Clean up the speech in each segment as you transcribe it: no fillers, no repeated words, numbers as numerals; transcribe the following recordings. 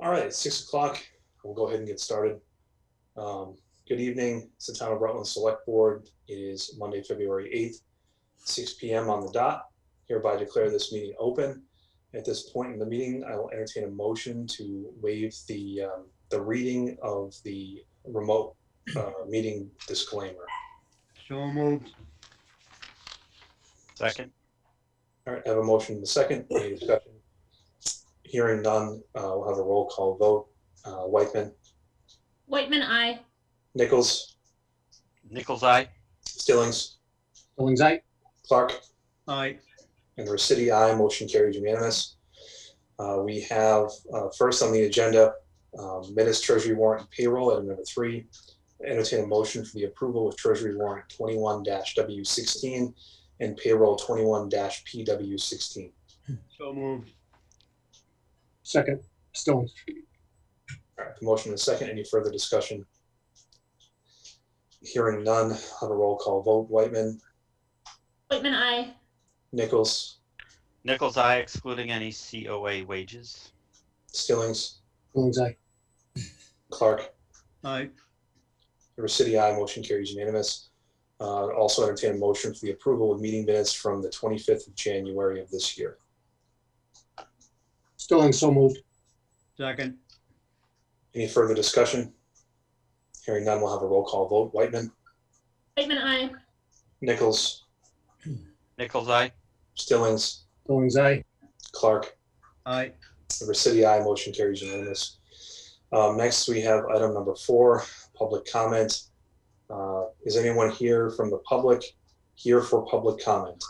All right, 6 o'clock. We'll go ahead and get started. Good evening. It's the Town of Rutland Select Board. It is Monday, February 8th, 6 p.m. on the dot. Hereby declare this meeting open. At this point in the meeting, I will entertain a motion to waive the reading of the remote meeting disclaimer. So moved. Second. All right, I have a motion in a second. Any discussion? Hearing none, we'll have a roll call vote. Whiteman. Whiteman, aye. Nichols. Nichols, aye. Stillings. Stillings, aye. Clark. Aye. And the Recity, aye. Motion carried unanimous. We have first on the agenda, minutes, treasury warrant, and payroll, item number 3. Entertain a motion for the approval of treasury warrant 21-W16 and payroll 21-PW16. So moved. Second. Stillings. All right, motion in a second. Any further discussion? Hearing none, have a roll call vote. Whiteman. Whiteman, aye. Nichols. Nichols, aye, excluding any COA wages. Stillings. Stillings, aye. Clark. Aye. The Recity, aye. Motion carries unanimous. Also entertain a motion for the approval of meeting minutes from the 25th of January of this year. Stillings, so moved. Second. Any further discussion? Hearing none, we'll have a roll call vote. Whiteman. Whiteman, aye. Nichols. Nichols, aye. Stillings. Stillings, aye. Clark. Aye. The Recity, aye. Motion carries unanimous. Next, we have item number 4, public comment. Is anyone here from the public here for public comment?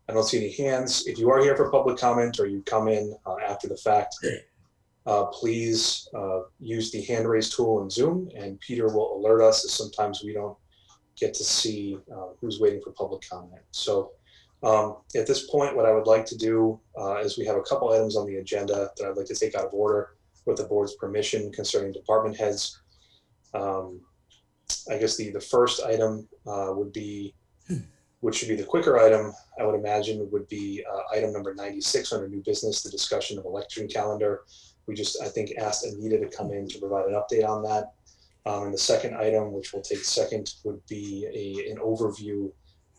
I don't see any hands. If you are here for public comment or you come in after the fact, please use the hand raise tool in Zoom, and Peter will alert us, as sometimes we don't get to see who's waiting for public comment. So at this point, what I would like to do is we have a couple items on the agenda that I'd like to take out of order with the board's permission concerning department heads. I guess the first item would be, which should be the quicker item, I would imagine, would be item number 96 under new business, the discussion of election calendar. We just, I think, asked Anita to come in to provide an update on that. And the second item, which we'll take second, would be an overview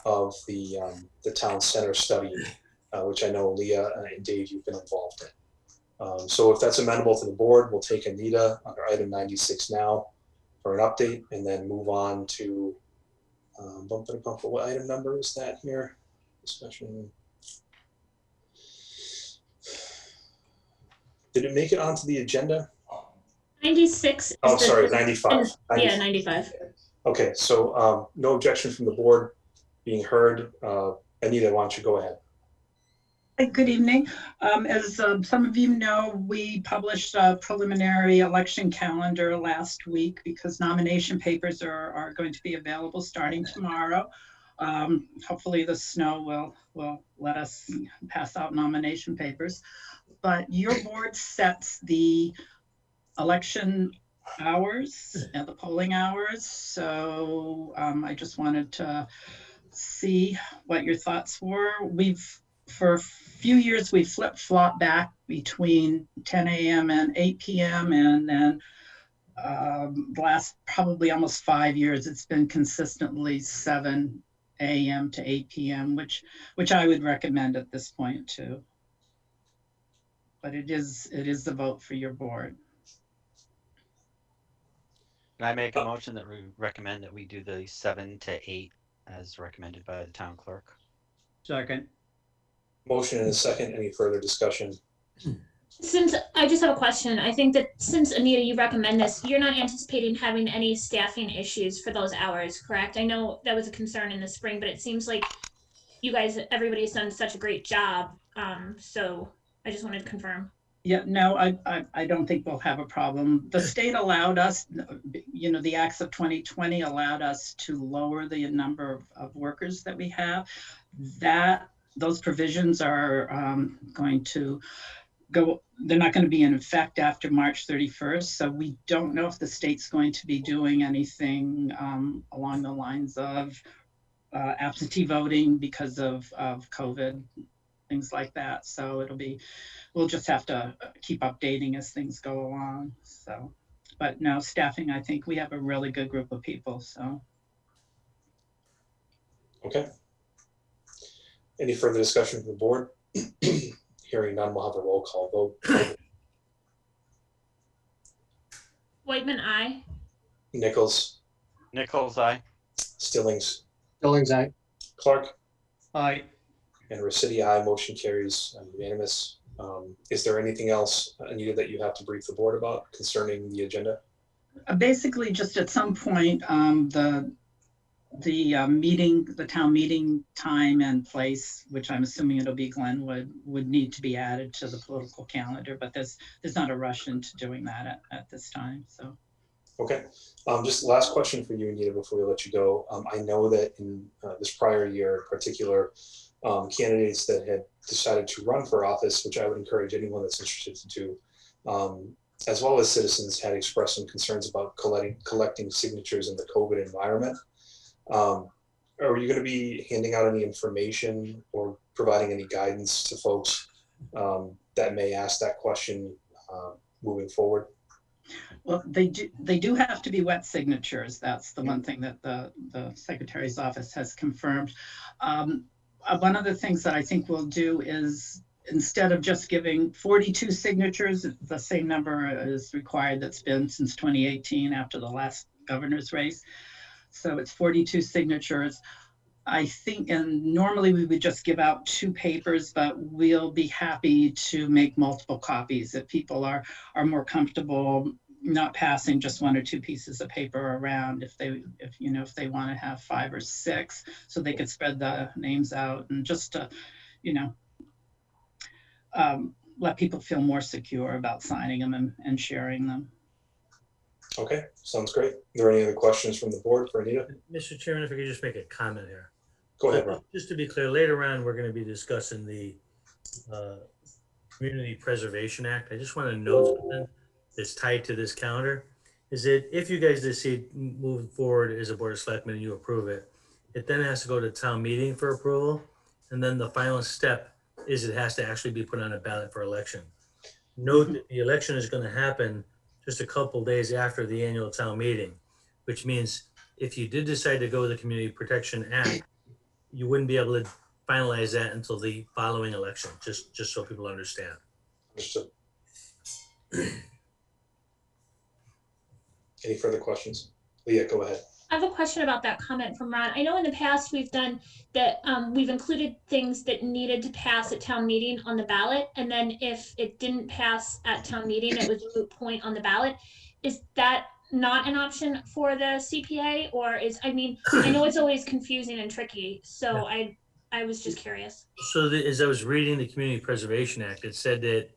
of the town center study, which I know Leah and Dave, you've been involved in. So if that's amenable to the board, we'll take Anita under item 96 now for an update, and then move on to what item number is that here? Discussion. Did it make it onto the agenda? 96. Is Oh, sorry, 95. Yeah, 95. Okay, so no objection from the board being heard. Anita, why don't you go ahead? Good evening. As some of you know, we published a preliminary election calendar last week because nomination papers are going to be available starting tomorrow. Hopefully the snow will let us pass out nomination papers. But your board sets the election hours and the polling hours. So I just wanted to see what your thoughts were. For a few years, we flip-flop back between 10 a.m. and 8 p.m. And then the last probably almost 5 years, it's been consistently 7 a.m. to 8 p.m., which I would recommend at this point too. But it is the vote for your board. Can I make a motion that we recommend that we do the 7 to 8 as recommended by the town clerk? Second. Motion and a second. Any further discussion? Since I just have a question, I think that since Anita, you recommend this, you're not anticipating having any staffing issues for those hours, correct? I know that was a concern in the spring, but it seems like you guys, everybody's done such a great job. So I just wanted to confirm. Yeah, no, I don't think we'll have a problem. The state allowed us, the acts of 2020 allowed us to lower the number of workers that we have. Those provisions are going to go, they're not going to be in effect after March 31st. So we don't know if the state's going to be doing anything along the lines of absentee voting because of COVID. things like that. So we'll just have to keep updating as things go along. So, but no, staffing, I think we have a really good group of people, so. Okay. Any further discussion from the board? Hearing none, we'll have a roll call vote. Whitman, I. Nichols, Nichols, aye. Stillings, Stillings, aye. Clark, Aye. and Rossetti, aye. Motion carries unanimous. Is there anything else, Anita, that you have to brief the board about concerning the agenda? Basically, just at some point, the town meeting time and place, which I'm assuming it'll be Glenwood, would need to be added to the political calendar, but there's not a rush into doing that at this time, so. Okay. Just last question for you, Anita, before we let you go. I know that in this prior year in particular, candidates that had decided to run for office, which I would encourage anyone that's interested to do, as well as citizens, had expressed some concerns about collecting signatures in the COVID environment. Are you going to be handing out any information or providing any guidance to folks that may ask that question moving forward? Well, they do have to be wet signatures. That's the one thing that the Secretary's office has confirmed. One of the things that I think we'll do is, instead of just giving 42 signatures, the same number is required that's been since 2018 after the last governor's race. So it's 42 signatures. I think, and normally we would just give out 2 papers, but we'll be happy to make multiple copies if people are more comfortable not passing just 1 or 2 pieces of paper around, if they want to have 5 or 6, so they could spread the names out and just to, let people feel more secure about signing them and sharing them. Okay, sounds great. Are there any other questions from the board for Anita? Mr. Chairman, if I could just make a comment here. Go ahead, Ron. Just to be clear, later on, we're going to be discussing the Community Preservation Act. I just want to note something that's tied to this calendar, is that if you guys decide move forward as a Board of Selectmen and you approve it, it then has to go to town meeting for approval. And then the final step is it has to actually be put on a ballot for election. Note that the election is going to happen just a couple days after the annual town meeting, which means if you did decide to go with the Community Protection Act, you wouldn't be able to finalize that until the following election, just so people understand. Understood. Any further questions? Leah, go ahead. I have a question about that comment from Ron. I know in the past we've done that, we've included things that needed to pass at town meeting on the ballot, and then if it didn't pass at town meeting, it was a moot point on the ballot. Is that not an option for the CPA, or is, I know it's always confusing and tricky, so yeah. I was just curious. So as I was reading the Community Preservation Act, it said that,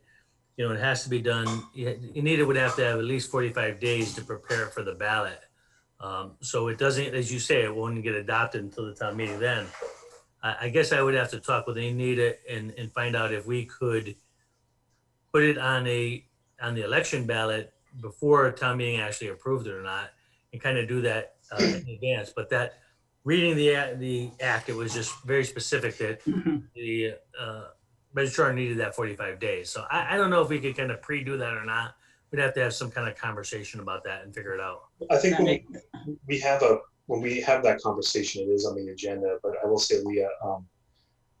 it has to be done, Anita would have to have at least 45 days to prepare for the ballot. So it doesn't, as you say, it won't get adopted until the town meeting then. I guess I would have to talk with Anita and find out if we could put it on the election ballot before a town meeting actually approved it or not, and kind of do that in advance. But that, reading the act, it was just very specific that the registrar needed that 45 days. So I don't know if we could kind of pre-do that or not. We'd have to have some kind of conversation about that and figure it out. I think when we have that conversation, it is on the agenda. But I will say, Leah,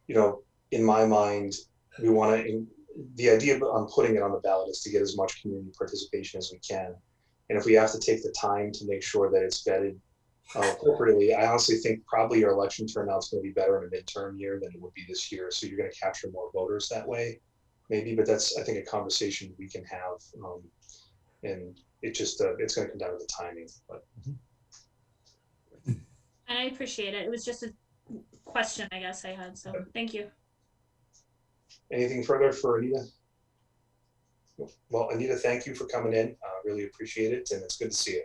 in my mind, we want to. The idea on putting it on the ballot is to get as much community participation as we can, and if we have to take the time to make sure that it's vetted appropriately, I honestly think probably your election turnout is going to be better in a midterm year than it would be this year. So you're going to capture more voters that way, maybe. But that's, I think, a conversation we can have. And it just it's going to come down to the timing. But and I appreciate it. It was just a question I guess I had. So thank you. Anything further for Anita? Well, Anita, thank you for coming in. Really appreciate it, and it's good to see you.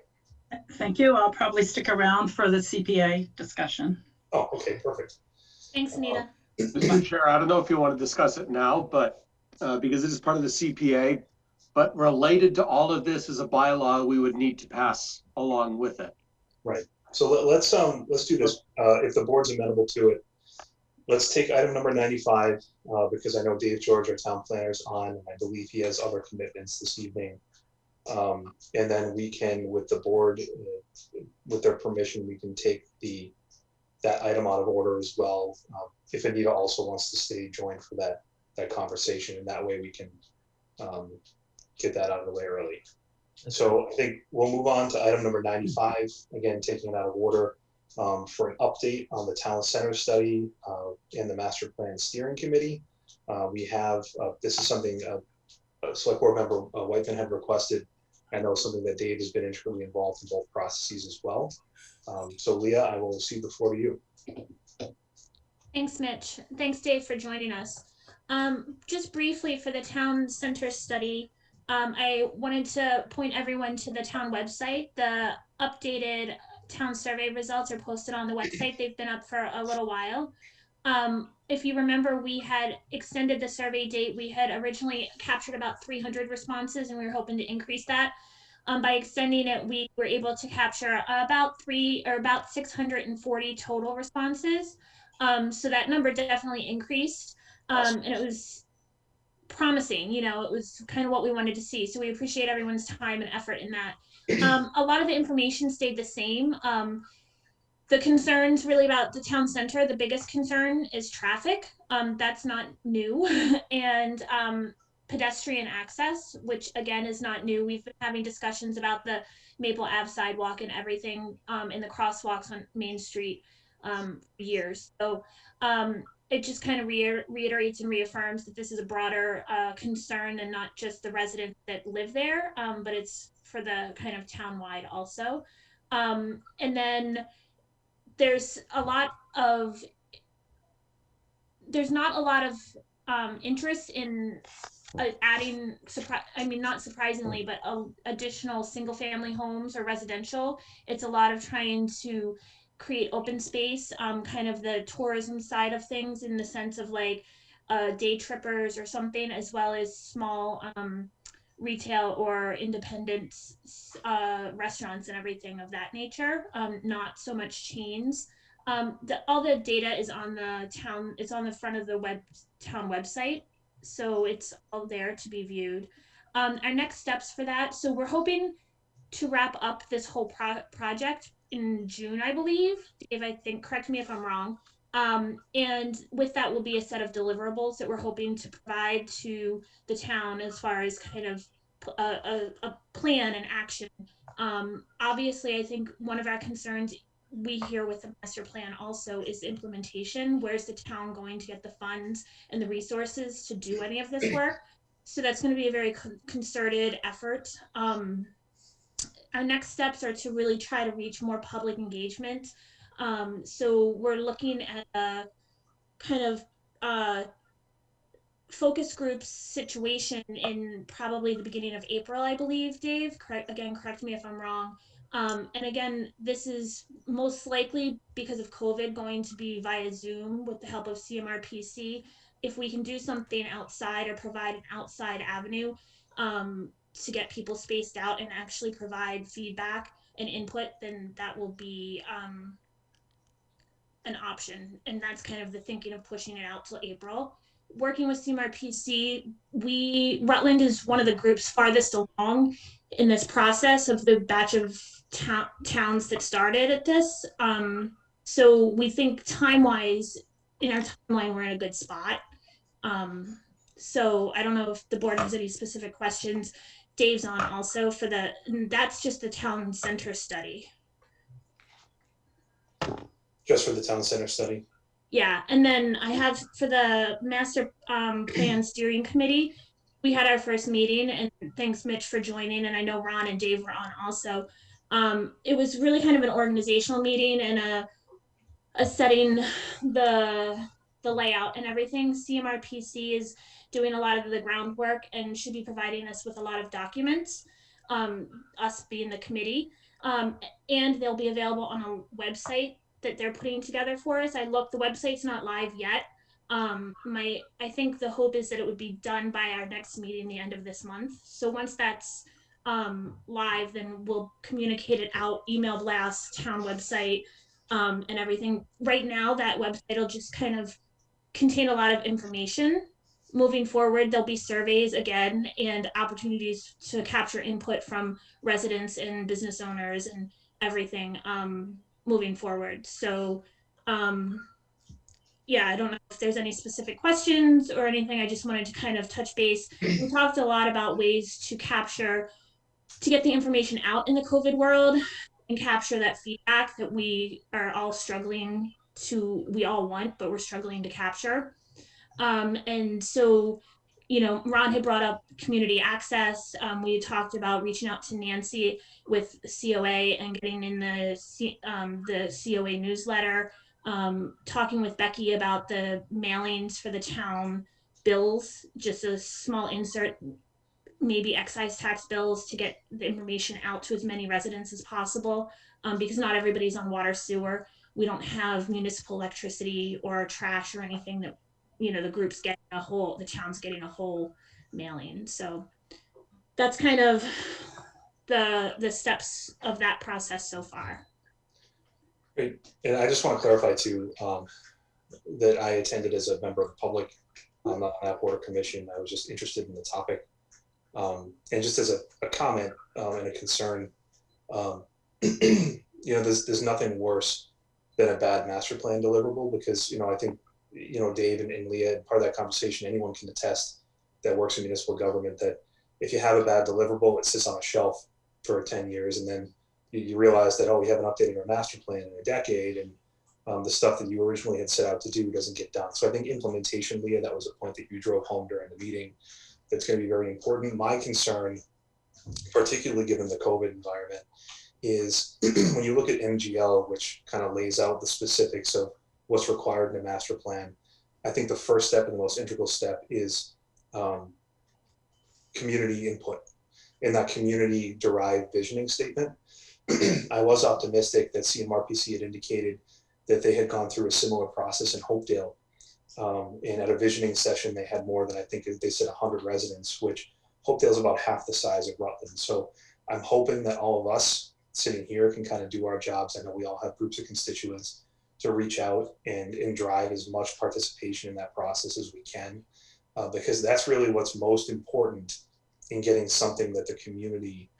Thank you. I'll probably stick around for the CPA discussion. Oh, okay, perfect. Thanks, Anita. Mr. Chair, I don't know if you want to discuss it now, but because it is part of the CPA, but related to all of this is a bylaw we would need to pass along with it. Right. So let's do this. If the board's amenable to it, let's take item number 95, because I know Dave George, our town planner, is on, and I believe he has other commitments this evening. And then we can, with the board, with their permission, we can take that item out of order as well. If Anita also wants to stay joined for that conversation, and that way we can get that out of the way early. So I think we'll move on to item number 95, again, taking it out of order, for an update on the town center study and the master plan steering committee. We have, this is something Select Board Member Whiteman had requested. I know something that Dave has been intricately involved in both processes as well. So Leah, I will cede the floor to you. Thanks, Mitch. Thanks, Dave, for joining us. Just briefly for the town center study, I wanted to point everyone to the town website. The updated town survey results are posted on the website. They've been up for a little while. If you remember, we had extended the survey date. We had originally captured about 300 responses, and we were hoping to increase that. By extending it, we were able to capture about 640 total responses. So that number definitely increased, and it was promising. You know, it was kind of what we wanted to see. So we appreciate everyone's time and effort in that. A lot of the information stayed the same. The concerns really about the town center, the biggest concern is traffic. That's not new. And pedestrian access, which again is not new. We've been having discussions about the Maple Ave sidewalk and everything in the crosswalks on Main Street for years. So it just kind of reiterates and reaffirms that this is a broader concern and not just the residents that live there, but it's for the kind of town-wide also. And then there's not a lot of interest in adding, not surprisingly, but additional single-family homes or residential. It's a lot of trying to create open space, kind of the tourism side of things, in the sense of like day trippers or something, as well as small retail or independent restaurants and everything of that nature. Not so much chains. All the data is on the town. It's on the front of the town website, so it's all there to be viewed. Our next steps for that. So we're hoping to wrap up this whole project in June, I believe. Dave, I think, correct me if I'm wrong. And with that will be a set of deliverables that we're hoping to provide to the town as far as kind of a plan and action. Obviously, I think one of our concerns we hear with the master plan also is implementation. Where's the town going to get the funds and the resources to do any of this work? So that's going to be a very concerted effort. Our next steps are to really try to reach more public engagement. So we're looking at a kind of focus groups situation in probably the beginning of April, I believe, Dave. Correct me if I'm wrong. And again, this is most likely because of COVID going to be via Zoom with the help of CMRPC. If we can do something outside or provide an outside avenue to get people spaced out and actually provide feedback and input, then that will be an option. And that's kind of the thinking of pushing it out till April. Working with CMRPC, Rutland is one of the groups farthest along in this process of the batch of towns that started at this. So we think time-wise, in our timeline, we're in a good spot. So I don't know if the board has any specific questions. Dave's on also for that's just the town center study. Just for the town center study? Yeah, and then I have for the master plan steering committee, we had our first meeting, and thanks Mitch for joining, and I know Ron and Dave were on also. It was really kind of an organizational meeting and a setting the layout and everything. CMRPC is doing a lot of the groundwork and should be providing us with a lot of documents, us being the committee, and they'll be available on a website that they're putting together for us. I looked, the website's not live yet. I think the hope is that it would be done by our next meeting, the end of this month. So once that's live, then we'll communicate it out, email blast, town website, and everything. Right now, that website will just kind of contain a lot of information. Moving forward, there'll be surveys again and opportunities to capture input from residents and business owners and everything moving forward. So yeah, I don't know if there's any specific questions or anything. I just wanted to kind of touch base. We talked a lot about ways to get the information out in the COVID world and capture that feedback that we are all struggling we all want, but we're struggling to capture. And so, Ron had brought up community access. We talked about reaching out to Nancy with COA and getting in the COA newsletter. Talking with Becky about the mailings for the town bills, just a small insert, maybe excise tax bills, to get the information out to as many residents as possible, because not everybody's on water sewer. We don't have municipal electricity or trash or anything that, the town's getting a whole mailing. So that's kind of the steps of that process so far. Great. And I just want to clarify too, that I attended as a member of the public. I'm not on that board or commission. I was just interested in the topic. And just as a comment and a concern, there's nothing worse than a bad master plan deliverable, because, I think, Dave and Leah, part of that conversation, anyone can attest that works in municipal government, that if you have a bad deliverable, it sits on a shelf for 10 years, and then you realize that, we haven't updated our master plan in a decade, and the stuff that you originally had set out to do doesn't get done. So I think implementation, Leah, that was a point that you drove home during the meeting, that's going to be very important. My concern, particularly given the COVID environment, is when you look at MGL, which kind of lays out the specifics of what's required in a master plan, I think the first step and the most integral step is community input in that community derived visioning statement. I was optimistic that CMRPC had indicated that they had gone through a similar process in Hopedale. And at a visioning session, they had more than, I think they said, 100 residents, which Hopedale's about half the size of Rutland. So I'm hoping that all of us sitting here can kind of do our jobs. I know we all have groups of constituents to reach out and drive as much participation in that process as we can, because that's really what's most important in getting something that the community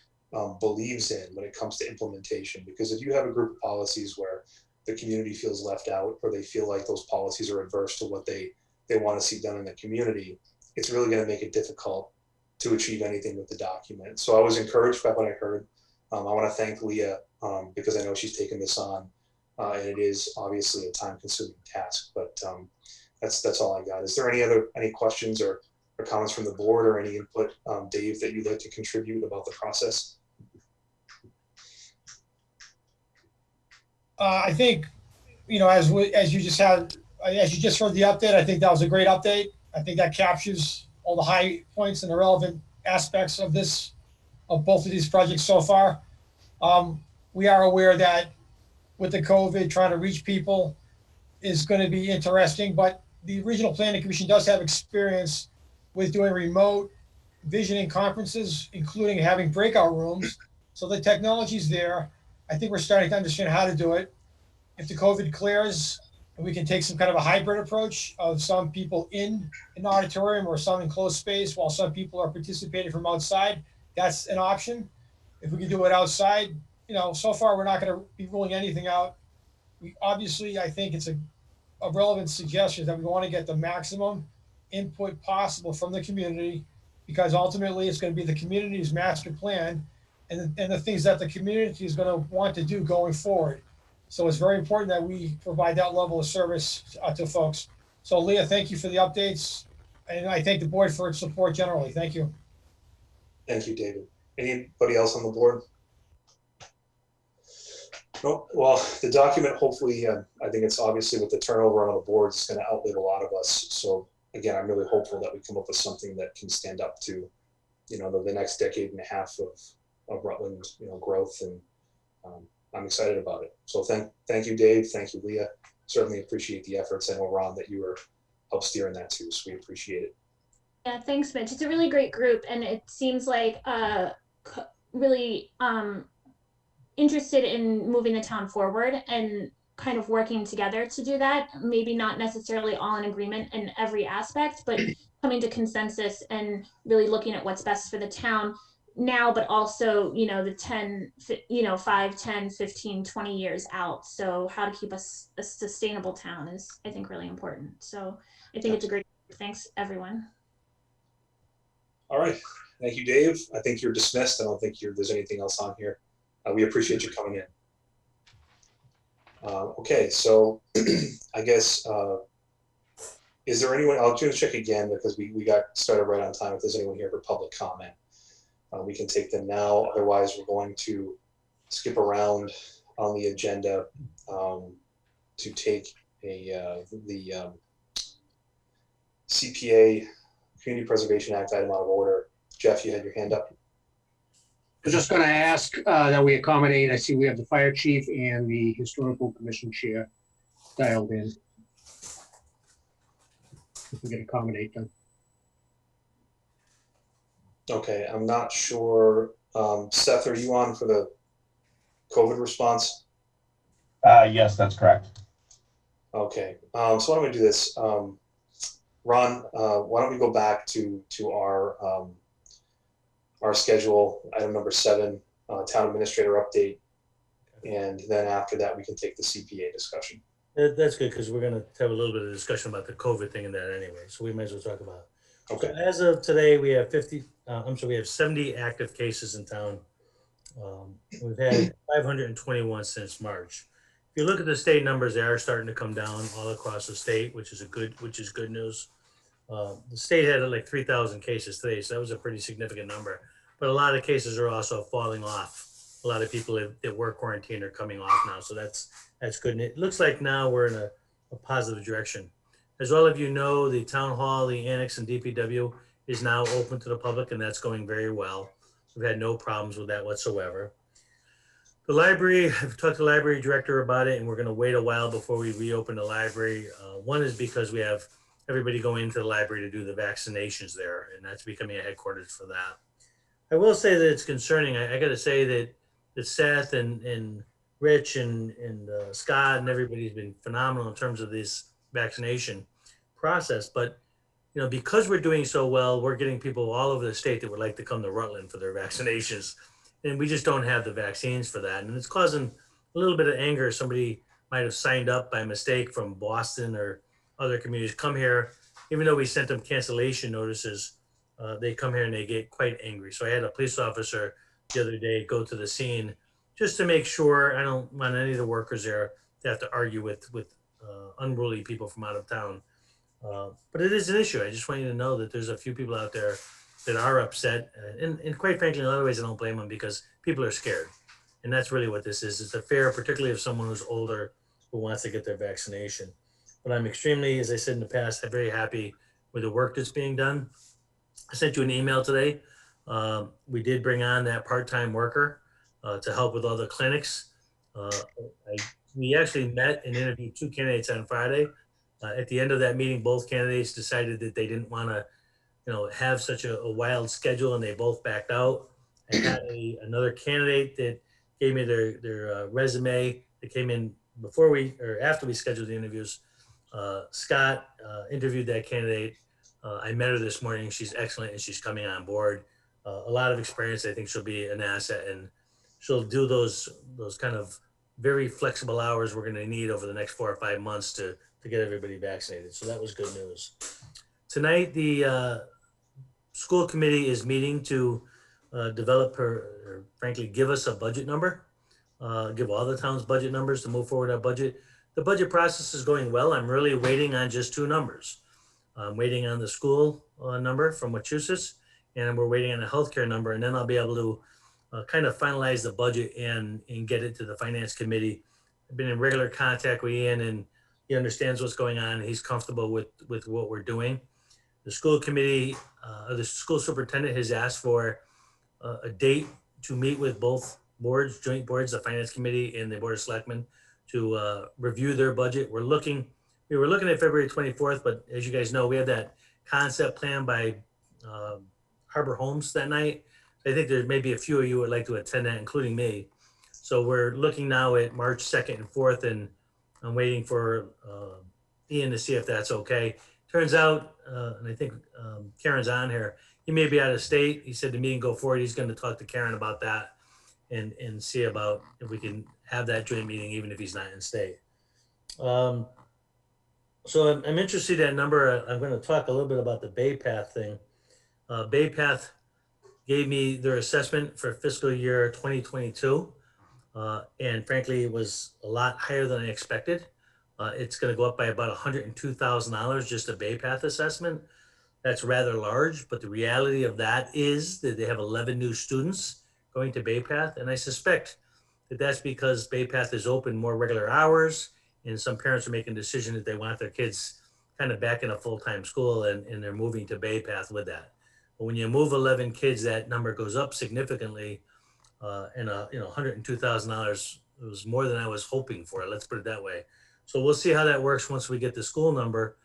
believes in when it comes to implementation. Because if you have a group of policies where the community feels left out, or they feel like those policies are adverse to what they want to see done in the community, it's really going to make it difficult to achieve anything with the document. So I was encouraged by what I heard. I want to thank Leah because I know she's taken this on, and it is obviously a time-consuming task. But that's all I got. Is there any questions or comments from the board, or any input, Dave, that you'd like to contribute about the process? I think, as you just heard the update, I think that was a great update. I think that captures all the high points and the relevant aspects of both of these projects so far. We are aware that with the COVID, trying to reach people is going to be interesting, but the Regional Planning Commission does have experience with doing remote visioning conferences, including having breakout rooms. So the technology's there. I think we're starting to understand how to do it. If the COVID clears, and we can take some kind of a hybrid approach of some people in an auditorium or some enclosed space while some people are participating from outside, that's an option. If we can do it outside, so far we're not going to be ruling anything out. I think it's a relevant suggestion that we want to get the maximum input possible from the community, because ultimately it's going to be the community's master plan and the things that the community is going to want to do going forward. So it's very important that we provide that level of service to folks. So Leah, thank you for the updates. And I thank the board for its support generally. Thank you. Thank you, David. Anybody else on the board? No. Well, the document, hopefully, I think it's obviously with the turnover on the boards, it's going to outlive a lot of us. So again, I'm really hopeful that we come up with something that can stand up to, the next decade and a half of Rutland, growth, and I'm excited about it. So thank you, Dave. Thank you, Leah. Certainly appreciate the efforts. I know, Ron, that you were help steering that too, so we appreciate it. Yeah, thanks, Mitch. It's a really great group, and it seems like really interested in moving the town forward. And kind of working together to do that. Maybe not necessarily all in agreement in every aspect, but coming to consensus and really looking at what's best for the town now, but also, the 5, 10, 15, 20 years out. So how to keep us a sustainable town is, I think, really important. So I think it's a great, thanks everyone. All right. Thank you, Dave. I think you're dismissed. I don't think there's anything else on here. We appreciate you coming in. Okay, so I guess, is there anyone, I'll just check again because we got started right on time. If there's anyone here for public comment, we can take them now. Otherwise, we're going to skip around on the agenda to take the CPA, Community Preservation Act item out of order. Jeff, you had your hand up. I was just going to ask that we accommodate. I see we have the fire chief and the historical commission chair dialed in. If we can accommodate them. Okay, I'm not sure. Seth, are you on for the COVID response? Yes, that's correct. Okay, so why don't we do this? Ron, why don't we go back to our schedule, item number 7, town administrator update. And then after that, we can take the CPA discussion. That's good because we're going to have a little bit of discussion about the COVID thing and that anyway. So we might as well talk about it. Okay. So as of today, we have we have 70 active cases in town. We've had 521 since March. If you look at the state numbers, they are starting to come down all across the state, which is good news. The state had like 3,000 cases today, so that was a pretty significant number. But a lot of cases are also falling off. A lot of people that were quarantined are coming off now, so that's good. And it looks like now we're in a positive direction. As all of you know, the town hall, the annex, and DPW is now open to the public, and that's going very well. We've had no problems with that whatsoever. The library, I've talked to the library director about it, and we're going to wait a while before we reopen the library. One is because we have everybody going into the library to do the vaccinations there, and that's becoming a headquarters for that. I will say that it's concerning. I got to say that Seth and Rich and Scott and everybody's been phenomenal in terms of this vaccination process. But because we're doing so well, we're getting people all over the state that would like to come to Rutland for their vaccinations, and we just don't have the vaccines for that, and it's causing a little bit of anger. Somebody might have signed up by mistake from Boston or other communities, come here, even though we sent them cancellation notices. They come here and they get quite angry. So I had a police officer the other day go to the scene just to make sure. I don't want any of the workers there to have to argue with unruly people from out of town. But it is an issue. I just want you to know that there's a few people out there that are upset. And quite frankly, in a lot of ways, I don't blame them because people are scared. And that's really what this is. It's a fear, particularly of someone who's older who wants to get their vaccination. But I'm extremely, as I said in the past, I'm very happy with the work that's being done. I sent you an email today. We did bring on that part-time worker to help with all the clinics. We actually met and interviewed 2 candidates on Friday. At the end of that meeting, both candidates decided that they didn't want to, have such a wild schedule, and they both backed out. I had another candidate that gave me their resume that came in after we scheduled the interviews. Scott interviewed that candidate. I met her this morning. She's excellent, and she's coming on board. A lot of experience. I think she'll be an asset, and she'll do those kind of very flexible hours we're going to need over the next 4 or 5 months to get everybody vaccinated. So that was good news. Tonight, the school committee is meeting to develop or frankly, give us a budget number, give all the town's budget numbers to move forward our budget. The budget process is going well. I'm really waiting on just 2 numbers. I'm waiting on the school number from Wachusett, and we're waiting on a healthcare number, and then I'll be able to kind of finalize the budget and get it to the finance committee. I've been in regular contact with Ian, and he understands what's going on. He's comfortable with what we're doing. The school committee, the school superintendent has asked for a date to meet with both boards, joint boards, the finance committee and the board of selectmen, to review their budget. We were looking at February 24th, but as you guys know, we had that concept plan by Harbor Homes that night. I think there may be a few of you who would like to attend that, including me. So we're looking now at March 2nd and 4th, and I'm waiting for Ian to see if that's okay. Turns out, and I think Karen's on here, he may be out of state. He said the meeting go forward. He's going to talk to Karen about that and see about if we can have that joint meeting even if he's not in state. So I'm interested in that number. I'm going to talk a little bit about the Bay Path thing. Bay Path gave me their assessment for fiscal year 2022. And frankly, it was a lot higher than I expected. It's going to go up by about $102,000 just a Bay Path assessment. That's rather large, but the reality of that is that they have 11 new students going to Bay Path. And I suspect that that's because Bay Path is open more regular hours and some parents are making a decision that they want their kids kind of back in a full-time school and they're moving to Bay Path with that. But when you move 11 kids, that number goes up significantly. And $102,000 was more than I was hoping for. Let's put it that way. So we'll see how that works once we get the school number.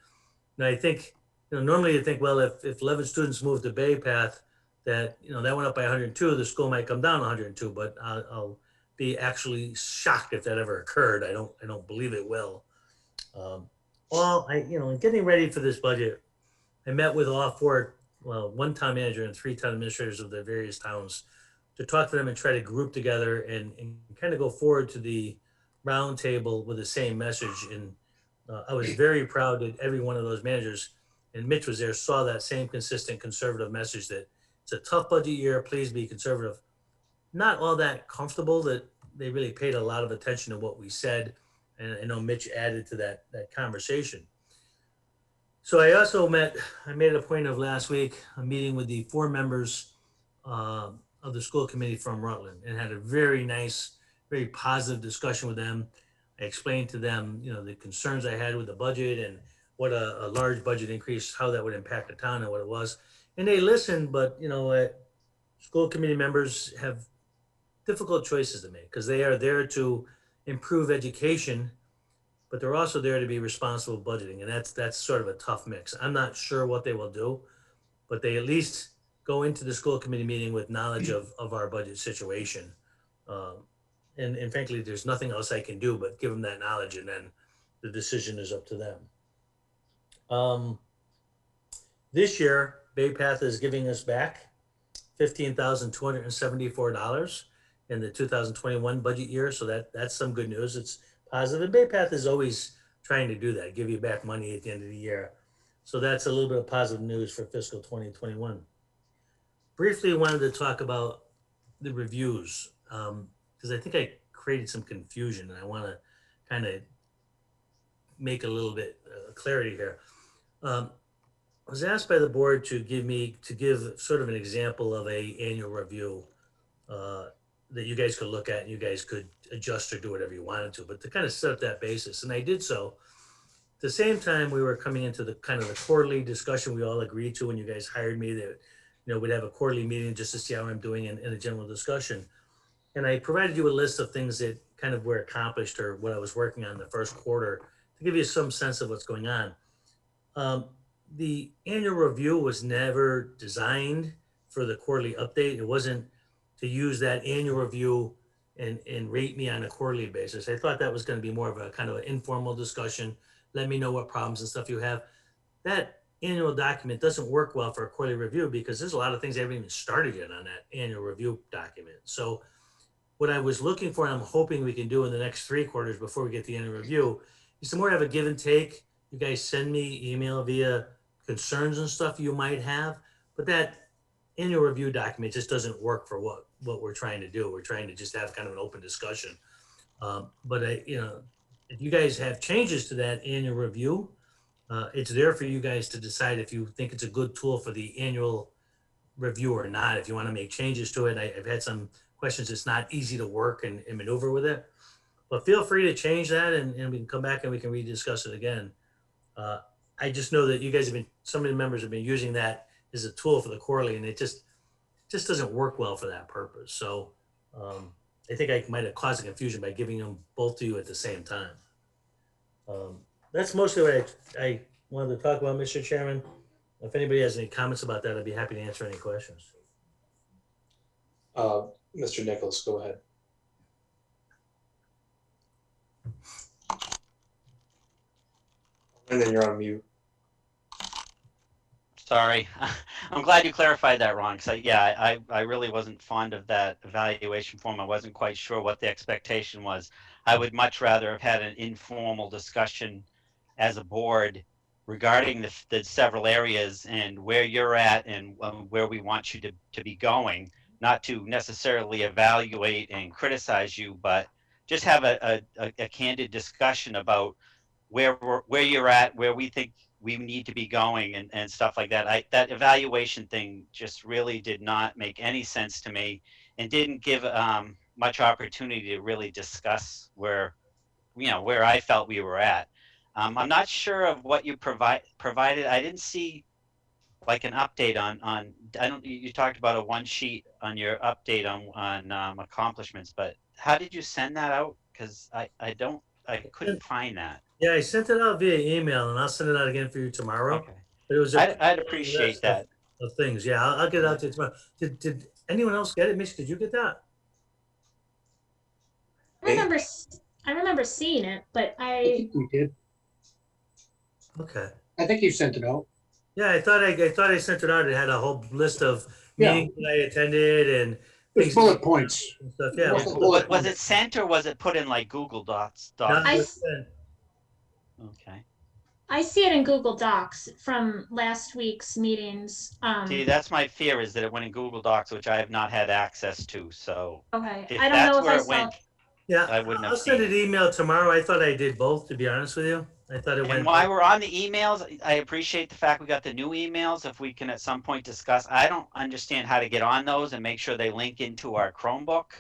And I think, normally you think, well, if 11 students move to Bay Path, that that went up by 102, the school might come down 102. But I'll be actually shocked if that ever occurred. I don't believe it will. In getting ready for this budget, I met with all four, one town manager and 3 town administrators of the various towns to talk to them and try to group together and kind of go forward to the round table with the same message. And I was very proud that every one of those managers, and Mitch was there, saw that same consistent conservative message that it's a tough budget year, please be conservative. Not all that comfortable that they really paid a lot of attention to what we said. And I know Mitch added to that conversation. So I made it a point of last week, a meeting with the 4 members of the school committee from Rutland and had a very nice, very positive discussion with them. I explained to them, the concerns I had with the budget and what a large budget increase, how that would impact the town and what it was. And they listened, but school committee members have difficult choices to make because they are there to improve education, but they're also there to be responsible budgeting. And that's sort of a tough mix. I'm not sure what they will do, but they at least go into the school committee meeting with knowledge of our budget situation. And frankly, there's nothing else I can do but give them that knowledge, and then the decision is up to them. This year, Bay Path is giving us back $15,274 in the 2021 budget year. So that's some good news. It's positive. And Bay Path is always trying to do that, give you back money at the end of the year. So that's a little bit of positive news for fiscal 2021. Briefly wanted to talk about the reviews because I think I created some confusion and I want to kind of make a little bit clarity here. I was asked by the board to give sort of an example of a annual review that you guys could look at and you guys could adjust or do whatever you wanted to, but to kind of set up that basis. And I did so. At the same time, we were coming into the kind of the quarterly discussion we all agreed to when you guys hired me that we'd have a quarterly meeting just to see how I'm doing in a general discussion. And I provided you a list of things that kind of were accomplished or what I was working on the first quarter to give you some sense of what's going on. The annual review was never designed for the quarterly update. It wasn't to use that annual review and rate me on a quarterly basis. I thought that was going to be more of a kind of an informal discussion. Let me know what problems and stuff you have. That annual document doesn't work well for a quarterly review because there's a lot of things I haven't even started yet on that annual review document. So what I was looking for, and I'm hoping we can do in the next 3 quarters before we get the annual review, is to more have a give and take. You guys send me email via concerns and stuff you might have, but that annual review document just doesn't work for what we're trying to do. We're trying to just have kind of an open discussion. But if you guys have changes to that annual review, it's there for you guys to decide if you think it's a good tool for the annual review or not. If you want to make changes to it, I've had some questions. It's not easy to work and maneuver with it, but feel free to change that and we can come back and we can rediscuss it again. I just know that you guys some of the members have been using that as a tool for the quarterly, and it just doesn't work well for that purpose. So I think I might have caused a confusion by giving them both to you at the same time. That's mostly what I wanted to talk about, Mr. Chairman. If anybody has any comments about that, I'd be happy to answer any questions. Mr. Nichols, go ahead. Brendan, you're on mute. Sorry. I'm glad you clarified that, Ron, because I really wasn't fond of that evaluation form. I wasn't quite sure what the expectation was. I would much rather have had an informal discussion as a board regarding the several areas and where you're at and where we want you to be going, not to necessarily evaluate and criticize you, but just have a candid discussion about where you're at, where we think we need to be going and stuff like that. That evaluation thing just really did not make any sense to me and didn't give much opportunity to really discuss where I felt we were at. I'm not sure of what you provided. I didn't see like an update on you talked about a one sheet on your update on accomplishments, but how did you send that out? Because I couldn't find that. Yeah, I sent it out via email, and I'll send it out again for you tomorrow. Okay. But it was I'd appreciate that. Of things. Yeah, I'll get it out to you tomorrow. Did anyone else get it? Mitch, did you get that? I remember seeing it, but I think we did. Okay. I think you sent it out. Yeah, I thought I sent it out. It had a whole list of meetings that I attended and There's bullet points. and stuff. Yeah. Wasn't Was it sent or was it put in like Google Docs? No, I- Okay. I see it in Google Docs from last week's meetings. See, that's my fear, is that it went in Google Docs, which I have not had access to. So Okay, if I don't that's know if where I it saw. went, Yeah, I wouldn't have I'll send seen an it. email tomorrow. I thought I did both, to be honest with you. I thought it And went. while we're on the emails, I appreciate the fact we got the new emails. If we can at some point discuss, I don't understand how to get on those and make sure they link into our Chromebook.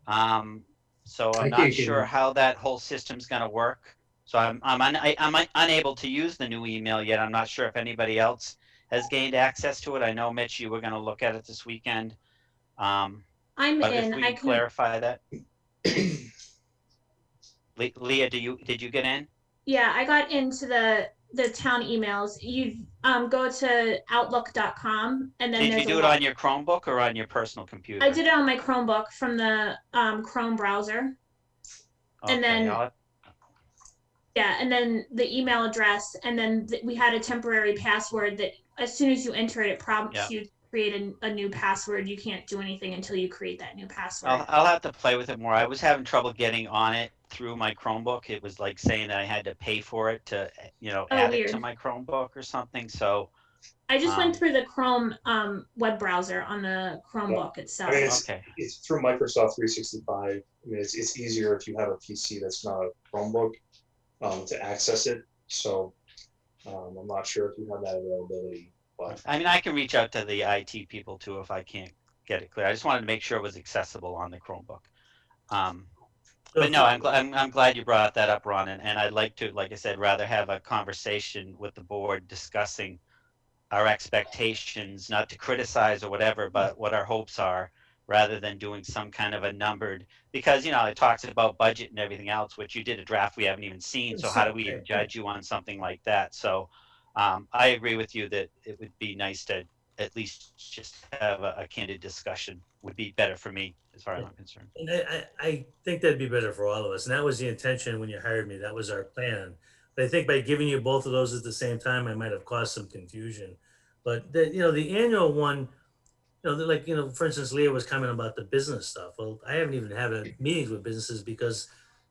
So I I'm can't not get sure in. how that whole system's going to work. So I'm unable to use the new email yet. I'm not sure if anybody else has gained access to it. I know, Mitch, you were going to look at it this weekend. I'm But if in. we I can can. clarify that. Leah, did you get in? Yeah, I got into the town emails. You go to outlook.com and then Did there's you do it on your Chromebook or on your personal computer? I did it on my Chromebook from the Chrome browser. And then yeah, and then the email address, and then we had a temporary password that as soon as you enter it, it prompts you to create a new password. You can't do anything until you create that new password. I'll have to play with it more. I was having trouble getting on it through my Chromebook. It was like saying that I had to pay for it to, add it to my Chromebook or something. So I just went through the Chrome web browser on the Chromebook itself. I mean, it's through Microsoft 365. I mean, it's easier if you have a PC that's not a Chromebook to access it. So I'm not sure if you have that availability. But I mean, I can reach out to the IT people too if I can't get it clear. I just wanted to make sure it was accessible on the Chromebook. But no, I'm glad you brought that up, Ron, and I'd like to, like I said, rather have a conversation with the board discussing our expectations, not to criticize or whatever, but what our hopes are, rather than doing some kind of a numbered, because it talks about budget and everything else, which you did a draft we haven't even seen. So how do we even judge you on something like that? So I agree with you that it would be nice to at least just have a candid discussion. Would be better for me as far as I'm concerned. And I think that'd be better for all of us. And that was the intention when you hired me. That was our plan. But I think by giving you both of those at the same time, I might have caused some confusion. But the annual one, for instance, Leah was commenting about the business stuff. Well, I haven't even had a meetings with businesses because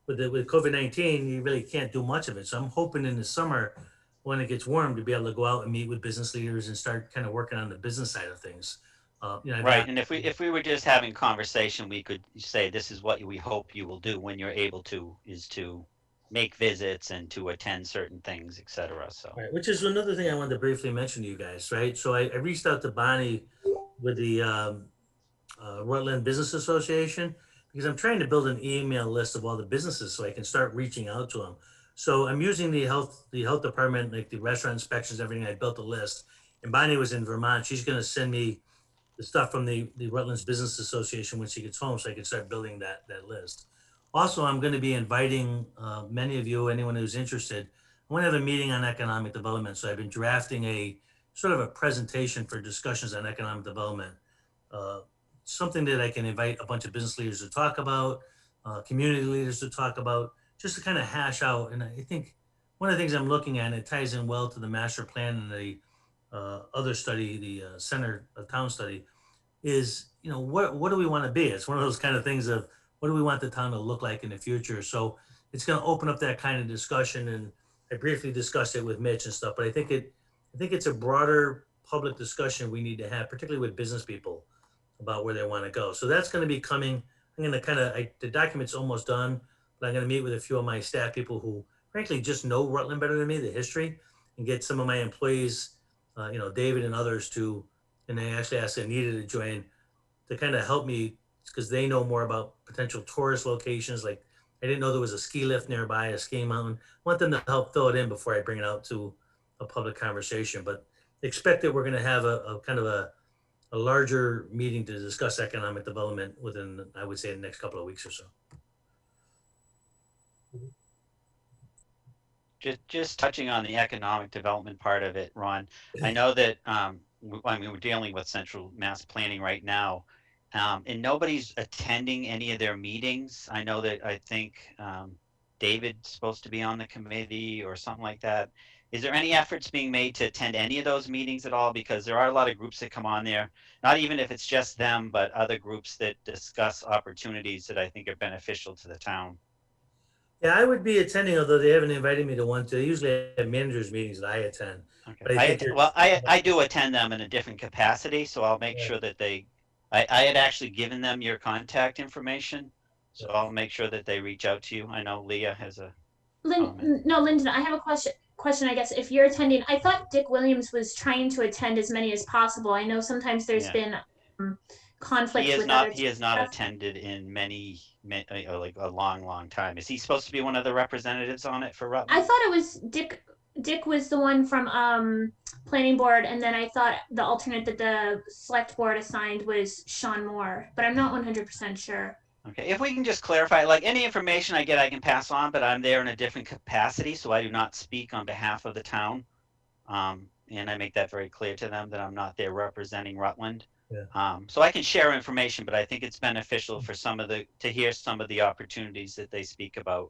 with COVID-19, you really can't do much of it. So I'm hoping in the summer, when it gets warm, to be able to go out and meet with business leaders and start kind of working on the business side of things. Right, and if we were just having conversation, we could say this is what we hope you will do when you're able to, is to make visits and to attend certain things, etc. So, right, which is another thing I wanted to briefly mention to you guys, right? So I reached out to Bonnie with the Rutland Business Association because I'm trying to build an email list of all the businesses so I can start reaching out to them. So I'm using the health department, like the restaurant inspections, everything. I built a list, and Bonnie was in Vermont. She's going to send me the stuff from the Rutland's Business Association when she gets home, so I can start building that list. Also, I'm going to be inviting many of you, anyone who's interested. I want to have a meeting on economic development. So I've been drafting a sort of a presentation for discussions on economic development. Something that I can invite a bunch of business leaders to talk about, community leaders to talk about, just to kind of hash out. And I think one of the things I'm looking at, and it ties in well to the master plan and the other study, the center of town study, is, what do we want to be? It's one of those kind of things of what do we want the town to look like in the future? So it's going to open up that kind of discussion. And I briefly discussed it with Mitch and stuff, but I think it's a broader public discussion we need to have, particularly with business people, about where they want to go. So that's going to be coming. I'm going to the document's almost done, but I'm going to meet with a few of my staff people who frankly just know Rutland better than me, the history, and get some of my employees, David and others and I actually asked Anita to join to kind of help me because they know more about potential tourist locations. Like I didn't know there was a ski lift nearby, a ski mountain. I want them to help fill it in before I bring it out to a public conversation. But expect that we're going to have a kind of a larger meeting to discuss economic development within, I would say, the next couple of weeks or so. Just touching on the economic development part of it, Ron, I know that, we're dealing with Central Mass Planning right now, and nobody's attending any of their meetings. I know that I think David's supposed to be on the committee or something like that. Is there any efforts being made to attend any of those meetings at all? Because there are a lot of groups that come on there, not even if it's just them, but other groups that discuss opportunities that I think are beneficial to the town. Yeah, I would be attending, although they haven't invited me to one. They usually have managers meetings that I attend. Okay. But I do attend them in a different capacity, so I'll make sure that I had actually given them your contact information, so I'll make sure that they reach out to you. I know Leah has a Lyndon, I have a question, I guess. If you're attending, I thought Dick Williams was trying to attend as many as possible. I know sometimes there's been conflicts with others. He has not attended in many like a long time. Is he supposed to be one of the representatives on it for Rutland? I thought it was Dick. Dick was the one from planning board, and then I thought the alternate that the select board assigned was Sean Moore, but I'm not 100% sure. Okay, if we can just clarify, like any information I get, I can pass on, but I'm there in a different capacity, so I do not speak on behalf of the town. And I make that very clear to them that I'm not there representing Rutland. Yeah. So I can share information, but I think it's beneficial for to hear some of the opportunities that they speak about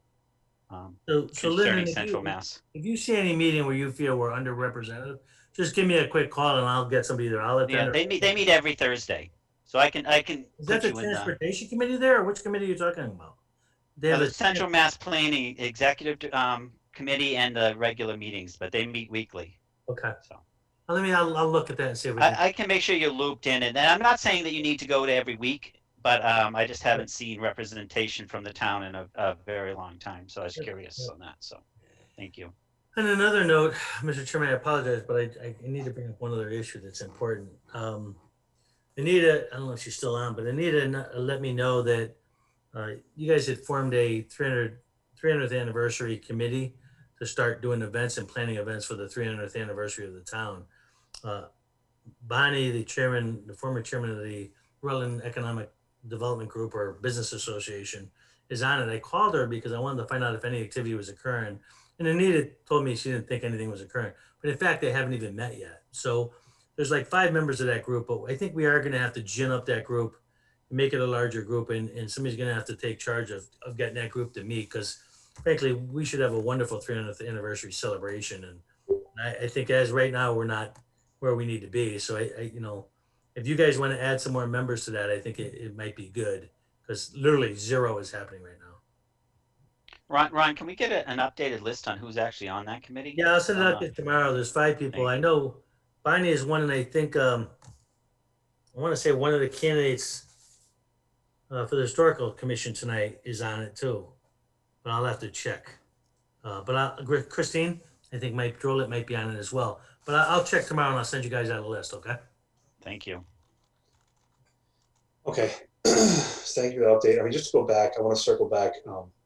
concerning Central Mass. If you see any meeting where you feel we're underrepresented, just give me a quick call and I'll get somebody there. I'll attend. Yeah, they meet every Thursday, so I can. Is that the transportation committee there, or which committee are you talking about? The Central Mass Planning Executive Committee and the regular meetings, but they meet weekly. Okay. So I'll look at that and see if I can make sure you're looped in, and I'm not saying that you need to go to every week, but I just haven't seen representation from the town in a very long time, so I was curious on that. So, thank you. On another note, Mr. Chairman, I apologize, but I need to bring up one other issue that's important. Anita, I don't know if she's still on, but Anita let me know that you guys had formed a 300th anniversary committee to start doing events and planning events for the 300th anniversary of the town. Bonnie, the former chairman of the Rutland Economic Development Group or Business Association, is on it. I called her because I wanted to find out if any activity was occurring. And Anita told me she didn't think anything was occurring. But in fact, they haven't even met yet. So there's like 5 members of that group, but I think we are going to have to gin up that group and make it a larger group. And somebody's going to have to take charge of getting that group to meet, because frankly, we should have a wonderful 300th anniversary celebration. And I think as right now, we're not where we need to be. So if you guys want to add some more members to that, I think it might be good, because literally 0 is happening right now. Ron, can we get an updated list on who's actually on that committee? Yeah, I'll send it out to you tomorrow. There's 5 people. I know Bonnie is one, and I think I want to say one of the candidates for the historical commission tonight is on it too, but I'll have to check. But Christine, I think Mike Drolet might be on it as well. But I'll check tomorrow and I'll send you guys out a list. Okay. Thank you. Okay. Thank you for the update. I mean, just to go back, I want to circle back,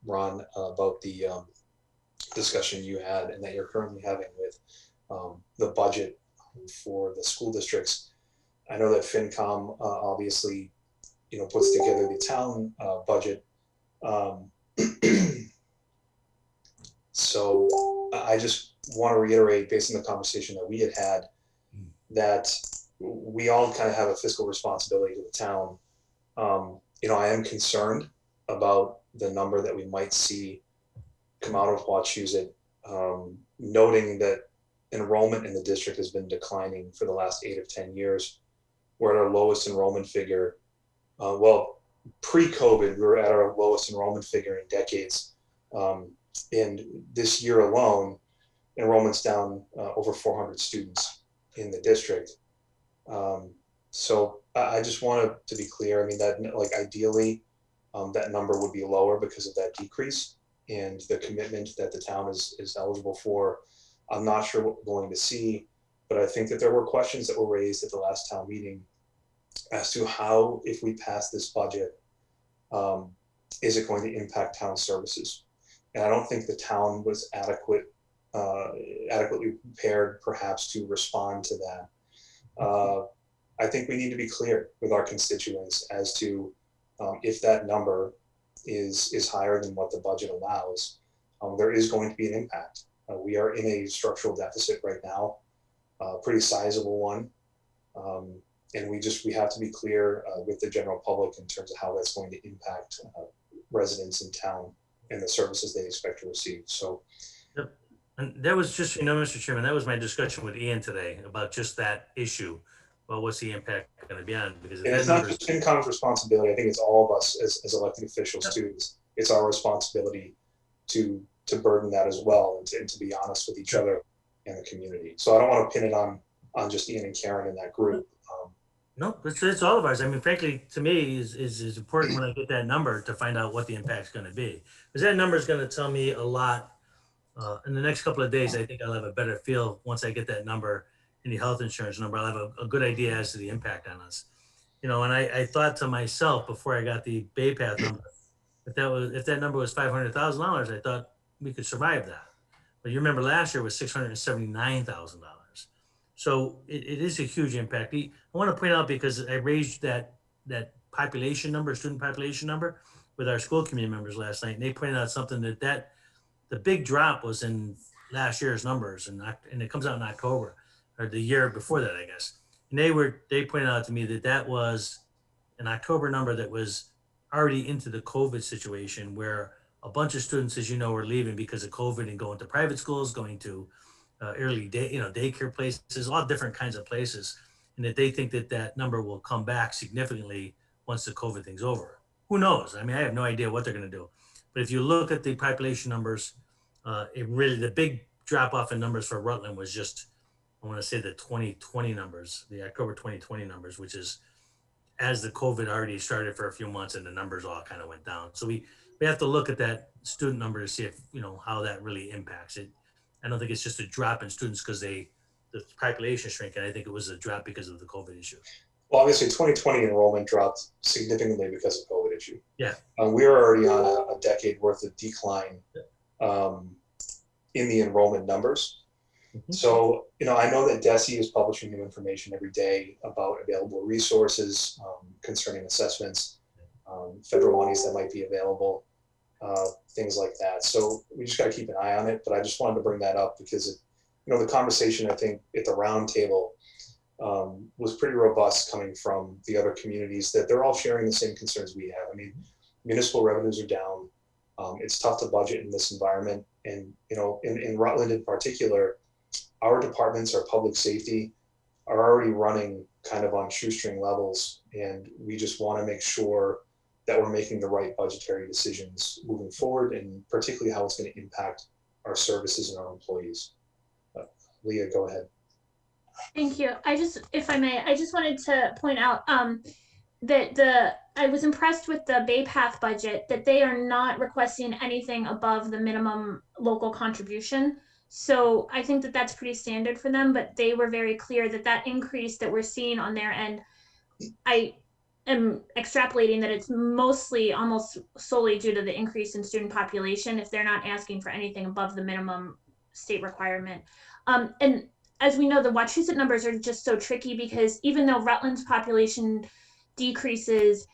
Ron, about the discussion you had and that you're currently having with the budget for the school districts. I know that FinCom obviously, puts together the town budget. So I just want to reiterate, based on the conversation that we had, that we all kind of have a fiscal responsibility to the town. I am concerned about the number that we might see come out of Wachusett noting that enrollment in the district has been declining for the last 8 of 10 years. We're at our lowest enrollment figure. Well, pre-COVID, we were at our lowest enrollment figure in decades. And this year alone, enrollment's down over 400 students in the district. So I just wanted to be clear. I mean, that like ideally, that number would be lower because of that decrease and the commitment that the town is eligible for. I'm not sure what we're going to see, but I think that there were questions that were raised at the last town meeting as to how, if we pass this budget, is it going to impact town services? And I don't think the town was adequately prepared perhaps to respond to that. I think we need to be clear with our constituents as to if that number is higher than what the budget allows, there is going to be an impact. We are in a structural deficit right now, a pretty sizable one. And we have to be clear with the general public in terms of how that's going to impact residents in town and the services they expect to receive. So, Yep. And that was just, Mr. Chairman, that was my discussion with Ian today about just that issue. Well, what's the impact going to be on? Because and it's not just FinCom's responsibility. I think it's all of us as elected officials too. It's our responsibility to burden that as well and to be honest with each other and the community. So I don't want to pin it on just Ian and Karen in that group. No, it's all of ours. I mean, frankly, to me, is important when I get that number to find out what the impact's going to be. Because that number is going to tell me a lot. In the next couple of days, I think I'll have a better feel once I get that number in the health insurance number. I'll have a good idea as to the impact on us. And I thought to myself before I got the Bay Path number, if that number was $500,000, I thought we could survive that. But you remember last year was $679,000. So it is a huge impact. I want to point out, because I raised that population number, student population number, with our school committee members last night, and they pointed out something that the big drop was in last year's numbers, and it comes out in October, or the year before that, I guess. And they pointed out to me that was an October number that was already into the COVID situation, where a bunch of students, as you know, were leaving because of COVID and going to private schools, going to early day, daycare places, all different kinds of places, and that they think that number will come back significantly once the COVID thing's over. Who knows? I mean, I have no idea what they're going to do. But if you look at the population numbers, the big drop off in numbers for Rutland was just, I want to say the 2020 numbers, the October 2020 numbers, which is as the COVID already started for a few months and the numbers all kind of went down. So we have to look at that student number to see if, how that really impacts it. I don't think it's just a drop in students because the population shrinking. I think it was a drop because of the COVID issue. Well, obviously 2020 enrollment dropped significantly because of COVID issue. Yeah. We were already on a decade worth of decline in the enrollment numbers. Mm-hmm. So, I know that DESE is publishing new information every day about available resources concerning assessments, federal monies that might be available, things like that. So we just got to keep an eye on it. But I just wanted to bring that up because, the conversation, I think, at the round table was pretty robust coming from the other communities, that they're all sharing the same concerns we have. I mean, municipal revenues are down. It's tough to budget in this environment. And, in Rutland in particular, our departments, our public safety, are already running kind of on shoestring levels. And we just want to make sure that we're making the right budgetary decisions moving forward, and particularly how it's going to impact our services and our employees. Leah, go ahead. Thank you. If I may, I just wanted to point out that I was impressed with the Bay Path budget, that they are not requesting anything above the minimum local contribution. So I think that that's pretty standard for them, but they were very clear that increase that we're seeing on their end, I am extrapolating that it's mostly almost solely due to the increase in student population if they're not asking for anything above the minimum state requirement. And as we know, the Wachusett numbers are just so tricky because even though Rutland's population decreases,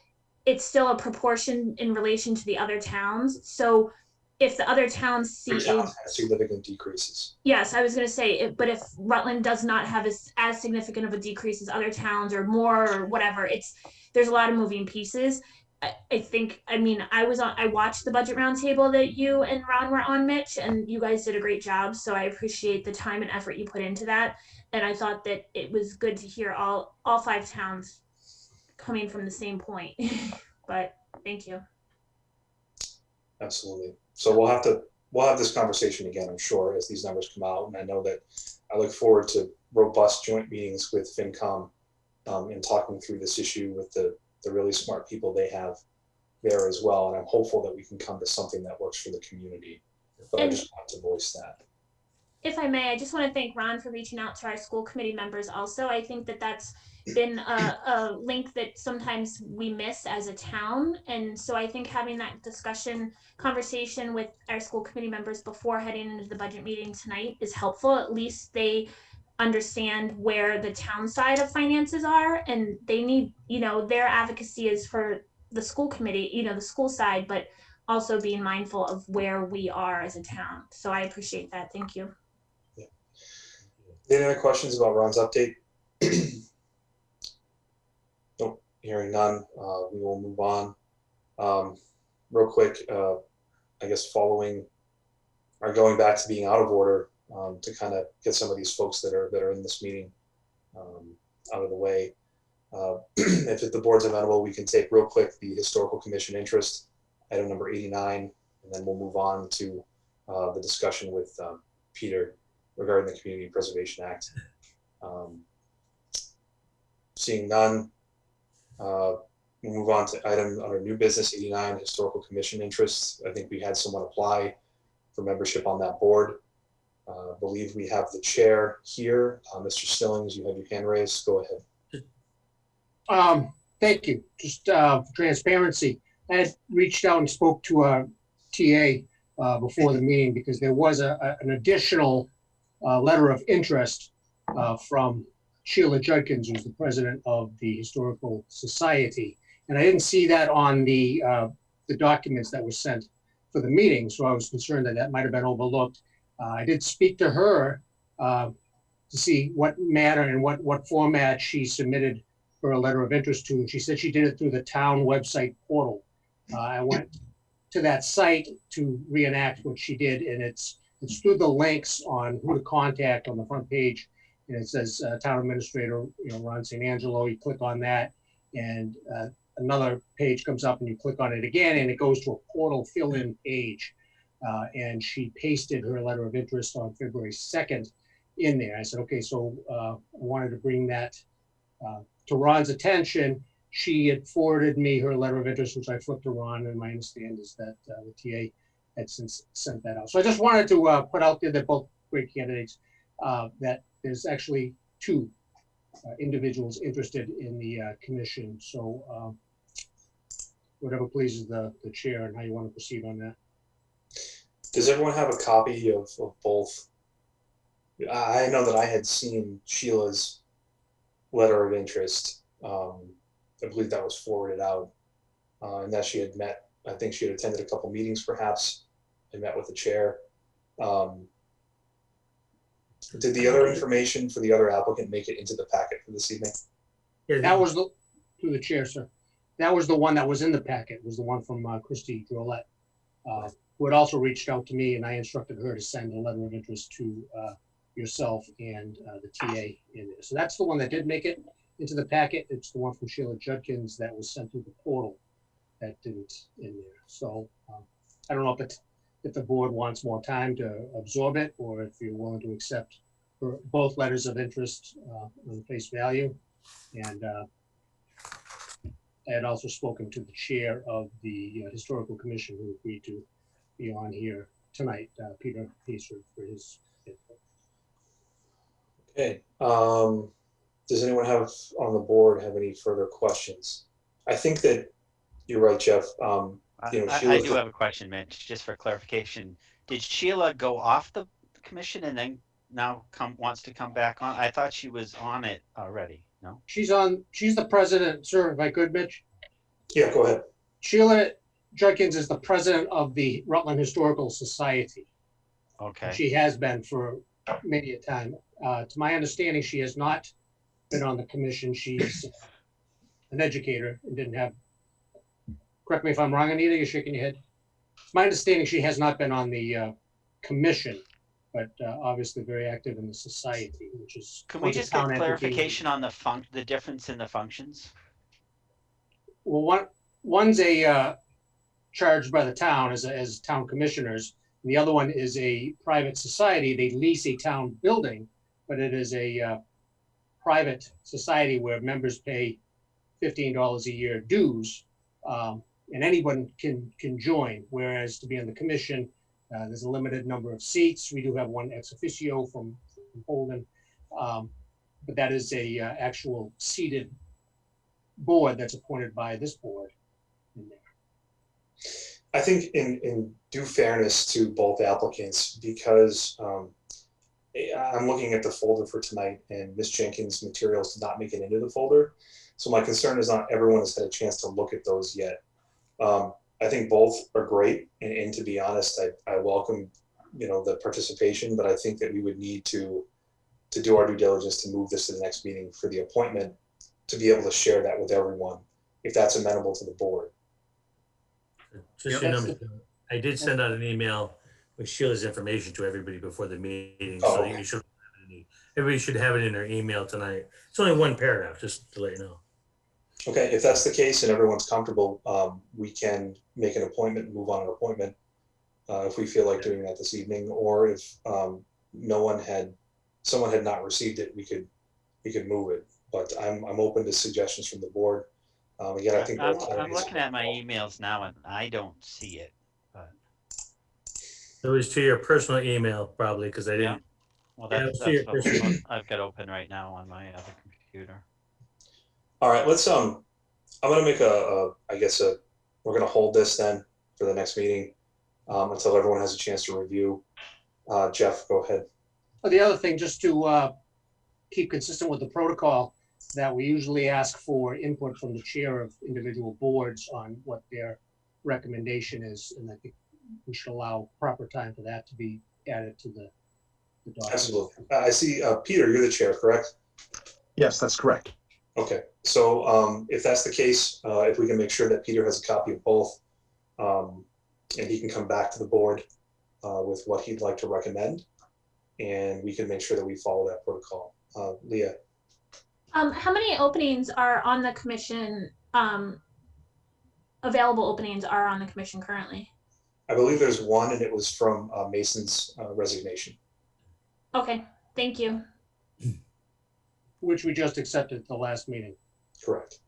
it's still a proportion in relation to the other towns. So if the other towns see significant decreases. Yes, I was going to say, but if Rutland does not have as significant of a decrease as other towns or more or whatever, there's a lot of moving pieces. I think, I mean, I watched the budget roundtable that you and Ron were on, Mitch, and you guys did a great job. So I appreciate the time and effort you put into that. And I thought that it was good to hear all 5 towns coming from the same point. But thank you. Absolutely. So we'll have this conversation again, I'm sure, as these numbers come out. And I know that I look forward to robust joint meetings with FinCom and talking through this issue with the really smart people they have there as well. And I'm hopeful that we can come to something that works for the community. But I just want to voice that. If I may, I just want to thank Ron for reaching out to our school committee members also. I think that that's been a link that sometimes we miss as a town. And so I think having that conversation with our school committee members before heading into the budget meeting tonight is helpful. At least they understand where the town side of finances are, and they need, their advocacy is for the school committee, the school side, but also being mindful of where we are as a town. So I appreciate that. Thank you. Any other questions about Ron's update? Nope, hearing none. We will move on. Real quick, I guess following or going back to being out of order, to kind of get some of these folks that are in this meeting out of the way. If the board's amenable, we can take real quick the Historical Commission interest, item number 89, and then we'll move on to the discussion with Peter regarding the Community Preservation Act. Seeing none, we'll move on to item under new business 89, Historical Commission interests. I think we had someone apply for membership on that board. I believe we have the chair here. Mr. Stillings, you have your hand raised. Go ahead. Thank you. Just for transparency, I had reached out and spoke to our TA before the meeting because there was an additional letter of interest from Sheila Judkins, who's the president of the Historical Society. And I didn't see that on the documents that were sent for the meeting, so I was concerned that might have been overlooked. I did speak to her to see what manner and what format she submitted her letter of interest to. And she said she did it through the town website portal. I went to that site to reenact what she did, and it's through the links on who to contact on the front page. And it says Town Administrator, Ron St. Angelo. You click on that, and another page comes up, and you click on it again, and it goes to a portal fill-in page. And she pasted her letter of interest on February 2nd in there. I said, okay, so I wanted to bring that to Ron's attention. She had forwarded me her letter of interest, which I flipped to Ron, and my understanding is that the TA had since sent that out. So I just wanted to put out there that both great candidates, that there's actually 2 individuals interested in the commission. So whatever pleases the chair and how you want to proceed on that. Does everyone have a copy of both? I know that I had seen Sheila's letter of interest. I believe that was forwarded out, and that she had met, I think she had attended a couple meetings perhaps and met with the chair. Did the other information for the other applicant make it into the packet for this evening? That was through the chair, sir. That was the one that was in the packet, was the one from Christy Drolette, who had also reached out to me, and I instructed her to send a letter of interest to yourself and the TA in there. So that's the one that did make it into the packet. It's the one from Sheila Judkins that was sent through the portal that didn't in there. So I don't know if the board wants more time to absorb it, or if you're willing to accept both letters of interest on face value. And I had also spoken to the chair of the Historical Commission, who agreed to be on here tonight, Peter Pacer, for his input. Okay. Does anyone on the board have any further questions? I think that you're right, Jeff. I do have a question, Mitch, just for clarification. Did Sheila go off the commission and then now wants to come back on? I thought she was on it already. No? She's the president, sir, if I could, Mitch. Yeah, go ahead. Sheila Judkins is the president of the Rutland Historical Society. Okay. She has been for many a time. To my understanding, she has not been on the commission. She's an educator and didn't have correct me if I'm wrong, Anita, you're shaking your head. It's my understanding she has not been on the commission, but obviously very active in the society, which is. Can we bunch of just get town entities. clarification on the difference in the functions? Well, one's a charged by the town as town commissioners. And the other one is a private society. They lease a town building, but it is a private society where members pay $15 a year dues, and anyone can join. Whereas to be on the commission, there's a limited number of seats. We do have one ex officio from Holden, but that is a actual seated board that's appointed by this board. I think in due fairness to both applicants, because I'm looking at the folder for tonight and Ms. Jenkins' materials did not make it into the folder. So my concern is not everyone has had a chance to look at those yet. I think both are great. And to be honest, I welcome, the participation, but I think that we would need to do our due diligence to move this to the next meeting for the appointment, to be able to share that with everyone, if that's amenable to the board. Just so you know, I did send out an email with Sheila's information to everybody before the meeting, so that you should everybody should have it in their email tonight. It's only one paragraph, just to let you know. Okay, if that's the case and everyone's comfortable, we can make an appointment and move on an appointment if we feel like doing that this evening, or if someone had not received it, we could move it. But I'm open to suggestions from the board. Again, I think I'm looking at my emails now and I don't see it. But... It was to your personal email, probably, because I didn't. Yeah. Well, that's what I've got open right now on my other computer. All right, let's I'm gonna make we're gonna hold this then for the next meeting until everyone has a chance to review. Jeff, go ahead. The other thing, just to keep consistent with the protocol, that we usually ask for input from the chair of individual boards on what their recommendation is, and I think we should allow proper time for that to be added to the document. Absolutely. I see, Peter, you're the chair, correct? Yes, that's correct. Okay, so if that's the case, if we can make sure that Peter has a copy of both, and he can come back to the board with what he'd like to recommend, and we can make sure that we follow that protocol. Leah. How many openings are on the commission, available openings are on the commission currently? I believe there's one, and it was from Mason's resignation. Okay, thank you. Which we just accepted at the last meeting. Correct.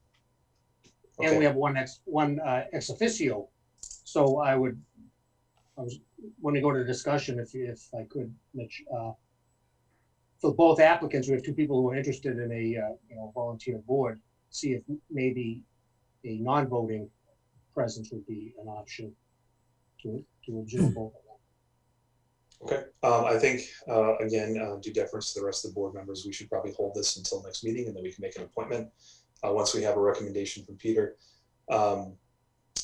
Okay. And we have one ex officio. So I was when we go to discussion, if I could, Mitch, for both applicants, we have two people who are interested in a volunteer board. See if maybe a non-voting presence would be an option to absorb both of them. Okay, I think, again, due deference to the rest of the board members, we should probably hold this until next meeting, and then we can make an appointment once we have a recommendation from Peter. I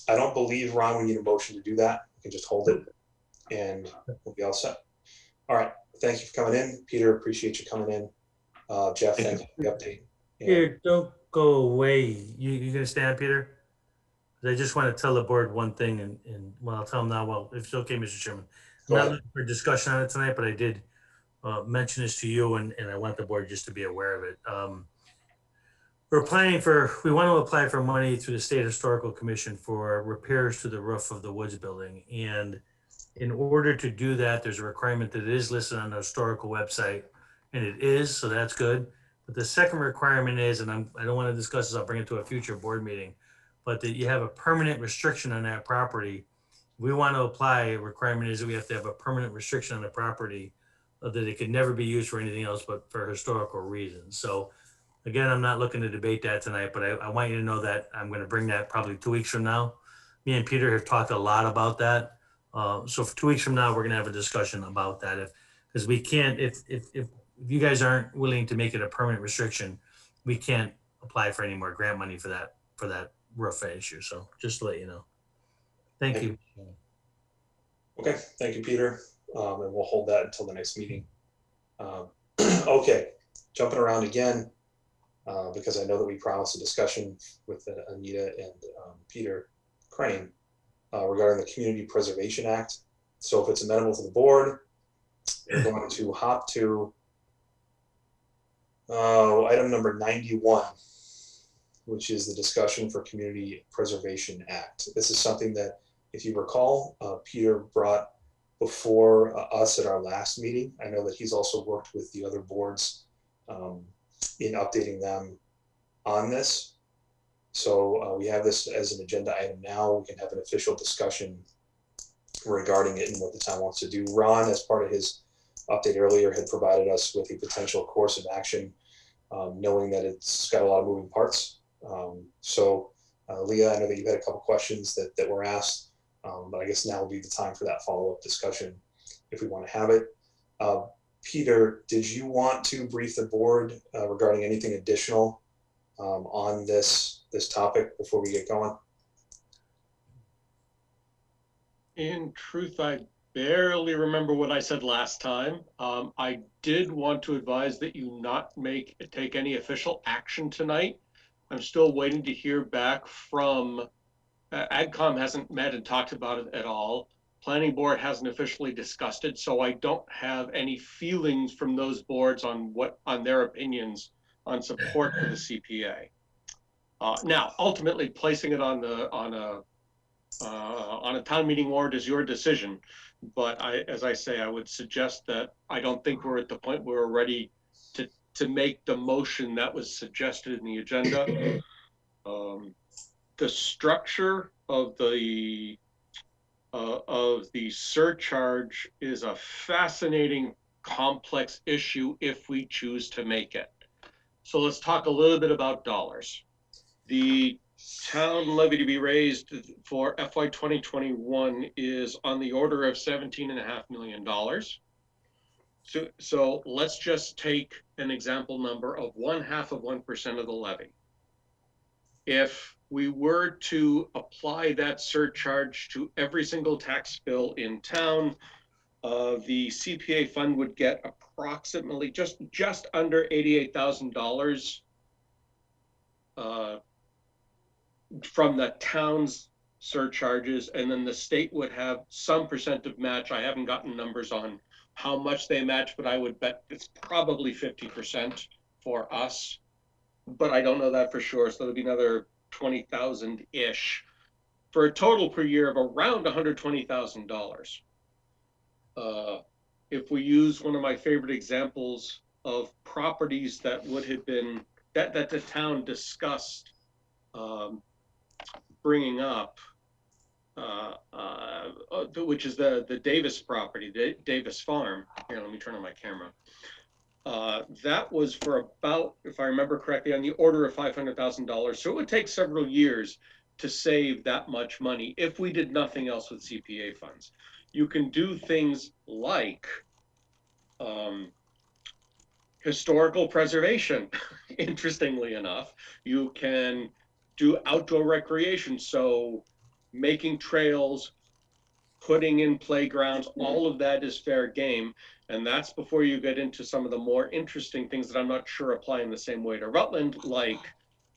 don't believe, Ron, we need a motion to do that. We can just hold it, and we'll be all set. All right, thank you for coming in. Peter, appreciate you coming in. Jeff, thank you for the update. Here, don't go away. You gonna stay on, Peter? I just want to tell the board one thing, and well, I'll tell them now. Well, if it's okay, Mr. Chairman. I'm not looking for discussion on it tonight, but I did mention this to you, and I want the board just to be aware of it. We want to apply for money through the State Historical Commission for repairs to the roof of the Woods building. And in order to do that, there's a requirement that it is listed on the historical website, and it is, so that's good. But the second requirement is, and I don't want to discuss this, I'll bring it to a future board meeting, but that you have a permanent restriction on that property. We want to apply, a requirement is that we have to have a permanent restriction on the property that it could never be used for anything else but for historical reasons. So again, I'm not looking to debate that tonight, but I want you to know that I'm going to bring that probably 2 weeks from now. Me and Peter have talked a lot about that. So for 2 weeks from now, we're going to have a discussion about that. Because we can't, if you guys aren't willing to make it a permanent restriction, we can't apply for any more grant money for that roof issue. So just to let you know. Thank you. Okay, thank you, Peter. And we'll hold that until the next meeting. Okay, jumping around again, because I know that we promised a discussion with Anita and Peter. Crane regarding the Community Preservation Act. So if it's amenable to the board, we're going to hop to item number 91, which is the discussion for Community Preservation Act. This is something that, if you recall, Peter brought before us at our last meeting. I know that he's also worked with the other boards in updating them on this. So we have this as an agenda item now. We can have an official discussion regarding it and what the town wants to do. Ron, as part of his update earlier, had provided us with a potential course of action, knowing that it's got a lot of moving parts. Leah, I know that you had a couple questions that were asked, but I guess now will be the time for that follow-up discussion if we want to have it. Peter, did you want to brief the board regarding anything additional on this topic before we get going? In truth, I barely remember what I said last time. I did want to advise that you not take any official action tonight. I'm still waiting to hear back from AdCom. Hasn't met and talked about it at all. Planning board hasn't officially discussed it, so I don't have any feelings from those boards on their opinions on support for the CPA. Now, ultimately, placing it on a town meeting warrant is your decision. But as I say, I would suggest that I don't think we're at the point where we're ready to make the motion that was suggested in the agenda. The structure of the surcharge is a fascinating, complex issue if we choose to make it. So let's talk a little bit about dollars. The town levy to be raised for FY 2021 is on the order of $17.5 million. So let's just take an example number of 0.5% of the levy. If we were to apply that surcharge to every single tax bill in town, the CPA fund would get approximately just under $88,000 from the town's surcharges, and then the state would have some percent of match. I haven't gotten numbers on how much they match, but I would bet it's probably 50% for us, but I don't know that for sure. So it'll be another 20,000-ish for a total per year of around $120,000. If we use one of my favorite examples of properties that would have been that the town discussed bringing up, which is the Davis property, the Davis Farm. Here, let me turn on my camera. That was for about, if I remember correctly, on the order of $500,000. So it would take several years to save that much money if we did nothing else with CPA funds. You can do things like historical preservation, interestingly enough. You can do outdoor recreation, so making trails, putting in playgrounds, all of that is fair game. And that's before you get into some of the more interesting things that I'm not sure apply in the same way to Rutland, like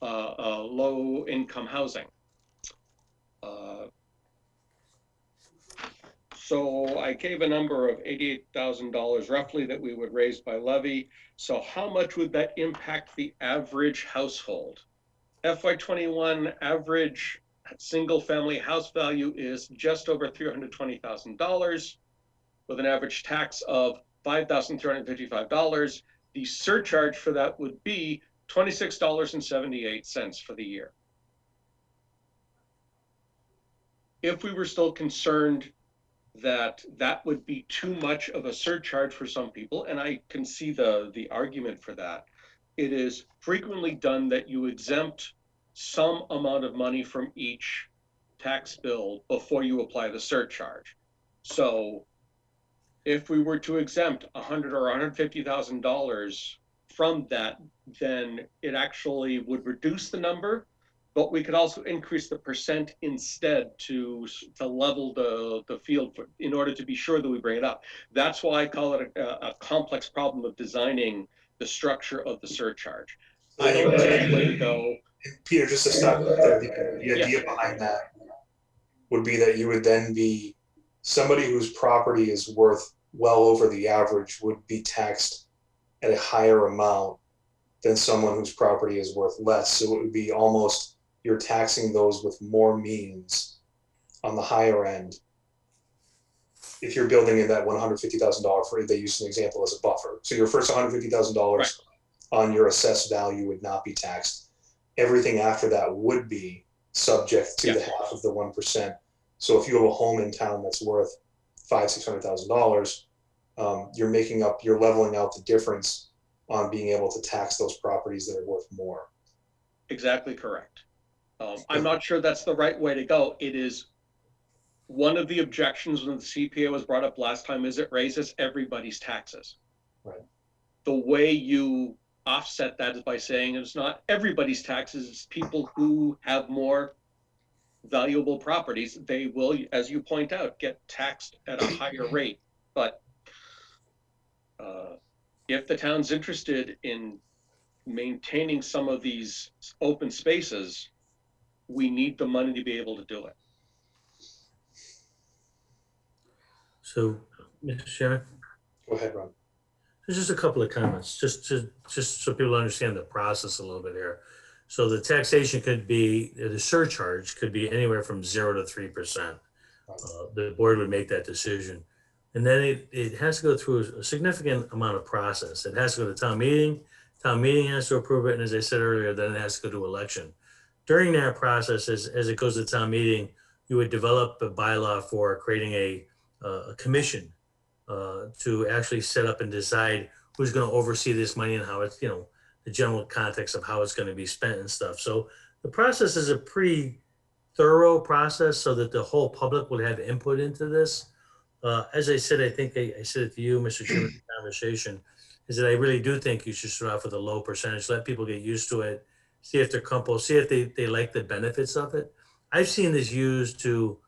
low income housing. So I gave a number of $88,000 roughly that we would raise by levy. So how much would that impact the average household? FY21 average single family house value is just over $320,000 with an average tax of $5,355. The surcharge for that would be $26.78 for the year. If we were still concerned that that would be too much of a surcharge for some people, and I can see the argument for that, it is frequently done that you exempt some amount of money from each tax bill before you apply the surcharge. So if we were to exempt $100,000 or $150,000 from that, then it actually would reduce the number, but we could also increase the percent instead to level the field in order to be sure that we bring it up. That's why I call it a complex problem of designing the structure of the surcharge. I don't see a way to go. Peter, just to stop there, the idea behind that would be that you would then be, somebody whose property is worth well over the average would be taxed at a higher amount than someone whose property is worth less. So it would be almost, you're taxing those with more means on the higher end. If you're building in that $150,000 for, they used an example as a buffer. So your first $150,000 on your assessed value would not be taxed. Everything after that would be subject to the half of the 1%. So if you have a home in town that's worth $500,000-$600,000, you're leveling out the difference on being able to tax those properties that are worth more. Exactly correct. I'm not sure that's the right way to go. It is one of the objections when the CPA was brought up last time is it raises everybody's taxes. Right. The way you offset that is by saying it's not everybody's taxes, it's people who have more valuable properties. They will, as you point out, get taxed at a higher rate. But if the town's interested in maintaining some of these open spaces, we need the money to be able to do it. So, Mr. Chairman, Go ahead, Ron. there's just a couple of comments, just so people understand the process a little bit here. So the taxation could be, the surcharge could be anywhere from 0 to 3%. The board would make that decision. And then it has to go through a significant amount of process. It has to go to town meeting. Town meeting has to approve it. And as I said earlier, then it has to go to election. During that process, as it goes to town meeting, you would develop a bylaw for creating a commission to actually set up and decide who's going to oversee this money and how it's, the general context of how it's going to be spent and stuff. So the process is a pretty thorough process so that the whole public would have input into this. As I said, I think I said it to you, Mr. Chairman, in the conversation, is that I really do think you should start off with a low percentage, let people get used to it, see if they're comfortable, see if they like the benefits of it. I've seen this used to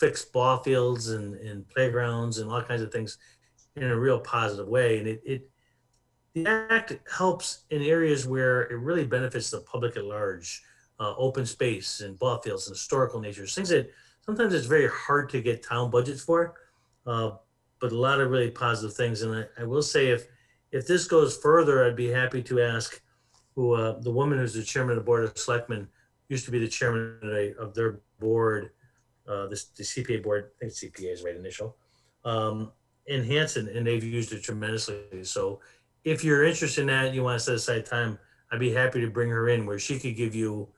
fix ball fields and playgrounds and all kinds of things in a real positive way. And the act helps in areas where it really benefits the public at large, open space and ball fields and historical nature, things that sometimes it's very hard to get town budgets for, but a lot of really positive things. And I will say, if this goes further, I'd be happy to ask who the woman who's the chairman of the Board of Selectmen used to be the chairman of their board, the CPA board, I think CPA is right initial, in Hanson, and they've used it tremendously. So if you're interested in that, you want to set aside time, I'd be happy to bring her in where she could give you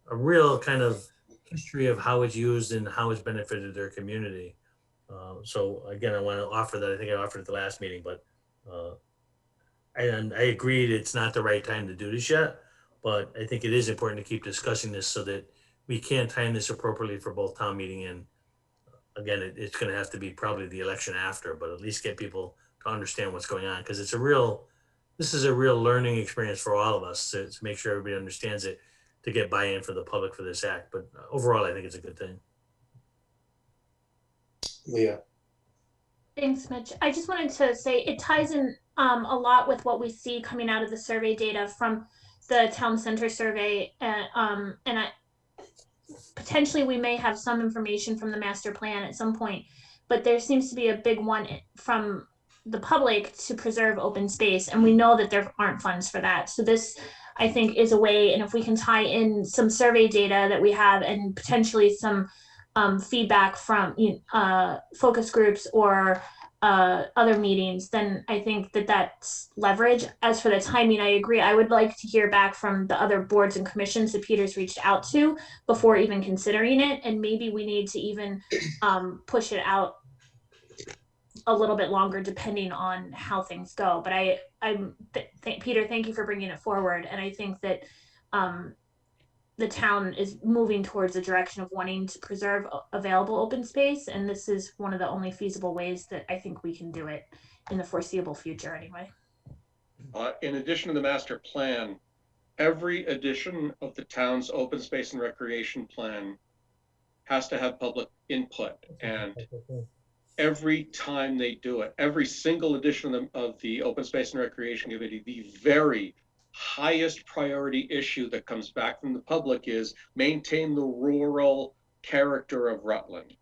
a real kind of history of how it's used and how it's benefited their community. So again, I want to offer that. I think I offered at the last meeting, but I agreed it's not the right time to do this yet, but I think it is important to keep discussing this so that we can time this appropriately for both town meeting and again, it's going to have to be probably the election after, but at least get people to understand what's going on because this is a real learning experience for all of us to make sure everybody understands it, to get buy-in for the public for this act. But overall, I think it's a good thing. Leah. Thanks, Mitch. I just wanted to say it ties in a lot with what we see coming out of the survey data from the town center survey. Potentially we may have some information from the master plan at some point, but there seems to be a big one from the public to preserve open space. And we know that there aren't funds for that. So this, I think, is a way, and if we can tie in some survey data that we have and potentially some feedback from focus groups or other meetings, then I think that that's leverage. As for the timing, I agree. I would like to hear back from the other boards and commissions that Peter's reached out to before even considering it. And maybe we need to even push it out a little bit longer depending on how things go. But Peter, thank you for bringing it forward. And I think that the town is moving towards a direction of wanting to preserve available open space. And this is one of the only feasible ways that I think we can do it in the foreseeable future anyway. In addition to the master plan, every edition of the town's open space and recreation plan has to have public input. And every time they do it, every single edition of the open space and recreation committee, the very highest priority issue that comes back from the public is maintain the rural character of Rutland.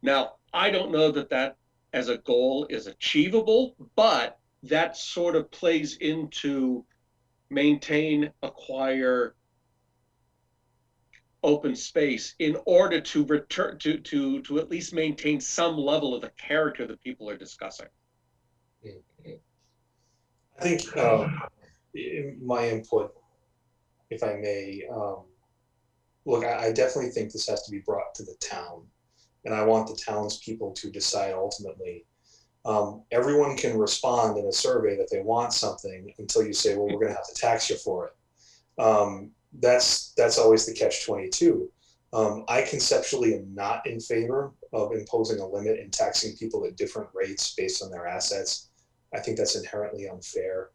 Now, I don't know that that as a goal is achievable, but that sort of plays into maintain, acquire, open space in order to return to at least maintain some level of the character that people are discussing. I think my input, if I may, look, I definitely think this has to be brought to the town, and I want the townspeople to decide ultimately. Everyone can respond in a survey that they want something until you say, well, we're going to have to tax you for it. That's always the catch-22. I conceptually am not in favor of imposing a limit and taxing people at different rates based on their assets. I think that's inherently unfair.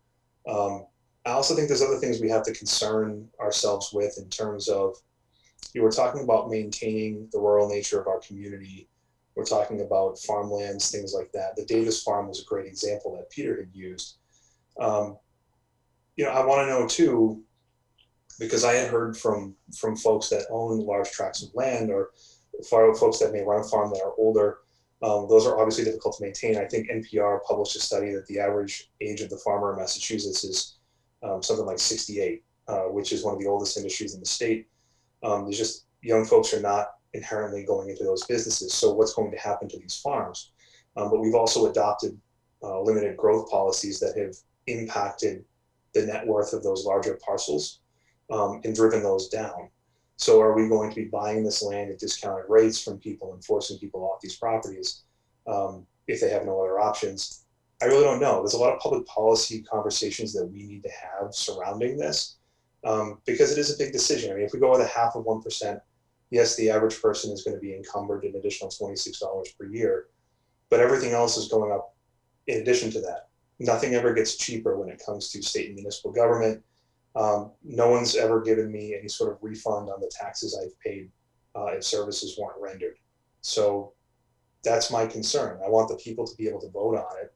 I also think there's other things we have to concern ourselves with in terms of, you were talking about maintaining the rural nature of our community. We're talking about farmlands, things like that. The Davis Farm was a great example that Peter had used. I want to know too, because I had heard from folks that own large tracts of land, or folks that may run a farm that are older. Those are obviously difficult to maintain. I think NPR published a study that the average age of the farmer in Massachusetts is something like 68, which is one of the oldest industries in the state. There's just, young folks are not inherently going into those businesses. So what's going to happen to these farms? But we've also adopted limited growth policies that have impacted the net worth of those larger parcels and driven those down. So are we going to be buying this land at discounted rates from people and forcing people off these properties if they have no other options? I really don't know. There's a lot of public policy conversations that we need to have surrounding this because it is a big decision. I mean, if we go with a half of 1%, yes, the average person is going to be encumbered an additional $26 per year, but everything else is going up in addition to that. Nothing ever gets cheaper when it comes to state and municipal government. No one's ever given me any sort of refund on the taxes I've paid if services weren't rendered. So that's my concern. I want the people to be able to vote on it.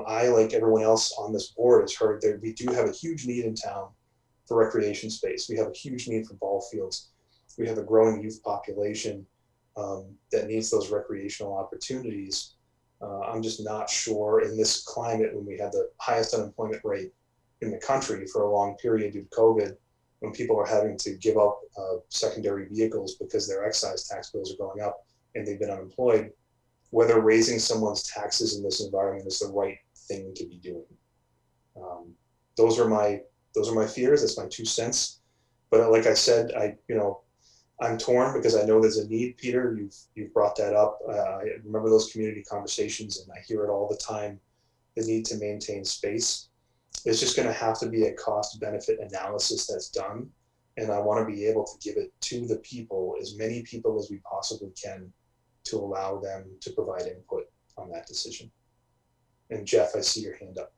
I, like everyone else on this board, has heard that we do have a huge need in town for recreation space. We have a huge need for ball fields. We have a growing youth population that needs those recreational opportunities. I'm just not sure in this climate, when we had the highest unemployment rate in the country for a long period due to COVID, when people are having to give up secondary vehicles because their excise tax bills are going up and they've been unemployed, whether raising someone's taxes in this environment is the right thing to be doing. Those are my fears. That's my 2 cents. But like I said, I'm torn because I know there's a need. Peter, you've brought that up. I remember those community conversations, and I hear it all the time. The need to maintain space. It's just going to have to be a cost-benefit analysis that's done, and I want to be able to give it to the people, as many people as we possibly can, to allow them to provide input on that decision. And Jeff, I see your hand up.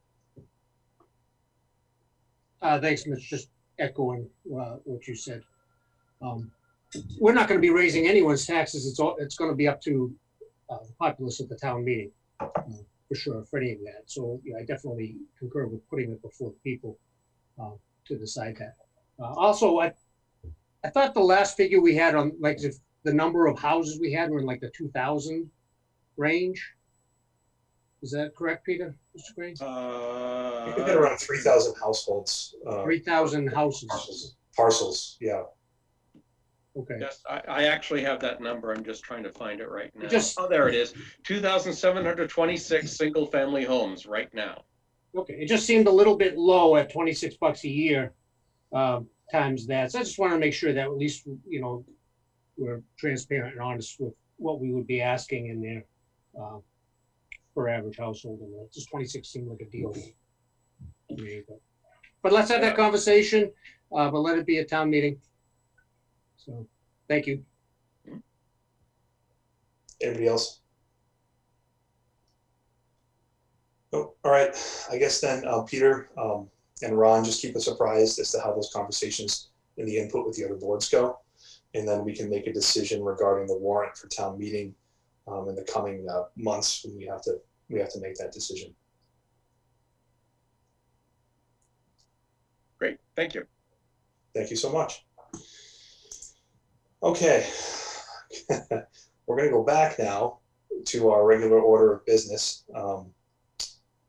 Thanks, Mitch. Just echoing what you said. We're not going to be raising anyone's taxes. It's going to be up to the populace at the town meeting, for sure, for any of that. So yeah, I definitely concur with putting it before the people to decide that. Also, I thought the last figure we had on the number of houses we had were in like the 2,000 range. Is that correct, Peter? Mr. Green? We've got around 3,000 households. 3,000 houses. Parcels, yeah. Okay. Yes, I actually have that number. I'm just trying to find it right now. Oh, there it is. 2,726 single-family homes right now. Okay, it just seemed a little bit low at $26 a year times that. So I just want to make sure that at least, we're transparent and honest with what we would be asking in there per average household. And just 26 seemed like a deal to me. But let's have that conversation, but let it be a town meeting. So, thank you. Anybody else? Oh, all right. I guess then Peter and Ron, just keep us apprised as to how those conversations and the input with the other boards go. And then we can make a decision regarding the warrant for town meeting in the coming months when we have to make that decision. Great, thank you. Thank you so much. Okay, We're going to go back now to our regular order of business.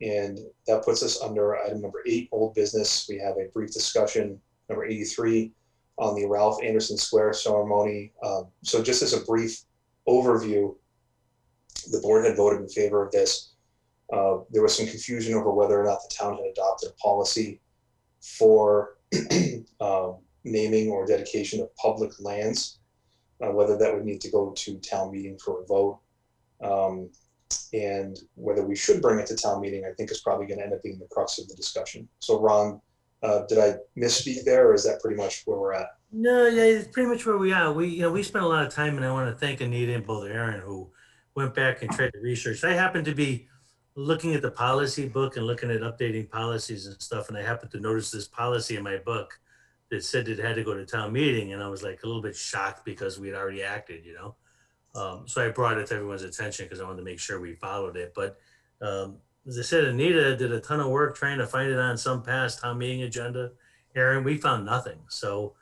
And that puts us under item number 8, old business. We have a brief discussion, number 83, on the Ralph Anderson Square ceremony. So just as a brief overview, the board had voted in favor of this. There was some confusion over whether or not the town had adopted a policy for naming or dedication of public lands, whether that would need to go to town meeting for a vote. And whether we should bring it to town meeting, I think is probably going to end up being the crux of the discussion. So Ron, did I misspeak there, or is that pretty much where we're at? No, yeah, it's pretty much where we are. We spent a lot of time, and I want to thank Anita and both Aaron, who went back and tried to research. I happened to be looking at the policy book and looking at updating policies and stuff, and I happened to notice this policy in my book that said it had to go to town meeting, and I was like a little bit shocked because we had already acted, you know. So I brought it to everyone's attention because I wanted to make sure we followed it. But as I said, Anita did a ton of work trying to find it on some past town meeting agenda. Aaron, we found nothing. So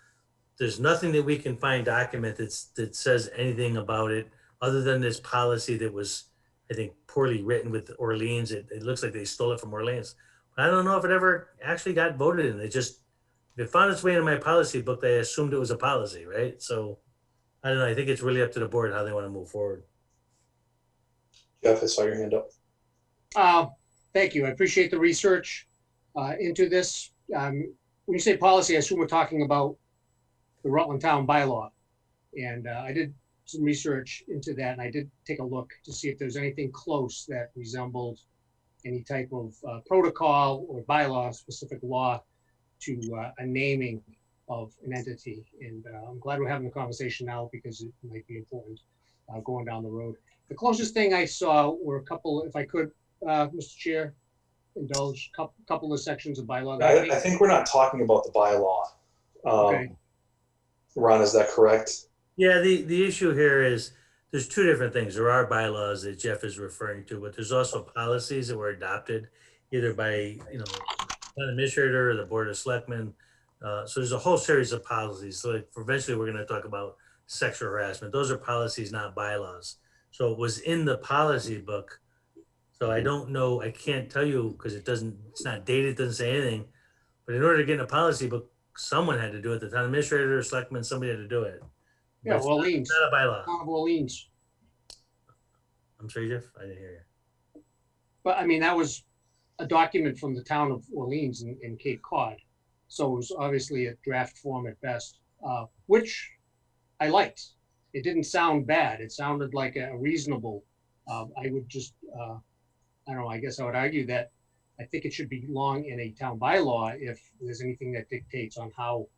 there's nothing that we can find document that says anything about it other than this policy that was, I think, poorly written with Orleans. It looks like they stole it from Orleans. But I don't know if it ever actually got voted in. If it found its way into my policy book, they assumed it was a policy, right? So I don't know. I think it's really up to the board how they want to move forward. Jeff, I saw your hand up. Thank you. I appreciate the research into this. When you say policy, I assume we're talking about the Rutland Town bylaw. And I did some research into that, and I did take a look to see if there's anything close that resembled any type of protocol or bylaw, specific law to a naming of an entity. And I'm glad we're having the conversation now because it might be important going down the road. The closest thing I saw were a couple, if I could, Mr. Chair, indulge a couple of sections of bylaw. I think we're not talking about the bylaw. Okay. Ron, is that correct? Yeah, the issue here is there's two different things. There are bylaws that Jeff is referring to, but there's also policies that were adopted either by, town administrator or the board of selectmen. So there's a whole series of policies. So like eventually we're going to talk about sexual harassment. Those are policies, not bylaws. So it was in the policy book. So I don't know, I can't tell you because it's not dated, it doesn't say anything. But in order to get in a policy book, someone had to do it. The town administrator or selectman, somebody had to do it. Yeah, Orleans. Not a bylaw. Town of Orleans. I'm sorry, Jeff, I didn't hear you. But I mean, that was a document from the town of Orleans in Cape Cod. So it was obviously a draft form at best, which I liked. It didn't sound bad. It sounded like a reasonable, I would just, I don't know, I guess I would argue that I think it should belong in a town bylaw if there's anything that dictates on how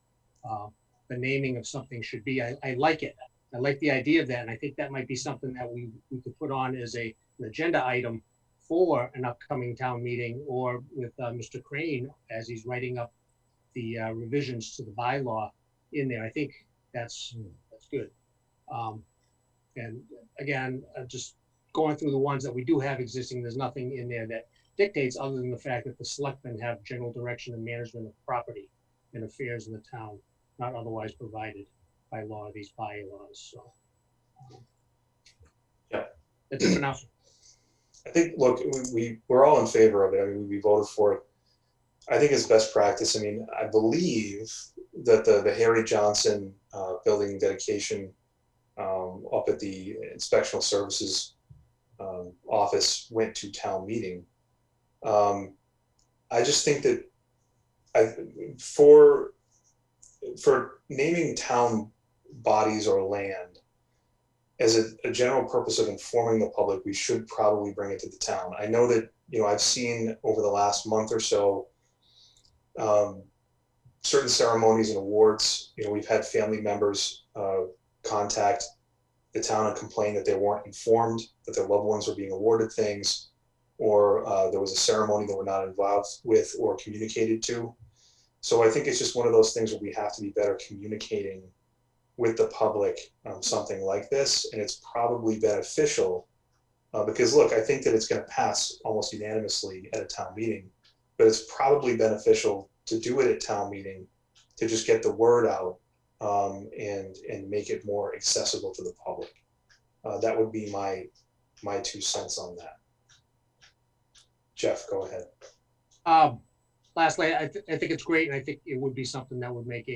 the naming of something should be. I like it. I like the idea of that. And I think that might be something that we could put on as an agenda item for an upcoming town meeting, or with Mr. Crane as he's writing up the revisions to the bylaw in there. I think that's good. And again, just going through the ones that we do have existing, there's nothing in there that dictates other than the fact that the selectmen have general direction and management of property and affairs in the town, not otherwise provided by law of these bylaws. So yeah, that's it for now. I think, look, we're all in favor of it. I mean, we voted for it. I think it's best practice. I mean, I believe that the Harry Johnson building dedication up at the Inspectional Services office went to town meeting. I just think that for naming town bodies or land as a general purpose of informing the public, we should probably bring it to the town. I know that, I've seen over the last month or so, certain ceremonies and awards, we've had family members contact the town and complain that they weren't informed that their loved ones were being awarded things, or there was a ceremony that we're not involved with or communicated to. So I think it's just one of those things where we have to be better communicating with the public something like this. And it's probably beneficial because, look, I think that it's going to pass almost unanimously at a town meeting, but it's probably beneficial to do it at town meeting to just get the word out and make it more accessible to the public. That would be my 2 cents on that. Jeff, go ahead. Lastly, I think it's great, and I think it would be something that would make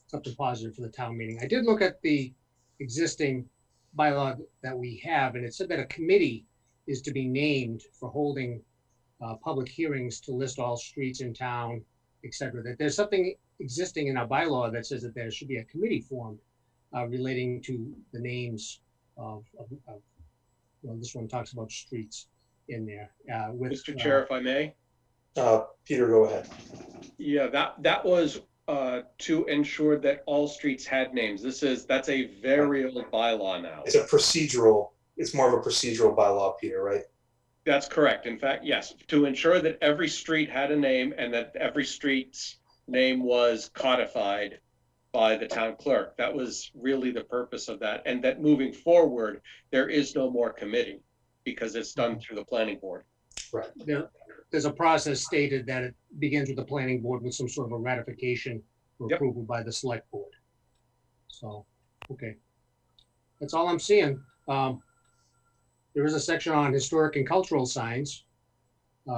something positive for the town meeting. I did look at the existing bylaw that we have, and it said that a committee is to be named for holding public hearings to list all streets in town, etc. That there's something existing in our bylaw that says that there should be a committee formed relating to the names of this one talks about streets in there. Mr. Chair, if I may. Peter, go ahead. Yeah, that was to ensure that all streets had names. That's a very old bylaw now. It's more of a procedural bylaw, Peter, right? That's correct. In fact, yes, to ensure that every street had a name and that every street's name was codified by the town clerk. That was really the purpose of that. And that moving forward, there is no more committee because it's done through the planning board. Right. There's a process stated that it begins with the planning board with some sort of a ratification or approval by the select board. So, okay. That's all I'm seeing. There is a section on historic and cultural signs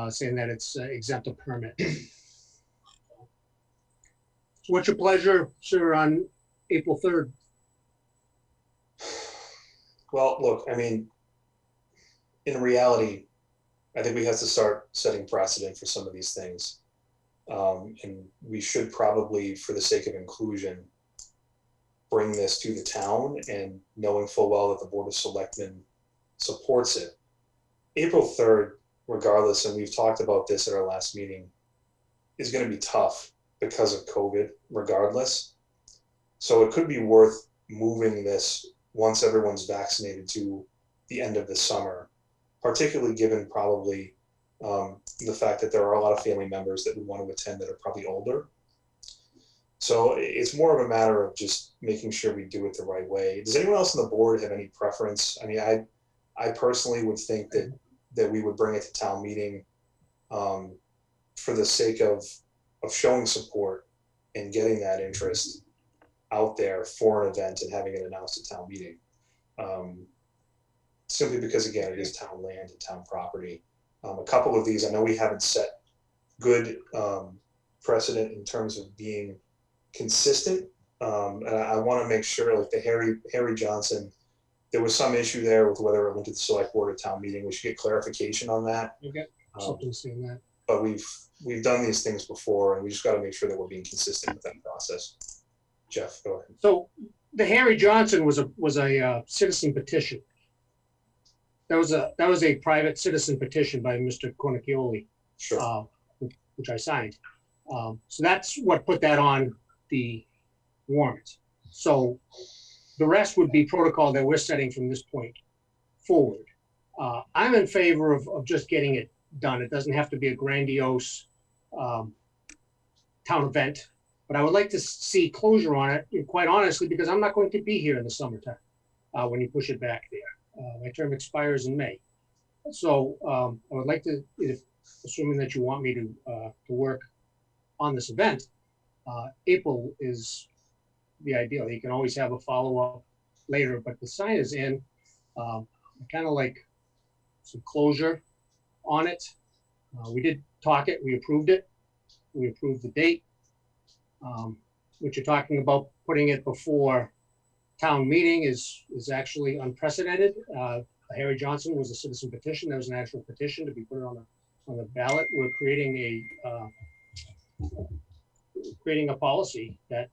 saying that it's exempt of permit. So what's your pleasure, sir, on April 3rd? Well, look, I mean, in reality, I think we have to start setting precedent for some of these things. And we should probably, for the sake of inclusion, bring this to the town, and knowing full well that the Board of Selectmen supports it. April 3rd, regardless, and we've talked about this at our last meeting, is going to be tough because of COVID, regardless. So it could be worth moving this once everyone's vaccinated to the end of the summer, particularly given probably the fact that there are a lot of family members that would want to attend that are probably older. So it's more of a matter of just making sure we do it the right way. Does anyone else on the board have any preference? I mean, I personally would think that we would bring it to town meeting for the sake of showing support and getting that interest out there for an event and having it announced at town meeting. Simply because, again, it is town land and town property. A couple of these, I know we haven't set good precedent in terms of being consistent. And I want to make sure, like the Harry Johnson, there was some issue there with whether it went to the select board or town meeting. We should get clarification on that. Okay, something saying that. But we've done these things before, and we just got to make sure that we're being consistent with that process. Jeff, go ahead. So the Harry Johnson was a citizen petition. That was a private citizen petition by Mr. Cornicchioli, Sure. which I signed. So that's what put that on the warrant. So the rest would be protocol that we're setting from this point forward. I'm in favor of just getting it done. It doesn't have to be a grandiose town event, but I would like to see closure on it, quite honestly, because I'm not going to be here in the summertime when you push it back there. My term expires in May. So I would like to, assuming that you want me to work on this event, April is the ideal. You can always have a follow-up later, but the sign is in. I kind of like some closure on it. We did talk it, we approved it. We approved the date. What you're talking about putting it before town meeting is actually unprecedented. Harry Johnson was a citizen petition. There was an actual petition to be put on the ballot. We're creating a policy that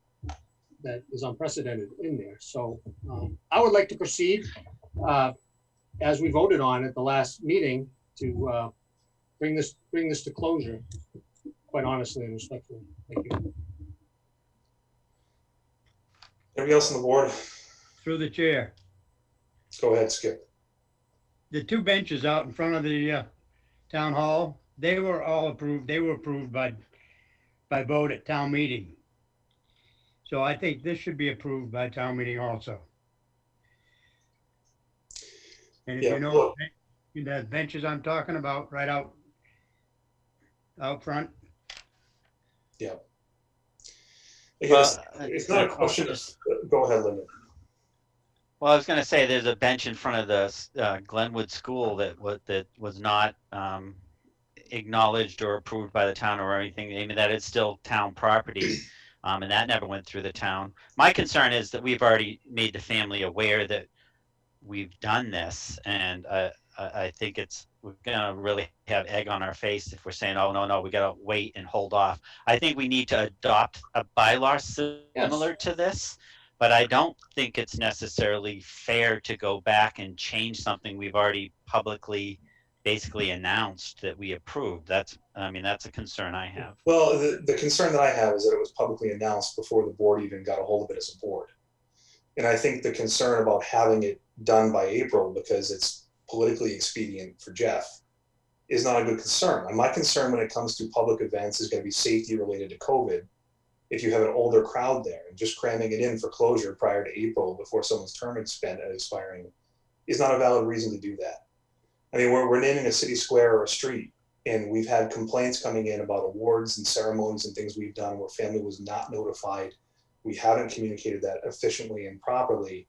is unprecedented in there. So I would like to proceed as we voted on at the last meeting to bring this to closure, quite honestly and respectfully. Thank you. Anybody else on the board? Through the chair. Go ahead, Skip. The 2 benches out in front of the town hall, they were all approved. They were approved by vote at town meeting. So I think this should be approved by town meeting also. And if Yeah, you know look. the benches I'm talking about, right out front. Yeah. Again, Well, it's not a question of, go ahead, Linda. Well, I was going to say there's a bench in front of the Glenwood School that was not acknowledged or approved by the town or anything. I mean, that is still town property, and that never went through the town. My concern is that we've already made the family aware that we've done this, and I think we're gonna really have egg on our face if we're saying, oh, no, we gotta wait and hold off. I think we need to adopt a bylaw similar to this, but I don't think it's necessarily fair to go back and change something we've already publicly basically announced that we approved. That's a concern I have. Well, the concern that I have is that it was publicly announced before the board even got a hold of it as a board. And I think the concern about having it done by April because it's politically expedient for Jeff is not a good concern. And my concern when it comes to public events is going to be safety related to COVID. If you have an older crowd there, and just cramming it in for closure prior to April before someone's term expiring is not a valid reason to do that. I mean, we're naming a city square or a street, and we've had complaints coming in about awards and ceremonies and things we've done where family was not notified. We haven't communicated that efficiently and properly,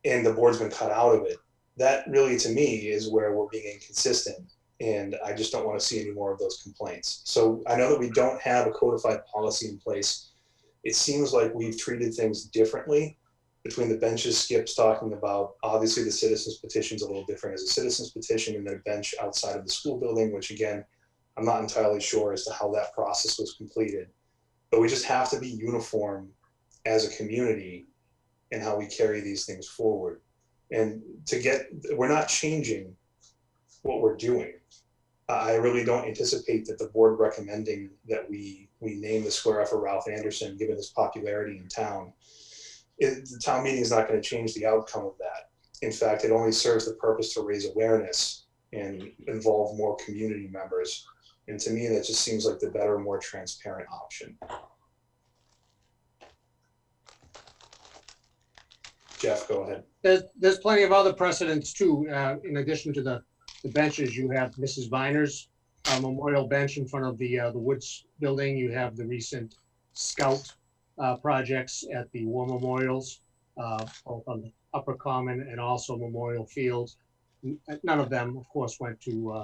and the board's been cut out of it. That really, to me, is where we're being inconsistent, and I just don't want to see any more of those complaints. So I know that we don't have a codified policy in place. It seems like we've treated things differently between the benches Skip's talking about. Obviously, the citizens petition is a little different as a citizens petition, and then a bench outside of the school building, which again, I'm not entirely sure as to how that process was completed. But we just have to be uniform as a community in how we carry these things forward. And we're not changing what we're doing. I really don't anticipate that the board recommending that we name the square after Ralph Anderson, given his popularity in town. The town meeting is not going to change the outcome of that. In fact, it only serves the purpose to raise awareness and involve more community members. And to me, that just seems like the better, more transparent option. Jeff, go ahead. There's plenty of other precedents too. In addition to the benches, you have Mrs. Viner's memorial bench in front of the Woods building. You have the recent Scout projects at the war memorials, both on the Upper Common and also Memorial Field. None of them, of course, went to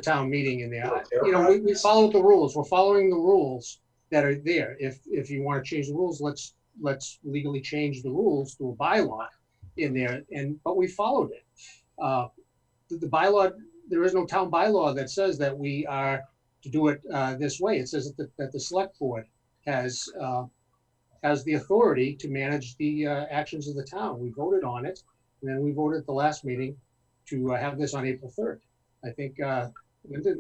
town meeting in there. You know, we followed the rules. We're following the rules that are there. If you want to change the rules, let's legally change the rules to a bylaw in there. But we followed it. The bylaw, there is no town bylaw that says that we are to do it this way. It says that the select board has the authority to manage the actions of the town. We voted on it, and then we voted at the last meeting to have this on April 3rd. I think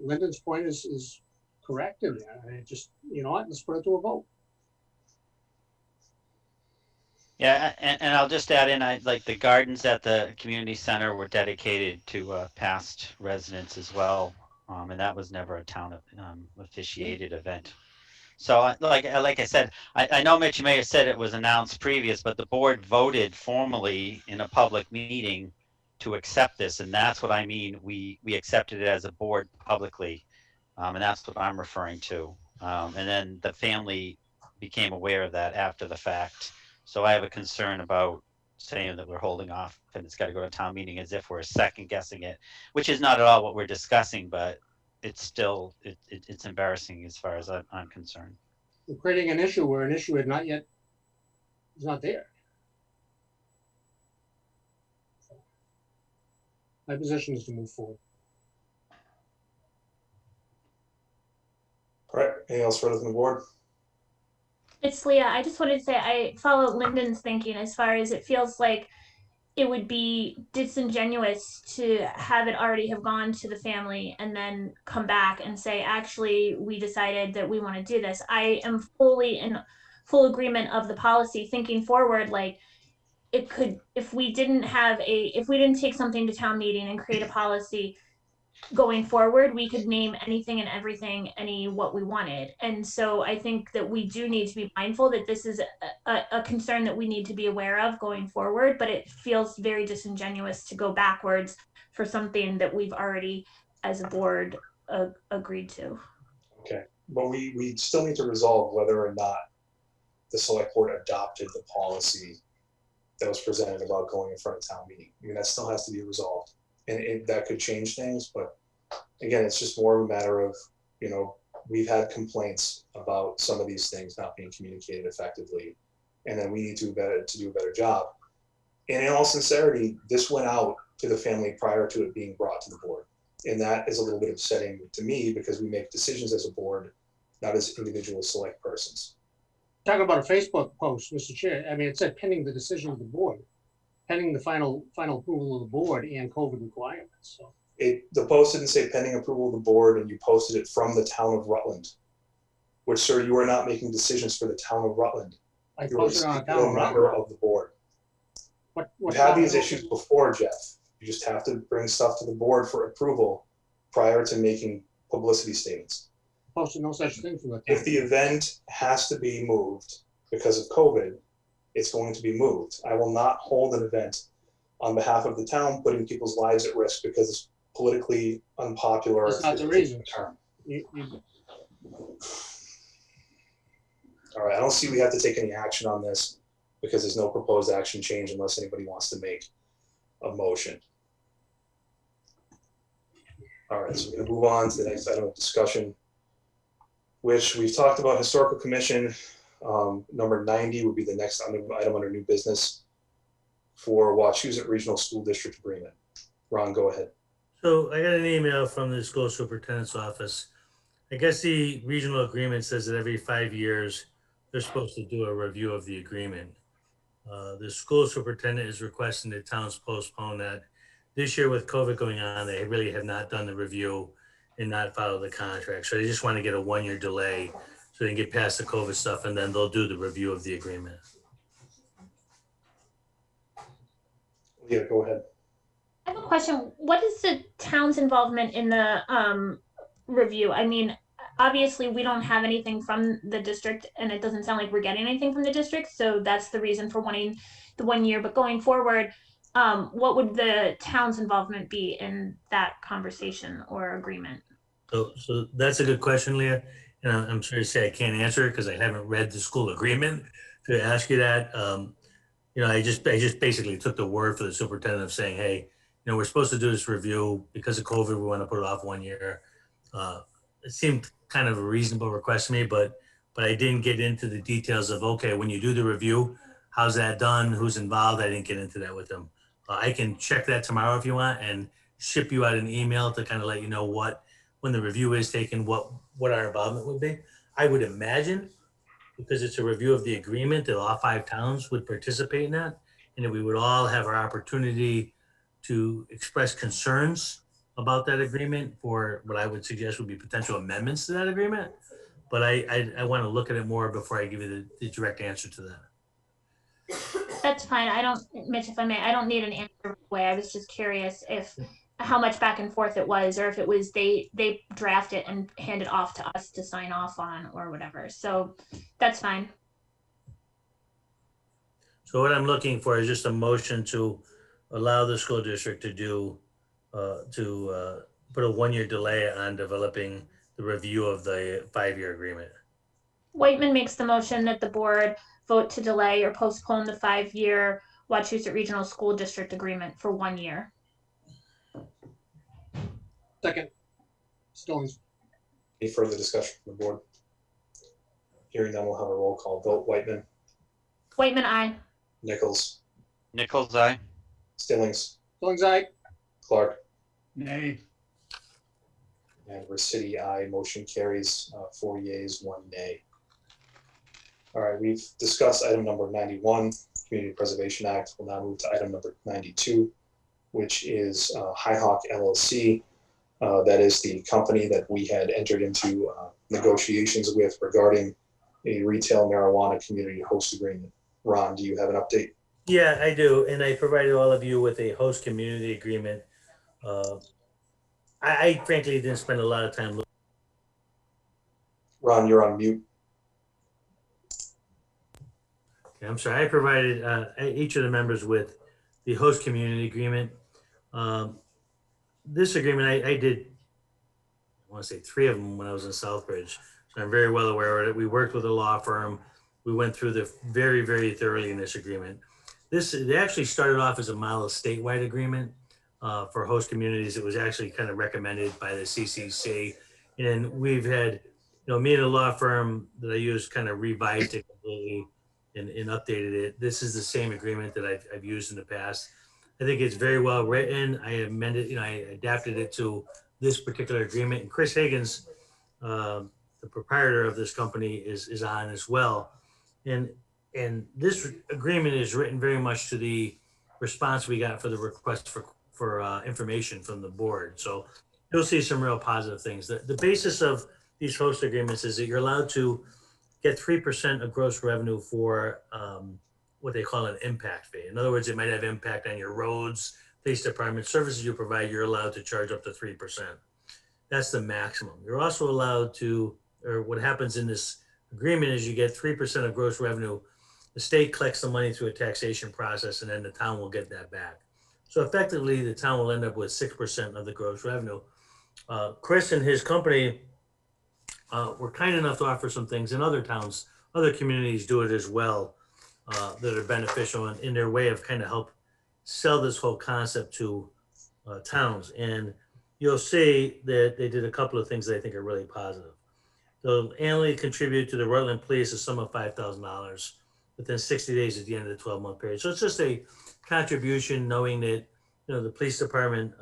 Lyndon's point is correct in there. I mean, just, you know what, let's put it to a vote. Yeah, and I'll just add in, like the gardens at the community center were dedicated to past residents as well, and that was never a town officiated event. So like I said, I know Mitch may have said it was announced previous, but the board voted formally in a public meeting to accept this, and that's what I mean. We accepted it as a board publicly, and that's what I'm referring to. And then the family became aware of that after the fact. So I have a concern about saying that we're holding off and it's got to go to town meeting as if we're second guessing it, which is not at all what we're discussing, but it's still, it's embarrassing as far as I'm concerned. We're creating an issue where an issue is not there. My position is to move forward. All right, anything else further from the board? It's Leah. I just wanted to say I follow Lyndon's thinking as far as it feels like it would be disingenuous to have it already have gone to the family and then come back and say, actually, we decided that we want to do this. I am fully in full agreement of the policy thinking forward, like it could, if we didn't take something to town meeting and create a policy going forward, we could name anything and everything, what we wanted. And so I think that we do need to be mindful that this is a concern that we need to be aware of going forward, but it feels very disingenuous to go backwards for something that we've already, as a board, agreed to. Okay. but we still need to resolve whether or not the select board adopted the policy that was presented about going in front of town meeting. I mean, that still has to be resolved, and that could change things. But again, it's just more of a matter of, you know, we've had complaints about some of these things not being communicated effectively, and then we need to do a better job. And in all sincerity, this went out to the family prior to it being brought to the board. And that is a little bit upsetting to me because we make decisions as a board, not as individual select persons. Talk about a Facebook post, Mr. Chair. I mean, it said pending the decision of the board, pending the final approval of the board and COVID requirements. So The post didn't say pending approval of the board, and you posted it from the town of Rutland, which, sir, you are not making decisions for the town of Rutland. I You're posted on a a town member Rutland. of the board. What We've had town- these issues before, Jeff. You just have to bring stuff to the board for approval prior to making publicity statements. Posted no such thing from the town. If the event has to be moved because of COVID, it's going to be moved. I will not hold an event on behalf of the town, putting people's lives at risk because it's politically unpopular. That's not the reason. Term. You- All right, I don't see we have to take any action on this because there's no proposed action change unless anybody wants to make a motion. All right, so we're gonna move on to the next item of discussion, which we've talked about. Historical Commission. Number 90 would be the next item under new business for Wachusett Regional School District Agreement. Ron, go ahead. So I got an email from the school superintendent's office. I guess the regional agreement says that every 5 years, they're supposed to do a review of the agreement. The school superintendent is requesting the towns postpone that. This year with COVID going on, they really have not done the review and not followed the contract. So they just want to get a 1-year delay so they can get past the COVID stuff, and then they'll do the review of the agreement. Yeah, go ahead. I have a question. What is the town's involvement in the review? I mean, obviously we don't have anything from the district, and it doesn't sound like we're getting anything from the district. So that's the reason for wanting the 1 year. But going forward, what would the town's involvement be in that conversation or agreement? So that's a good question, Leah. And I'm sorry to say I can't answer it because I haven't read the school agreement to ask you that. You know, I just basically took the word for the superintendent of saying, hey, you know, we're supposed to do this review because of COVID. We want to put it off 1 year. It seemed kind of a reasonable request to me, but I didn't get into the details of, okay, when you do the review, how's that done? Who's involved? I didn't get into that with them. I can check that tomorrow if you want and ship you out an email to kind of let you know when the review is taken, what our involvement would be. I would imagine, because it's a review of the agreement, that all 5 towns would participate in that, and that we would all have our opportunity to express concerns about that agreement for what I would suggest would be potential amendments to that agreement. But I want to look at it more before I give you the direct answer to that. That's fine. I don't, Mitch, if I may, I don't need an answer right away. I was just curious if how much back and forth it was, or if it was they draft it and hand it off to us to sign off on or whatever. So that's fine. So what I'm looking for is just a motion to allow the school district to do, put a 1-year delay on developing the review of the 5-year agreement. Whitman makes the motion that the board vote to delay or postpone the 5-year Wachusett Regional School District Agreement for 1 year. Second. Stones. Any further discussion from the board? Hearing none, we'll have a roll call vote. Whitman, Whitman, aye. Nichols, Nichols, aye. Stillings, Stones, aye. Clark, Nay. and Resity, aye. Motion carries 4 yeas, 1 nay. All right, we've discussed item number 91, Community Preservation Act. We'll now move to item number 92, which is High Hawk LLC. That is the company that we had entered into negotiations with regarding a retail marijuana community host agreement. Ron, do you have an update? Yeah, I do. And I provided all of you with a host community agreement. I frankly didn't spend a lot of time looking. Ron, you're on mute. Okay, I'm sorry. I provided each of the members with the host community agreement. This agreement, I did, I want to say 3 of them when I was in Southbridge. So I'm very well aware of it. We worked with a law firm. We went through the very, very thoroughly in this agreement. They actually started off as a model statewide agreement for host communities. It was actually kind of recommended by the CCC. And we've had, me and a law firm that I use kind of revised it completely and updated it. This is the same agreement that I've used in the past. I think it's very well written. I amended, I adapted it to this particular agreement. And Chris Higgins, the proprietor of this company, is on as well. And this agreement is written very much to the response we got for the request for information from the board. So you'll see some real positive things. The basis of these host agreements is that you're allowed to get 3% of gross revenue for what they call an impact fee. In other words, it might have impact on your roads, police department services you provide. You're allowed to charge up to 3%. That's the maximum. You're also allowed to, or what happens in this agreement is you get 3% of gross revenue. The state collects the money through a taxation process, and then the town will get that back. So effectively, the town will end up with 6% of the gross revenue. Chris and his company were kind enough to offer some things in other towns. Other communities do it as well that are beneficial in their way of kind of help sell this whole concept to towns. And you'll see that they did a couple of things that I think are really positive. They'll annually contribute to the Rutland Police a sum of $5,000 within 60 days at the end of the 12-month period. So it's just a contribution, knowing that the police department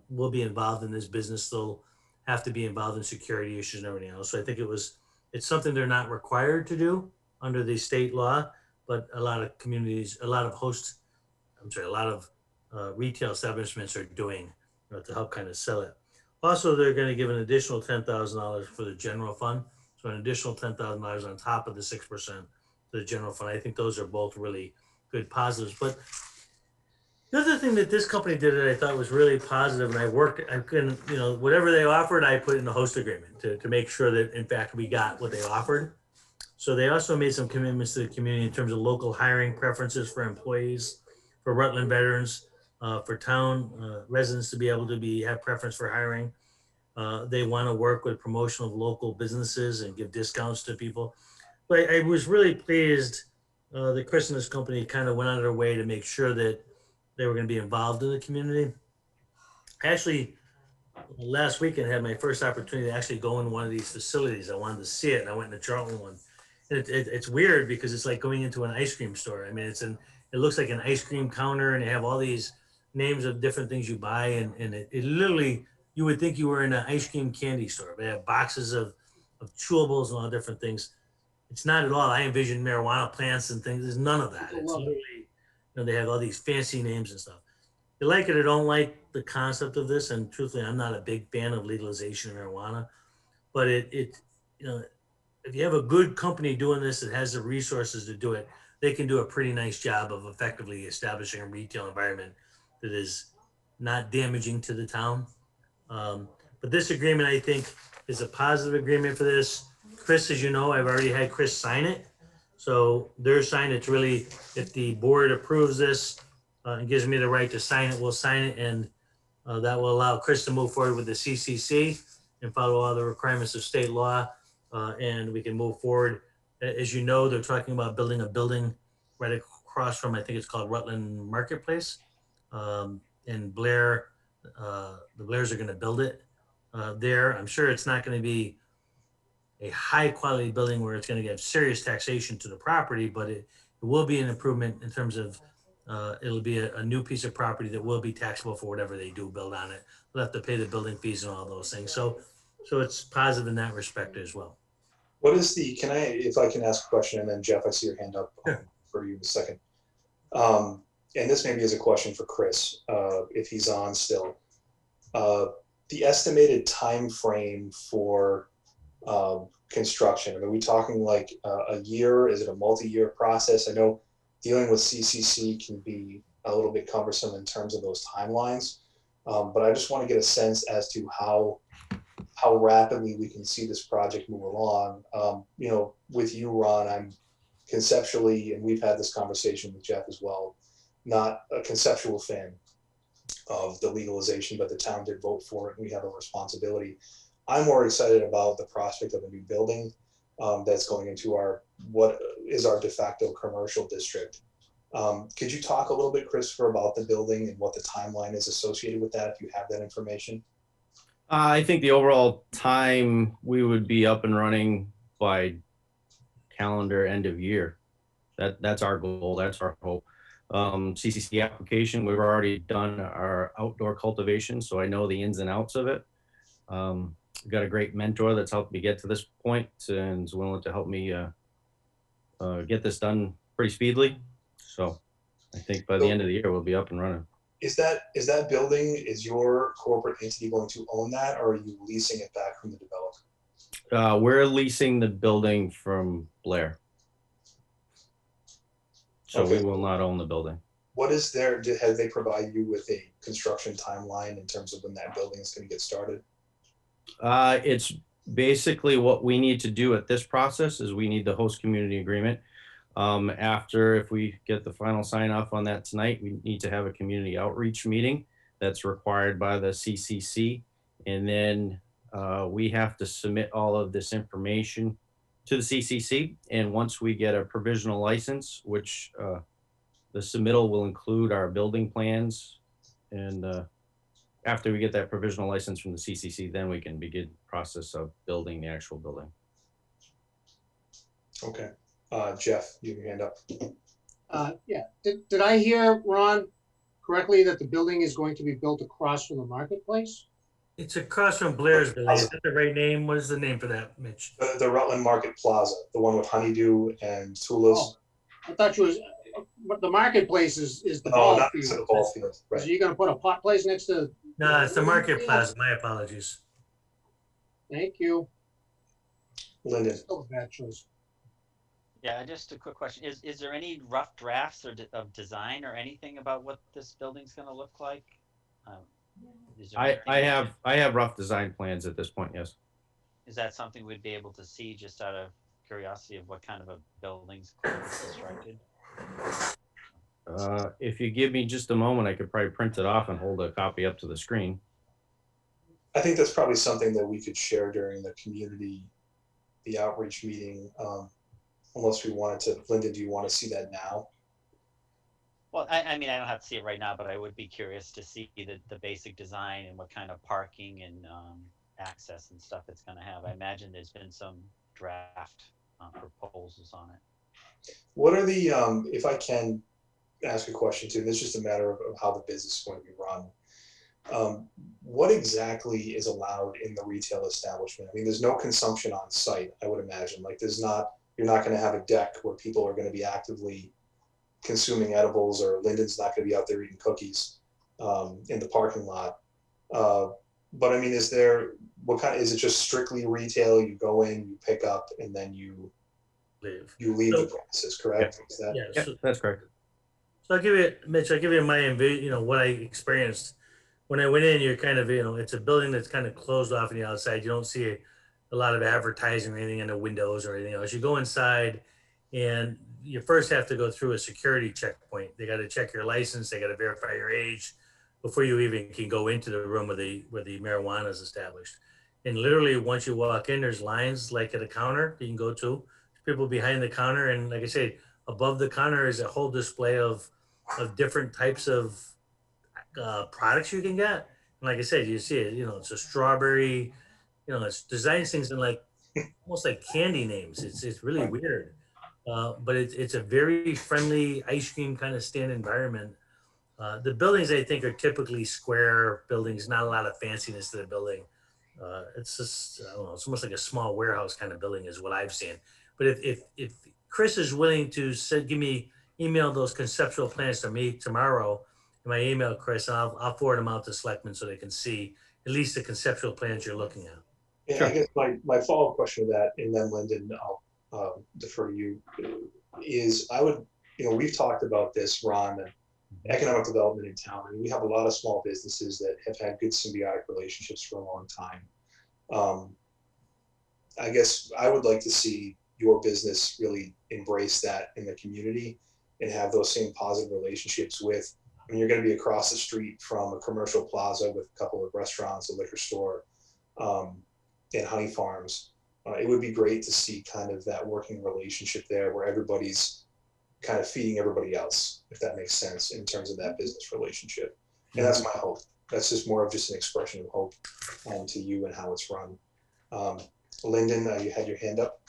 will be involved in this business. They'll have to be involved in security issues and everything else. So I think it's something they're not required to do under the state law, but a lot of communities, a lot of retail establishments are doing to help kind of sell it. Also, they're going to give an additional $10,000 for the general fund. So an additional $10,000 on top of the 6% to the general fund. I think those are both really good positives. But the other thing that this company did that I thought was really positive, and whatever they offered, I put in the host agreement to make sure that, in fact, we got what they offered. So they also made some commitments to the community in terms of local hiring preferences for employees, for Rutland veterans, for town residents to be able to have preference for hiring. They want to work with promotion of local businesses and give discounts to people. But I was really pleased that Chris and his company kind of went out of their way to make sure that they were going to be involved in the community. Actually, last weekend I had my first opportunity to actually go in one of these facilities. I wanted to see it, and I went in the Charlton one. And it's weird because it's like going into an ice cream store. I mean, it looks like an ice cream counter, and they have all these names of different things you buy, and it literally, you would think you were in an ice cream candy store. They have boxes of chewables and all different things. It's not at all. I envision marijuana plants and things. There's none of that. It's literally, they have all these fancy names and stuff. You like it or don't like the concept of this, and truthfully, I'm not a big fan of legalization of marijuana, but if you have a good company doing this that has the resources to do it, they can do a pretty nice job of effectively establishing a retail environment that is not damaging to the town. But this agreement, I think, is a positive agreement for this. Chris, as you know, I've already had Chris sign it. So their sign, it's really, if the board approves this and gives me the right to sign it, we'll sign it. And that will allow Chris to move forward with the CCC and follow all the requirements of state law. And we can move forward. As you know, they're talking about building a building right across from, I think it's called Rutland Marketplace. And Blair, the Blairs are going to build it there. I'm sure it's not going to be a high quality building where it's going to have serious taxation to the property, but it will be an improvement in terms of it'll be a new piece of property that will be taxable for whatever they do build on it. They'll have to pay the building fees and all those things. So it's positive in that respect as well. What is if I can ask a question, and then Jeff, I see your hand up for you in a second. And this maybe is a question for Chris, if he's on still. The estimated time frame for construction, are we talking like a year? Is it a multi-year process? I know dealing with CCC can be a little bit cumbersome in terms of those timelines, but I just want to get a sense as to how rapidly we can see this project move along. With you, Ron, I'm conceptually, and we've had this conversation with Jeff as well, not a conceptual fan of the legalization, but the town did vote for it, and we have a responsibility. I'm more excited about the prospect of a new building. that's going into what is our de facto commercial district. Could you talk a little bit, Christopher, about the building and what the timeline is associated with that, if you have that information? I think the overall time we would be up and running by calendar end of year. That's our goal. That's our hope. CCC application, we've already done our outdoor cultivation, so I know the ins and outs of it. We've got a great mentor that's helped me get to this point and is willing to help me get this done pretty speedily. So I think by the end of the year, we'll be up and running. Is that building, is your corporate entity going to own that, or are you leasing it back from the developer? We're leasing the building from Blair. So Okay. we will not own the building. What is there, have they provided you with a construction timeline in terms of when that building is going to get started? It's basically what we need to do at this process is we need the host community agreement. After, if we get the final sign off on that tonight, we need to have a community outreach meeting that's required by the CCC. And then we have to submit all of this information to the CCC. And once we get a provisional license, which the submittal will include our building plans. And after we get that provisional license from the CCC, then we can begin the process of building the actual building. Okay. Jeff, you have your hand up. Yeah, did I hear, Ron, correctly that the building is going to be built across from the marketplace? It's across from Blair's building. Is that the right name? What is the name for that, Mitch? The Rutland Market Plaza, the one with honeydew and tulips. Oh, I thought you was, but the marketplace is the No, ball not field. to the ball field. So Right. you're gonna put a pot place next to? No, it's the Market Plaza. My apologies. Thank you. Lyndon. Still a bad choice. Yeah, just a quick question. Is there any rough drafts or of design or anything about what this building's gonna look like? Is there anything- I have rough design plans at this point, yes. Is that something we'd be able to see just out of curiosity of what kind of a building's constructed? If you give me just a moment, I could probably print it off and hold a copy up to the screen. I think that's probably something that we could share during the outreach meeting, unless we wanted to. Linda, do you want to see that now? Well, I mean, I don't have to see it right now, but I would be curious to see the basic design and what kind of parking and access and stuff it's going to have. I imagine there's been some draft proposals on it. What are the, if I can ask a question too, this is just a matter of how the business is going to be run. What exactly is allowed in the retail establishment? I mean, there's no consumption on site, I would imagine. Like you're not going to have a deck where people are going to be actively consuming edibles, or Lyndon's not going to be out there eating cookies in the parking lot. But I mean, is it just strictly retail? You go in, you pick up, and then you leave the premises, correct? Yeah. Is that, Yeah, so, That's correct. so Mitch, I'll give you my, what I experienced. When I went in, you're kind of, it's a building that's kind of closed off on the outside. You don't see a lot of advertising or anything in the windows or anything else. You go inside and you first have to go through a security checkpoint. They got to check your license. They got to verify your age before you even can go into the room where the marijuana is established. And literally, once you walk in, there's lines like at a counter that you can go to. People behind the counter, and like I say, above the counter is a whole display of different types of products you can get. And like I said, you see it. It's a strawberry. It's designs things in like almost like candy names. It's really weird. But it's a very friendly ice cream kind of stand environment. The buildings, I think, are typically square buildings, not a lot of fanciness to the building. It's just, I don't know, it's almost like a small warehouse kind of building is what I've seen. But if Chris is willing to email those conceptual plans to me tomorrow, in my email, Chris, I'll forward them out to selectmen so they can see at least the conceptual plans you're looking at. and Sure. I guess my follow-up question to that, and then Lyndon, I'll defer to you, is we've talked about this, Ron, and economic development in town. I mean, we have a lot of small businesses that have had good symbiotic relationships for a long time. I guess I would like to see your business really embrace that in the community and have those same positive relationships with, you're going to be across the street from a commercial plaza with a couple of restaurants, a liquor store, and honey farms. it would be great to see kind of that working relationship there where everybody's kind of feeding everybody else, if that makes sense in terms of that business relationship. And that's my hope. That's just more of just an expression of hope to you and how it's run. Lyndon, you had your hand up.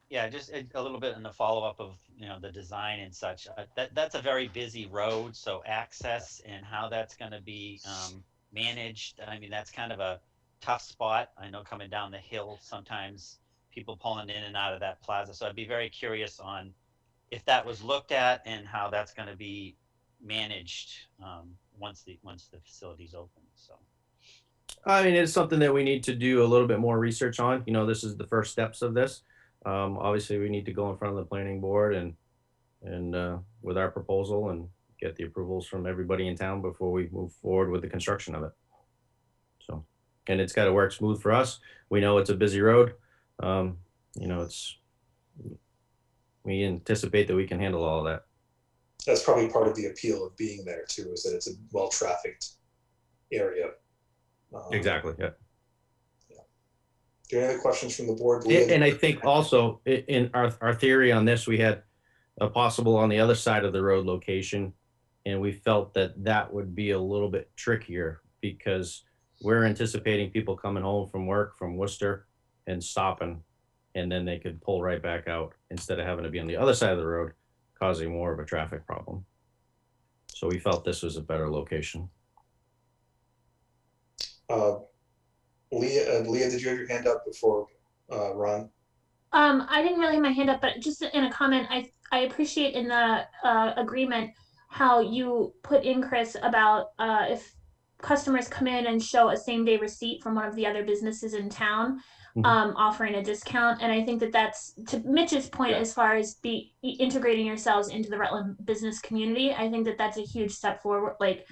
Yeah, just a little bit in the follow-up of, the design and such. That's a very busy road, so access and how that's going to be managed. I mean, that's kind of a tough spot. I know coming down the hill, sometimes people pulling in and out of that plaza. So I'd be very curious on if that was looked at and how that's going to be managed once the facility's open. So. I mean, it's something that we need to do a little bit more research on. This is the first steps of this. Obviously, we need to go in front of the planning board and with our proposal and get the approvals from everybody in town before we move forward with the construction of it. So, and it's got to work smooth for us. We know it's a busy road. We anticipate that we can handle all of that. That's probably part of the appeal of being there too, is that it's a well-trafficked area. Exactly. Yeah. Do you have any other questions from the board? And I think also in our theory on this, we had a possible on the other side of the road location, and we felt that would be a little bit trickier because we're anticipating people coming home from work from Worcester and stopping, and then they could pull right back out instead of having to be on the other side of the road, causing more of a traffic problem. So we felt this was a better location. Leah, did you have your hand up before Ron? I didn't really have my hand up, but just in a comment, I appreciate in the agreement how you put in, Chris, about if customers come in and show a same-day receipt from one of the other businesses in town, offering a discount. And I think that's, to Mitch's point, as far as integrating yourselves into the Rutland business community, I think that's a huge step forward, like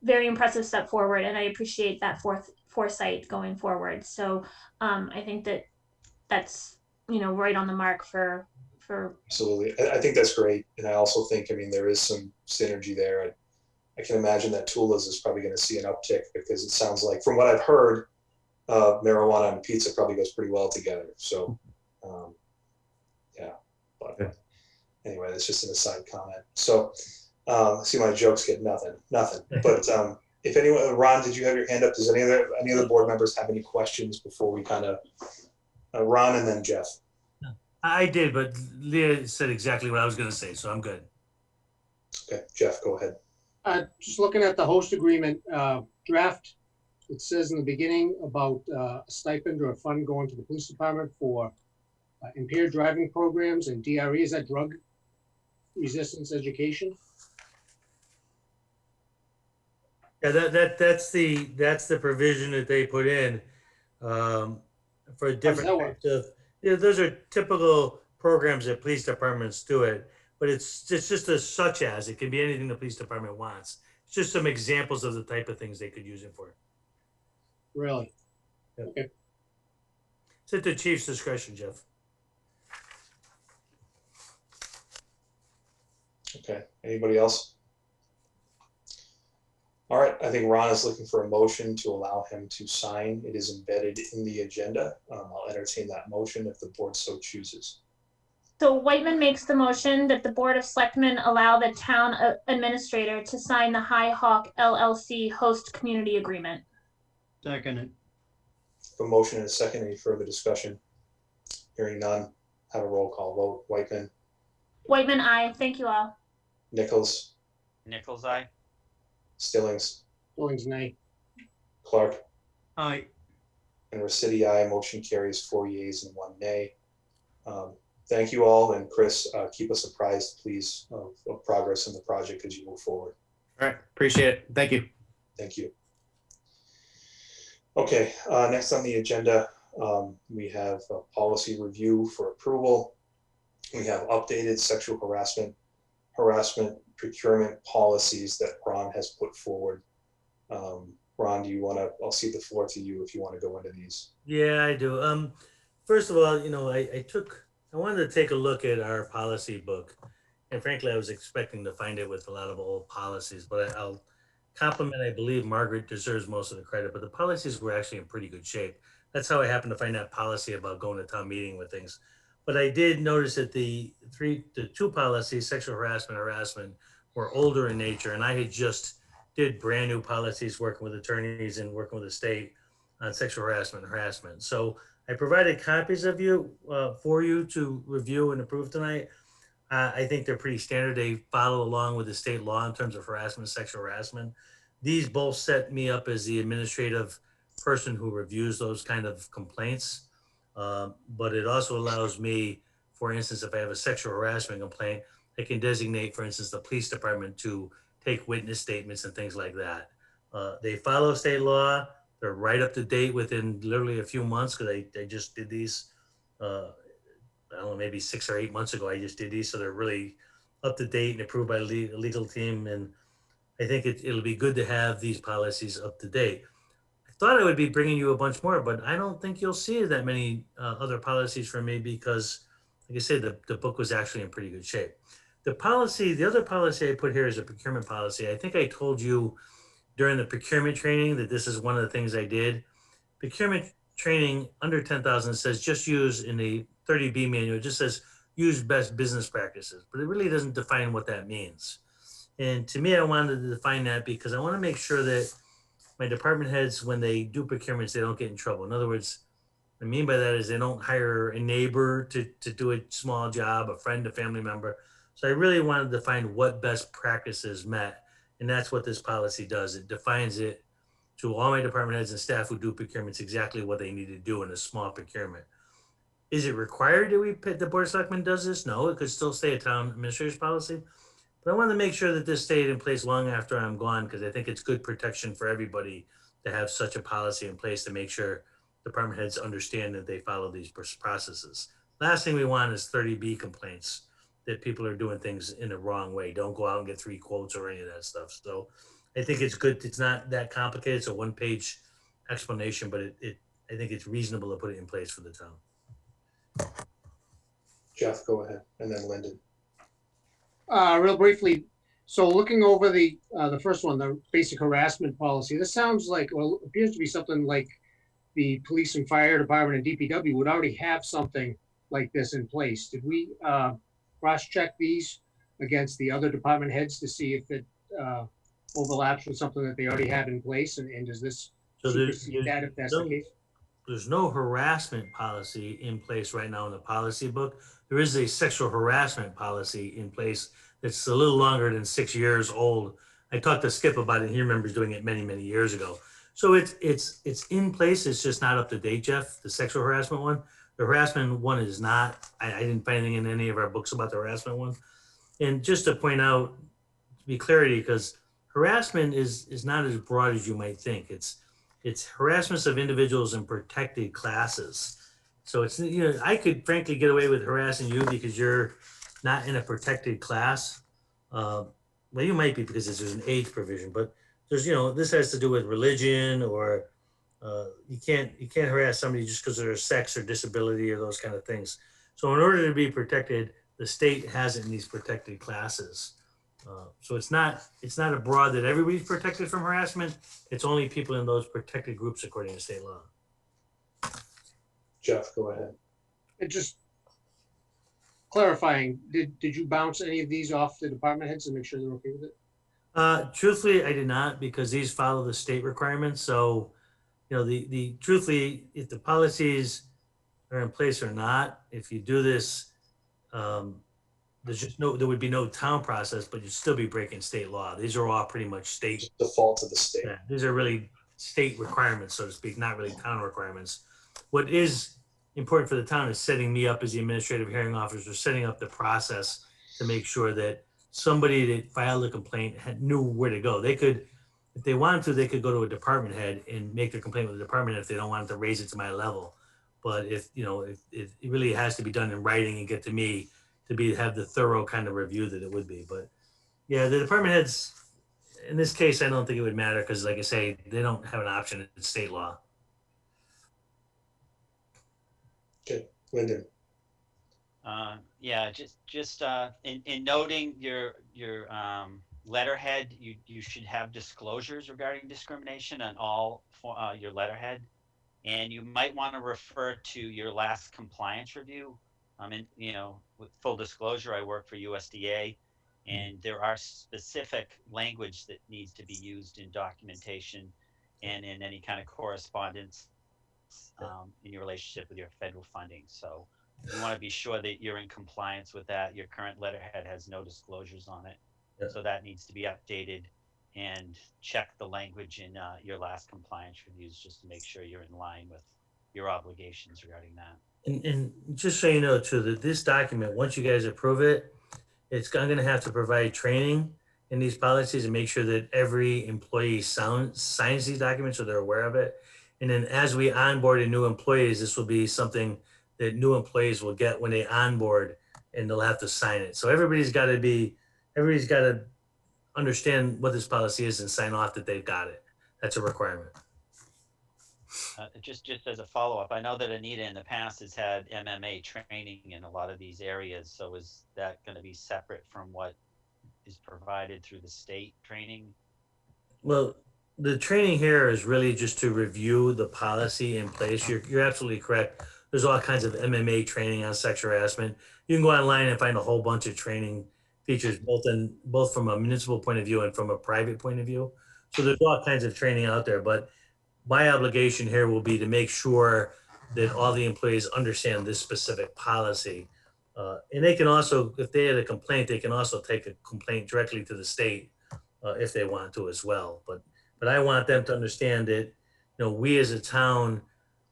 very impressive step forward. And I appreciate that foresight going forward. So I think that's right on the mark for Absolutely. I think that's great. And I also think, there is some synergy there. I can imagine that Tula's is probably going to see an uptick because it sounds like, from what I've heard, marijuana and pizza probably goes pretty well together. So, but anyway, that's just an aside comment. So, see, my jokes get nothing. But if anyone, Ron, did you have your hand up? Does any other board members have any questions before we kind of, Ron and then Jeff? I did, but Leah said exactly what I was going to say, so I'm good. Okay, Jeff, go ahead. Just looking at the host agreement draft, it says in the beginning about a stipend or a fund going to the police department for impaired driving programs and DRE. Is that drug resistance education? Yeah, that's the provision that they put in for different types of. Those are typical programs that police departments do it, but it's just a such as. It can be anything the police department wants. It's just some examples of the type of things they could use it for. Really? Yeah. Okay. It's at the chief's discretion, Jeff. Okay, anybody else? All right, I think Ron is looking for a motion to allow him to sign. It is embedded in the agenda. I'll entertain that motion if the board so chooses. So Whiteman makes the motion that the Board of Selectmen allow the town administrator to sign the High Hawk LLC host community agreement. Second. A motion and a second. Any further discussion? Hearing none, have a roll call vote. Whiteman. Whiteman, aye. Thank you all. Nichols. Nichols, aye. Stillings. Stillings, nay. Clark. Aye. And Rossetti, aye. Motion carries 4 yeas and 1 nay. Thank you all, and Chris, keep us apprised, please, of progress in the project as you move forward. All right, appreciate it. Thank you. Thank you. Okay, next on the agenda, we have a policy review for approval. We have updated sexual harassment procurement policies that Ron has put forward. Ron, do you want to, I'll cede the floor to you if you want to go into these. Yeah, I do. First of all, I wanted to take a look at our policy book, and frankly, I was expecting to find it with a lot of old policies, but I'll compliment, I believe Margaret deserves most of the credit, but the policies were actually in pretty good shape. That's how I happened to find that policy about going to town meeting with things. But I did notice that the two policies, sexual harassment, were older in nature, and I had just did brand new policies working with attorneys and working with the state on sexual harassment. So I provided copies of you for you to review and approve tonight. I think they're pretty standard. They follow along with the state law in terms of harassment, sexual harassment. These both set me up as the administrative person who reviews those kind of complaints. But it also allows me, for instance, if I have a sexual harassment complaint, I can designate, for instance, the police department to take witness statements and things like that. They follow state law. They're right up to date within literally a few months because they just did these. I don't know, maybe 6 or 8 months ago, I just did these. So they're really up to date and approved by the legal team. And I think it'll be good to have these policies up to date. I thought I would be bringing you a bunch more, but I don't think you'll see that many other policies from me because, like I said, the book was actually in pretty good shape. The other policy I put here is a procurement policy. I think I told you during the procurement training that this is one of the things I did. Procurement training under 10,000 says just use in the 30B manual, it just says use best business practices, but it really doesn't define what that means. And to me, I wanted to define that because I want to make sure that my department heads, when they do procurements, they don't get in trouble. In other words, what I mean by that is they don't hire a neighbor to do a small job, a friend, a family member. So I really wanted to define what best practices meant. And that's what this policy does. It defines it to all my department heads and staff who do procurements exactly what they need to do in a small procurement. Is it required that the Board of Selectmen does this? No, it could still stay a town administrator's policy. But I wanted to make sure that this stayed in place long after I'm gone because I think it's good protection for everybody to have such a policy in place to make sure department heads understand that they follow these processes. Last thing we want is 30B complaints that people are doing things in the wrong way. Don't go out and get 3 quotes or any of that stuff. So I think it's good. It's not that complicated. It's a 1-page explanation, but I think it's reasonable to put it in place for the town. Jeff, go ahead, and then Lyndon. Real briefly, so looking over the first one, the basic harassment policy, this sounds like, well, appears to be something like the police and fire department and DPW would already have something like this in place. Did we cross-check these against the other department heads to see if it overlaps with something that they already had in place? And does this supersede that if that's the case? There's no harassment policy in place right now in the policy book. There is a sexual harassment policy in place that's a little longer than 6 years old. I talked to Skip about it. He remembers doing it many, many years ago. So it's in place. It's just not up to date, Jeff, the sexual harassment one. The harassment one is not. I didn't find anything in any of our books about the harassment one. And just to point out, to be clarity, because harassment is not as broad as you might think. It's harassments of individuals in protected classes. So it's, I could frankly get away with harassing you because you're not in a protected class. Well, you might be because there's an age provision, but there's, this has to do with religion or you can't harass somebody just because of their sex or disability or those kind of things. So in order to be protected, the state has it in these protected classes. So it's not a broad that everybody's protected from harassment. It's only people in those protected groups according to state law. Jeff, go ahead. And just clarifying, did you bounce any of these off the department heads and make sure they're okay with it? Truthfully, I did not because these follow the state requirements. So, truthfully, if the policies are in place or not, if you do this, there would be no town process, but you'd still be breaking state law. These are all pretty much state default of the state. Yeah, these are really state requirements, so to speak, not really town requirements. What is important for the town is setting me up as the administrative hearing officer, setting up the process to make sure that somebody that filed a complaint knew where to go. They could, if they wanted to, they could go to a department head and make their complaint with the department if they don't want to raise it to my level. But if it really has to be done in writing and get to me to have the thorough kind of review that it would be. But yeah, the department heads, in this case, I don't think it would matter because, like I say, they don't have an option in state law. Okay, Lyndon. Yeah, just in noting your letterhead, you should have disclosures regarding discrimination on all your letterhead. And you might want to refer to your last compliance review. And, with full disclosure, I work for USDA, and there are specific language that needs to be used in documentation and in any kind of correspondence in your relationship with your federal funding. So you want to be sure that you're in compliance with that. Your current letterhead has no disclosures on it. Yeah. So that needs to be updated, and check the language in your last compliance reviews just to make sure you're in line with your obligations regarding that. And just so you know too, that this document, once you guys approve it, I'm gonna have to provide training in these policies and make sure that every employee signs these documents so they're aware of it. And then as we onboard new employees, this will be something that new employees will get when they onboard, and they'll have to sign it. So everybody's gotta understand what this policy is and sign off that they've got it. That's a requirement. Just as a follow-up, I know that Anita in the past has had MMA training in a lot of these areas. So is that going to be separate from what is provided through the state training? Well, the training here is really just to review the policy in place. You're absolutely correct. There's all kinds of MMA training on sexual harassment. You can go online and find a whole bunch of training features, both from a municipal point of view and from a private point of view. So there's all kinds of training out there, but my obligation here will be to make sure that all the employees understand this specific policy. And they can also, if they had a complaint, they can also take a complaint directly to the state if they want to as well. But I want them to understand that, we as a town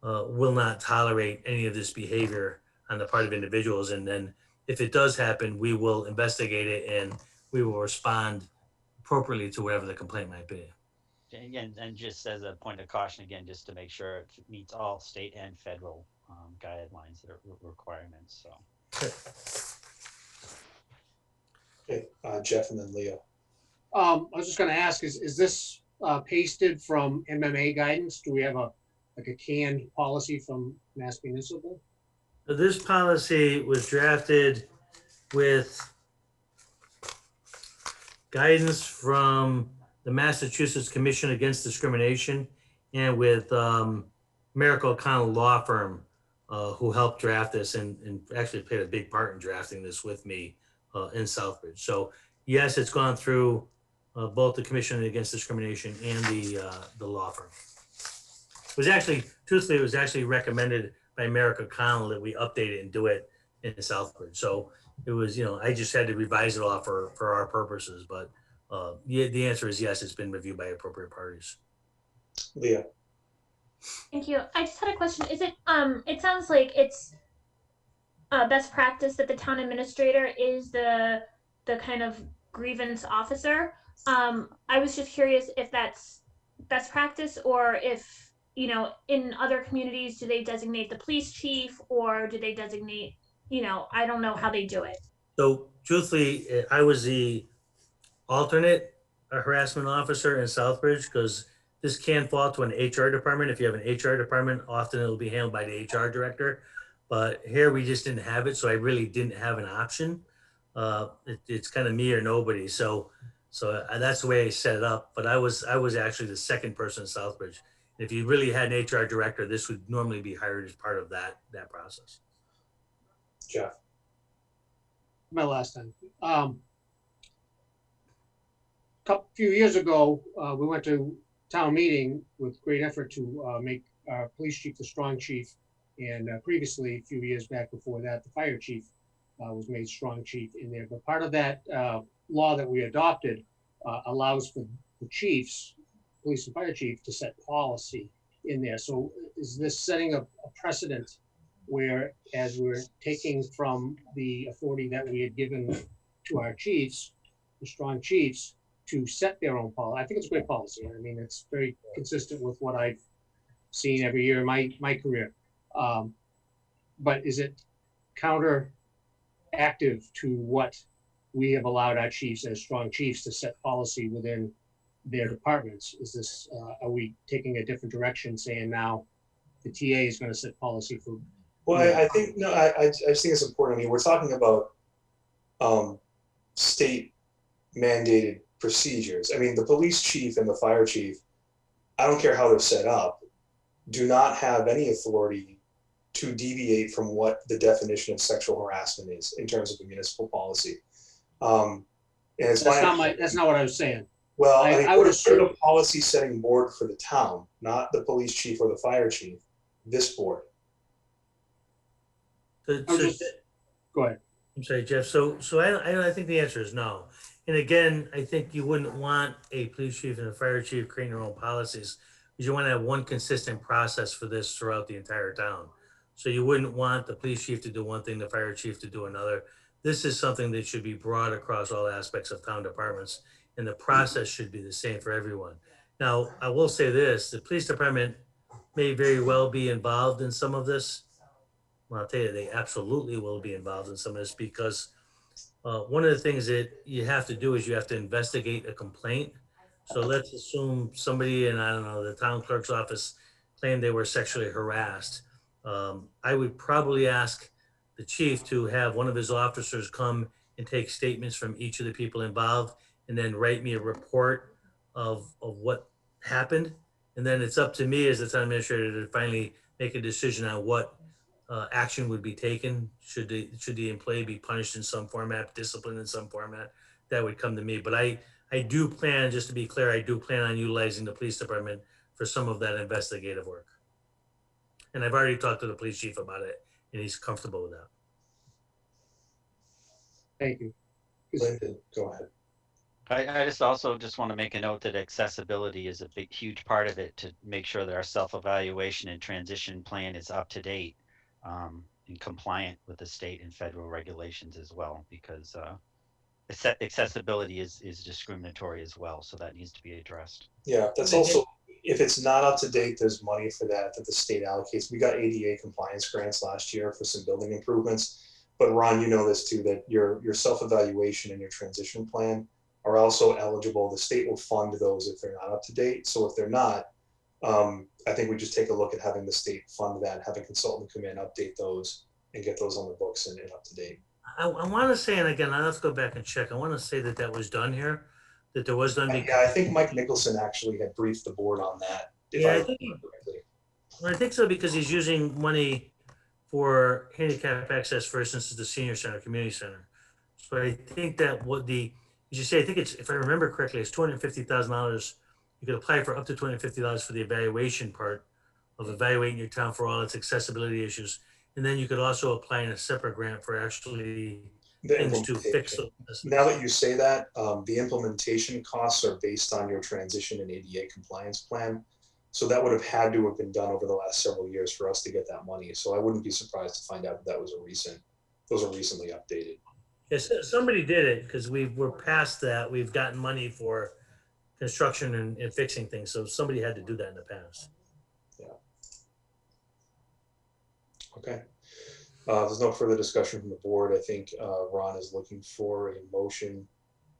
will not tolerate any of this behavior on the part of individuals. And then if it does happen, we will investigate it and we will respond appropriately to whatever the complaint might be. And just as a point of caution, again, just to make sure it meets all state and federal guidelines that are requirements. So. Okay, Jeff and then Leo. I was just gonna ask, is this pasted from MMA guidance? Do we have a canned policy from Mass Municipal? So this policy was drafted with guidance from the Massachusetts Commission Against Discrimination and with Merrick O'Connell Law Firm, who helped draft this and actually played a big part in drafting this with me in Southbridge. So yes, it's gone through both the Commission Against Discrimination and the law firm. Truthfully, it was actually recommended by Merrick O'Connell that we update it and do it in Southbridge. So it was, I just had to revise it all for our purposes, but yeah, the answer is yes, it's been reviewed by appropriate parties. Leah. Thank you. I just had a question. Is it, it sounds like it's best practice that the town administrator is the kind of grievance officer. I was just curious if that's best practice, or if, in other communities, do they designate the police chief, or do they designate, I don't know how they do it. So truthfully, I was the alternate harassment officer in Southbridge, because this can fall to an HR department. If you have an HR department, often it'll be handled by the HR director. But here we just didn't have it, so I really didn't have an option. It's kind of me or nobody. So that's the way I set it up. But I was actually the second person in Southbridge. If you really had an HR director, this would normally be hired as part of that process. Jeff. My last time. Few years ago, we went to town meeting with great effort to make our police chief the strong chief. And previously, a few years back before that, the fire chief was made strong chief in there. But part of that law that we adopted allows for the chiefs, police and fire chief, to set policy in there. So is this setting a precedent where, as we're taking from the authority that we had given to our chiefs, the strong chiefs, to set their own policy? I think it's a great policy. I mean, it's very consistent with what I've seen every year in my career. But is it counteractive to what we have allowed our chiefs as strong chiefs to set policy within their departments? Is this, are we taking a different direction, saying now the TA is going to set policy for? Well, I think, no, I just think it's important. I mean, we're talking about state mandated procedures. I mean, the police chief and the fire chief, I don't care how they're set up. do not have any authority to deviate from what the definition of sexual harassment is in terms of a municipal policy. And it's That's not what I was saying. well, I I mean, would we're assume- the policy setting board for the town, not the police chief or the fire chief, this board. Go ahead. I'm sorry, Jeff. So I think the answer is no. And again, I think you wouldn't want a police chief and a fire chief creating their own policies, because you want to have one consistent process for this throughout the entire town. So you wouldn't want the police chief to do one thing, the fire chief to do another. This is something that should be broad across all aspects of town departments, and the process should be the same for everyone. Now, I will say this, the police department may very well be involved in some of this. Well, I'll tell you, they absolutely will be involved in some of this, because one of the things that you have to do is you have to investigate a complaint. So let's assume somebody in, I don't know, the town clerk's office claimed they were sexually harassed. I would probably ask the chief to have one of his officers come and take statements from each of the people involved, and then write me a report of what happened. And then it's up to me as the town administrator to finally make a decision on what action would be taken. Should the employee be punished in some format, disciplined in some format? That would come to me. But I do plan, just to be clear, I do plan on utilizing the police department for some of that investigative work. And I've already talked to the police chief about it, and he's comfortable with that. Thank you. Lyndon, go ahead. I just also just want to make a note that accessibility is a big, huge part of it, to make sure that our self-evaluation and transition plan is up to date and compliant with the state and federal regulations as well, because accessibility is discriminatory as well, so that needs to be addressed. Yeah, that's also, if it's not up to date, there's money for that the state allocates. We got ADA compliance grants last year for some building improvements. But Ron, you know this too, that your self-evaluation and your transition plan are also eligible. The state will fund those if they're not up to date. So if they're not, I think we just take a look at having the state fund that, having a consultant come in, update those, and get those on the books and up to date. I want to say, and again, I have to go back and check. I want to say that was done here, that there was done. Yeah, I think Mike Nicholson actually had briefed the board on that. I think so, because he's using money for handicap access, for instance, to the senior center, community center. So I think that I think it's, if I remember correctly, it's $250,000. You could apply for up to $250 for the evaluation part of evaluating your town for all its accessibility issues. And then you could also apply in a separate grant for actually things to fix them. Now that you say that, the implementation costs are based on your transition and ADA compliance plan. So that would have had to have been done over the last several years for us to get that money. So I wouldn't be surprised to find out that those are recently updated. Yes, somebody did it, because we're past that. We've gotten money for construction and fixing things. So somebody had to do that in the past. Yeah. Okay. There's no further discussion from the board. I think Ron is looking for a motion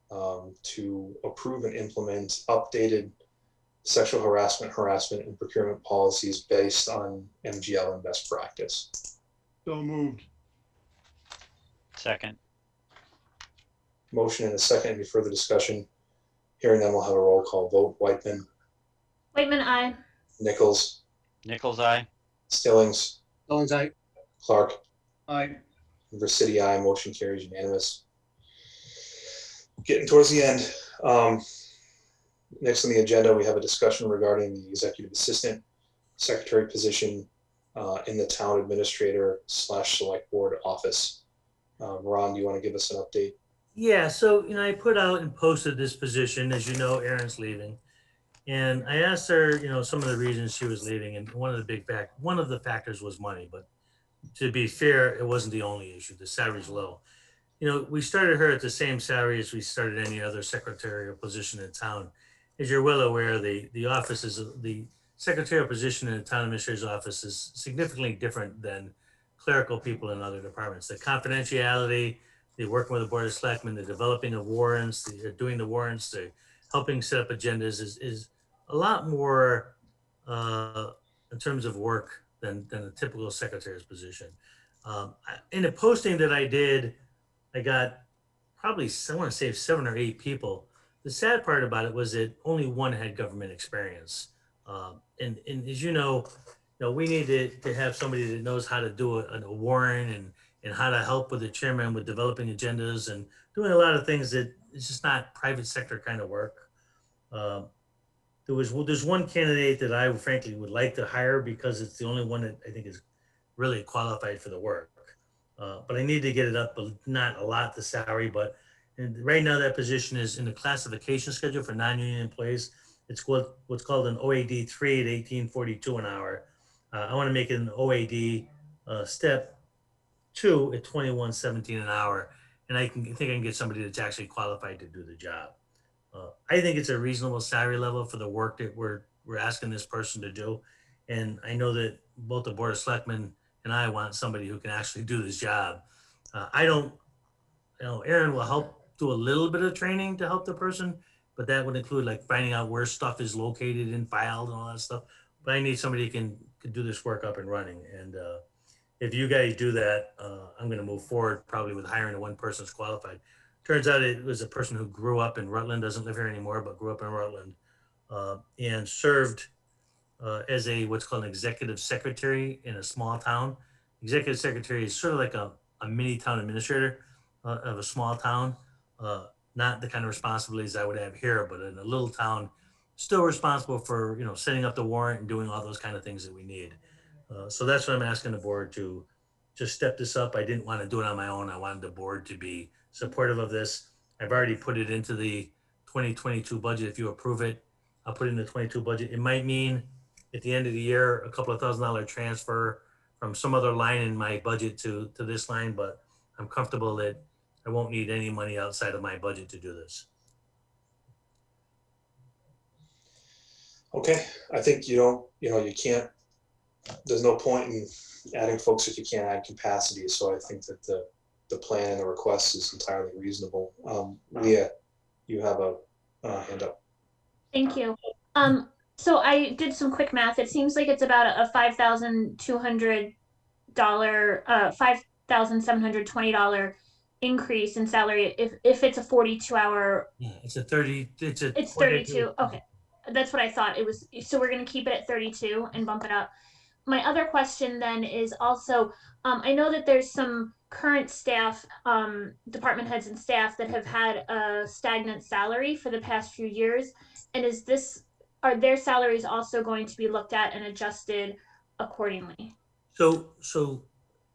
to approve and implement updated sexual harassment, and procurement policies based on MGL and best practice. So moved. Second. Motion and a second. Any further discussion? Hearing none, we'll have a roll call vote. Whiteman, Aye. Nichols, Aye. Stillings, Aye. Clark, Aye. Versity, aye. Motion carries unanimous. Getting towards the end. Next on the agenda, we have a discussion regarding the executive assistant secretary position in the town administrator / select board office. Ron, do you want to give us an update? Yeah, so, I put out and posted this position. As you know, Erin's leaving. And I asked her, some of the reasons she was leaving. And one of the factors was money. But to be fair, it wasn't the only issue. The salary's low. We started her at the same salary as we started any other secretarial position in town. As you're well aware, the secretarial position in the town administrator's office is significantly different than clerical people in other departments. The confidentiality, the working with the board of selectmen, the developing of warrants, the doing the warrants, the helping set up agendas is a lot more in terms of work than a typical secretary's position. In a posting that I did, I got probably, I want to say 7 or 8 people. The sad part about it was that only one had government experience. And as you know, we need to have somebody that knows how to do a warrant and how to help with the chairman with developing agendas and doing a lot of things that it's just not private sector kind of work. Um, there's one candidate that I frankly would like to hire because it's the only one that I think is really qualified for the work. But I need to get it up, but not a lot the salary. But right now that position is in the classification schedule for non-union employees. It's what's called an OAD 3 at 18.42 an hour. I want to make it an OAD step 2 at 21.17 an hour, and I think I can get somebody that's actually qualified to do the job. I think it's a reasonable salary level for the work that we're asking this person to do, and I know that both the board of selectmen and I want somebody who can actually do this job. I don't, Aaron will help do a little bit of training to help the person, but that would include like finding out where stuff is located and filed and all that stuff. But I need somebody who can do this work up and running. And if you guys do that, I'm going to move forward probably with hiring the one person who's qualified. Turns out it was a person who grew up in Rutland, doesn't live here anymore, but grew up in Rutland, and served as what's called an executive secretary in a small town. Executive secretary is sort of like a mini town administrator of a small town. Not the kind of responsibilities I would have here, but in a little town, still responsible for setting up the warrant and doing all those kind of things that we need. So that's what I'm asking the board to just step this up. I didn't want to do it on my own. I wanted the board to be supportive of this. I've already put it into the 2022 budget. If you approve it, I'll put it in the 22 budget. It might mean at the end of the year, a couple of $1,000 transfer from some other line in my budget to this line, but I'm comfortable that I won't need any money outside of my budget to do this. Okay, I think you can't, there's no point in adding folks if you can't add capacity. So I think that the plan and the request is entirely reasonable. Leah, you have a hand up. Thank you. So I did some quick math. It seems like it's about a $5,200, $5,720 increase in salary if it's a 42-hour. Yeah, it's 32. Okay, that's what I thought it was. So we're going to keep it at 32 and bump it up. My other question then is also, I know that there's some current staff, department heads and staff that have had a stagnant salary for the past few years. And are their salaries also going to be looked at and adjusted accordingly? So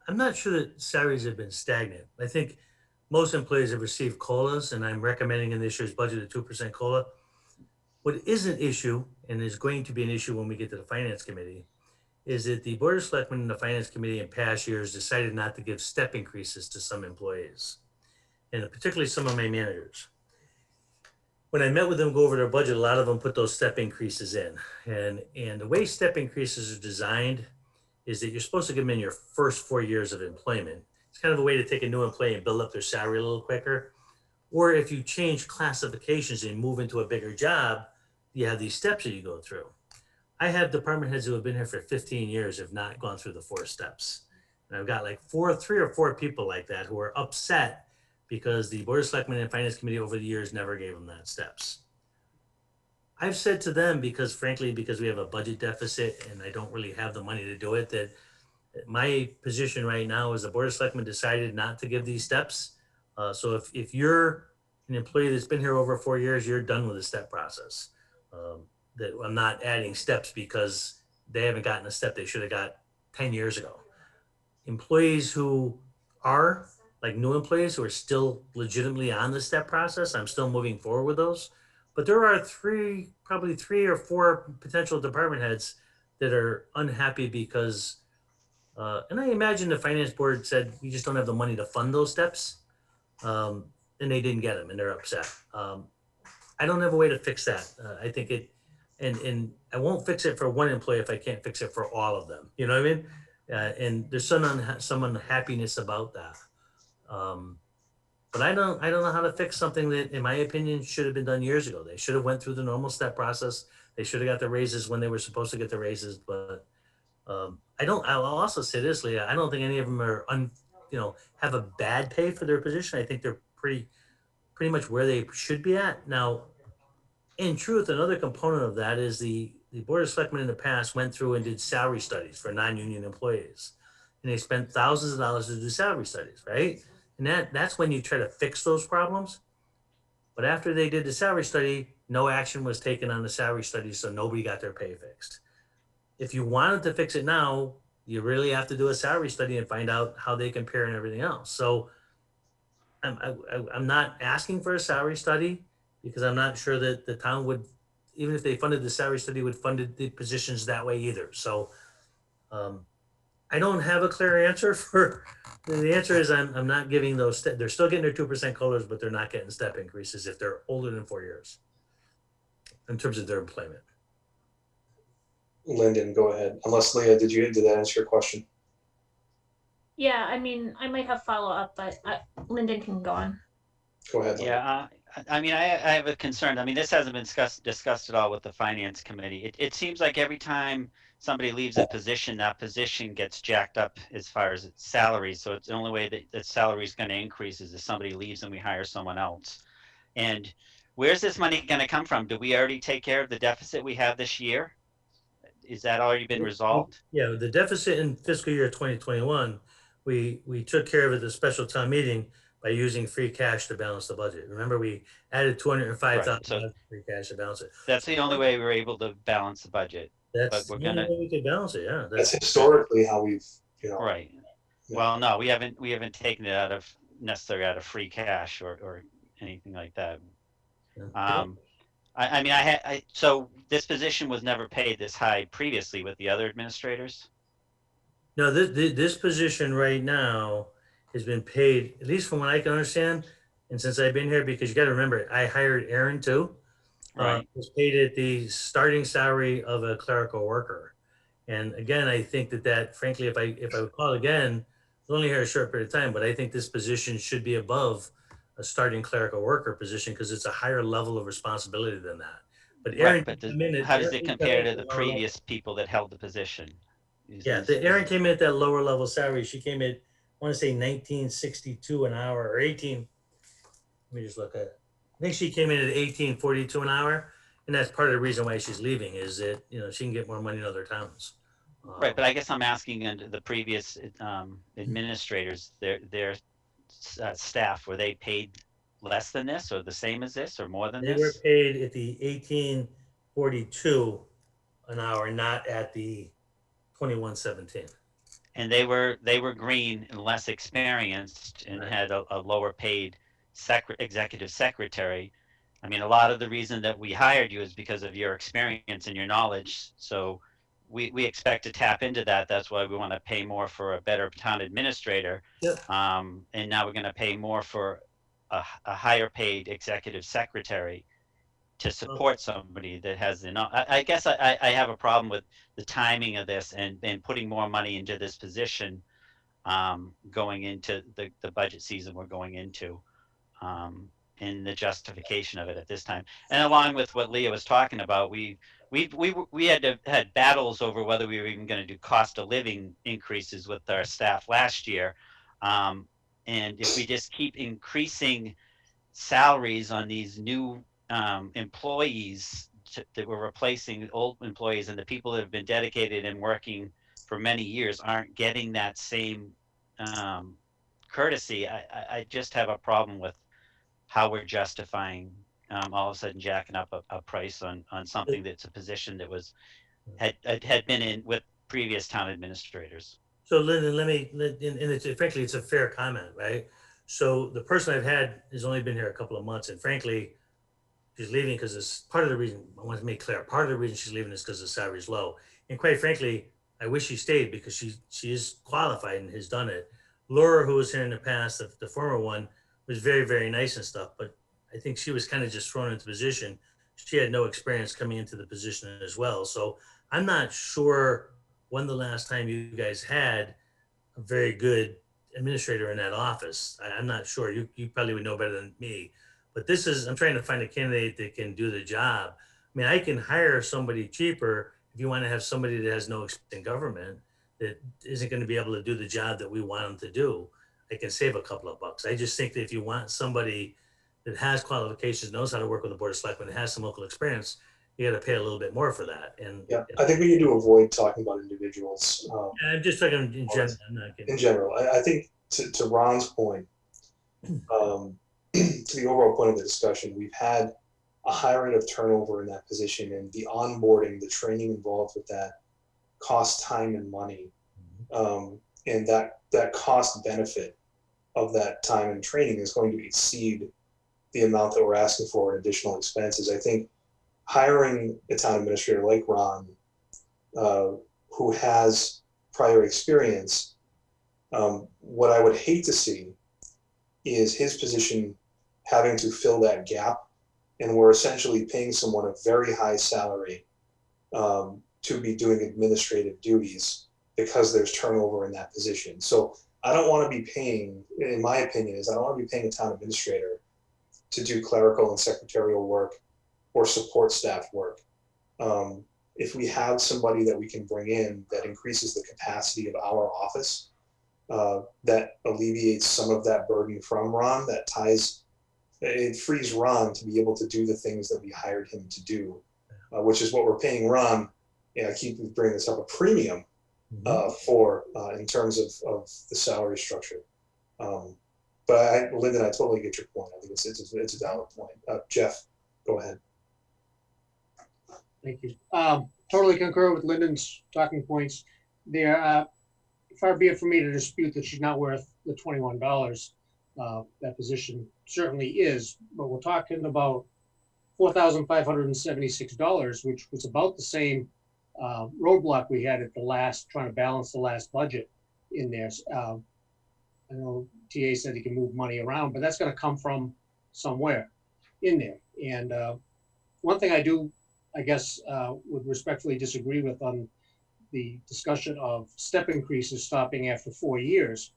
I'm not sure that salaries have been stagnant. I think most employees have received COLAs, and I'm recommending in this year's budget a 2% COLA. What is an issue, and is going to be an issue when we get to the finance committee, is that the board of selectmen and the finance committee in past years decided not to give step increases to some employees, and particularly some of my managers. When I met with them, go over their budget, a lot of them put those step increases in. And the way step increases are designed is that you're supposed to give them in your first 4 years of employment. It's kind of a way to take a new employee and build up their salary a little quicker. Or if you change classifications and move into a bigger job, you have these steps that you go through. I have department heads who have been here for 15 years have not gone through the 4 steps. And I've got like 3 or 4 people like that who are upset because the board of selectmen and finance committee over the years never gave them that steps. I've said to them, because we have a budget deficit and I don't really have the money to do it, that my position right now is the board of selectmen decided not to give these steps. So if you're an employee that's been here over 4 years, you're done with the step process. That I'm not adding steps because they haven't gotten a step they should have got 10 years ago. Employees who are like new employees who are still legitimately on the step process, I'm still moving forward with those. But there are probably three or four potential department heads that are unhappy because, and I imagine the finance board said, we just don't have the money to fund those steps. And they didn't get them and they're upset. I don't have a way to fix that. I think and I won't fix it for one employee if I can't fix it for all of them. You know what I mean? And there's some unhappiness about that. But I don't know how to fix something that, in my opinion, should have been done years ago. They should have went through the normal step process. They should have got the raises when they were supposed to get the raises. But I'll also say this, Leah, I don't think any of them are have a bad pay for their position. I think they're pretty much where they should be at. Now, in truth, another component of that is the the Board of Selectmen in the past went through and did salary studies for non-union employees. And they spent thousands of dollars to do salary studies, right? And that's when you try to fix those problems. But after they did the salary study, no action was taken on the salary study, so nobody got their pay fixed. If you wanted to fix it now, you really have to do a salary study and find out how they compare and everything else. So I'm not asking for a salary study because I'm not sure that the town would, even if they funded the salary study, would fund the positions that way either. So I don't have a clear answer for, the answer is I'm not giving those, they're still getting their 2% COLAs, but they're not getting step increases if they're older than 4 years in terms of their employment. Lyndon, go ahead. Unless Leah, did that answer your question? Yeah, I mean, I might have follow up, but Lyndon can go on. Go ahead, Lyndon. Yeah, I mean, I have a concern. I mean, this hasn't been discussed at all with the finance committee. It seems like every time somebody leaves a position, that position gets jacked up as far as its salary. So it's the only way that the salary is going to increase is if somebody leaves and we hire someone else. And where's this money going to come from? Do we already take care of the deficit we have this year? Is that already been resolved? Yeah, the deficit in fiscal year 2021, we took care of it at the special town meeting by using free cash to balance the budget. Remember, we added $205,000 free cash to balance it. That's the only way we're able to balance the budget. That's but we're the only gonna way we could balance it. Yeah, That's historically how we've, right. Yeah. Well, no, we haven't taken it necessarily out of free cash or anything like that. Yeah. I mean, so this position was never paid this high previously with the other administrators? No, this position right now has been paid, at least from what I can understand. And since I've been here, because you got to remember, I hired Aaron too. Right. Was paid at the starting salary of a clerical worker. And again, I think that frankly, if I recall again, I was only here a short period of time, but I think this position should be above a starting clerical worker position because it's a higher level of responsibility than that. But Aaron, right, how does it compare to the previous people that held the position? Aaron came in at that lower level salary. She came in, I want to say 1962 an hour or 18. Let me just look at it. I think she came in at 1842 an hour, and that's part of the reason why she's leaving is that she can get more money in other towns. Right, but I guess I'm asking the previous administrators, their staff, were they paid less than this, or the same as this, or more than this? They were paid at the 1842 an hour, not at the 2117. And they were green and less experienced and had a lower paid executive secretary. I mean, a lot of the reason that we hired you is because of your experience and your knowledge. So we expect to tap into that. That's why we want to pay more for a better town administrator. Yep. And now we're going to pay more for a higher paid executive secretary to support somebody that has I guess I have a problem with the timing of this and putting more money into this position going into the budget season we're going into. In the justification of it at this time, and along with what Leah was talking about, we had battles over whether we were even going to do cost of living increases with our staff last year, and if we just keep increasing salaries on these new employees that we're replacing old employees, and the people that have been dedicated and working for many years aren't getting that same courtesy, I just have a problem with how we're justifying all of a sudden jacking up a price on something that's a position that had been in with previous town administrators. So Lyndon, frankly, it's a fair comment, right? So the person I've had has only been here a couple of months, and frankly, she's leaving because it's part of the reason. I want to make clear, part of the reason she's leaving is because the salary is low. And quite frankly, I wish she stayed because she is qualified and has done it. Laura, who was here in the past, the former one, was very, very nice and stuff, but I think she was kind of just thrown into position. She had no experience coming into the position as well. So I'm not sure when the last time you guys had a very good administrator in that office. I'm not sure. You probably would know better than me. But I'm trying to find a candidate that can do the job. I mean, I can hire somebody cheaper if you want to have somebody that has no experience in government that isn't going to be able to do the job that we want them to do. I can save a couple of bucks. I just think that if you want somebody that has qualifications, knows how to work with the Board of Selectmen, has some local experience, you got to pay a little bit more for that. And Yeah, I think we need to avoid talking about individuals. I'm just talking in general. I'm not kidding. In general, I think to Ron's point, to the overall point of the discussion, we've had a high rate of turnover in that position, and the onboarding, the training involved with that costs time and money. And that cost benefit of that time and training is going to exceed the amount that we're asking for in additional expenses. I think hiring a town administrator like Ron, who has prior experience, what I would hate to see is his position having to fill that gap, and we're essentially paying someone a very high salary to be doing administrative duties because there's turnover in that position. So I don't want to be paying, in my opinion, I don't want to be paying a town administrator to do clerical and secretarial work or support staff work. If we have somebody that we can bring in that increases the capacity of our office, that alleviates some of that burden from Ron, it frees Ron to be able to do the things that we hired him to do, which is what we're paying Ron. And I keep bringing this up, a premium for in terms of the salary structure. But Lyndon, I totally get your point. I think it's a valid point. Jeff, go ahead. Thank you. Totally concur with Lyndon's talking points. There, far be it for me to dispute that she's not worth the $21. That position certainly is, but we're talking about $4,576, which was about the same roadblock we had at the last, trying to balance the last budget in there. I know TA said he can move money around, but that's going to come from somewhere in there. And one thing I do, I guess, would respectfully disagree with on the discussion of step increases stopping after 4 years.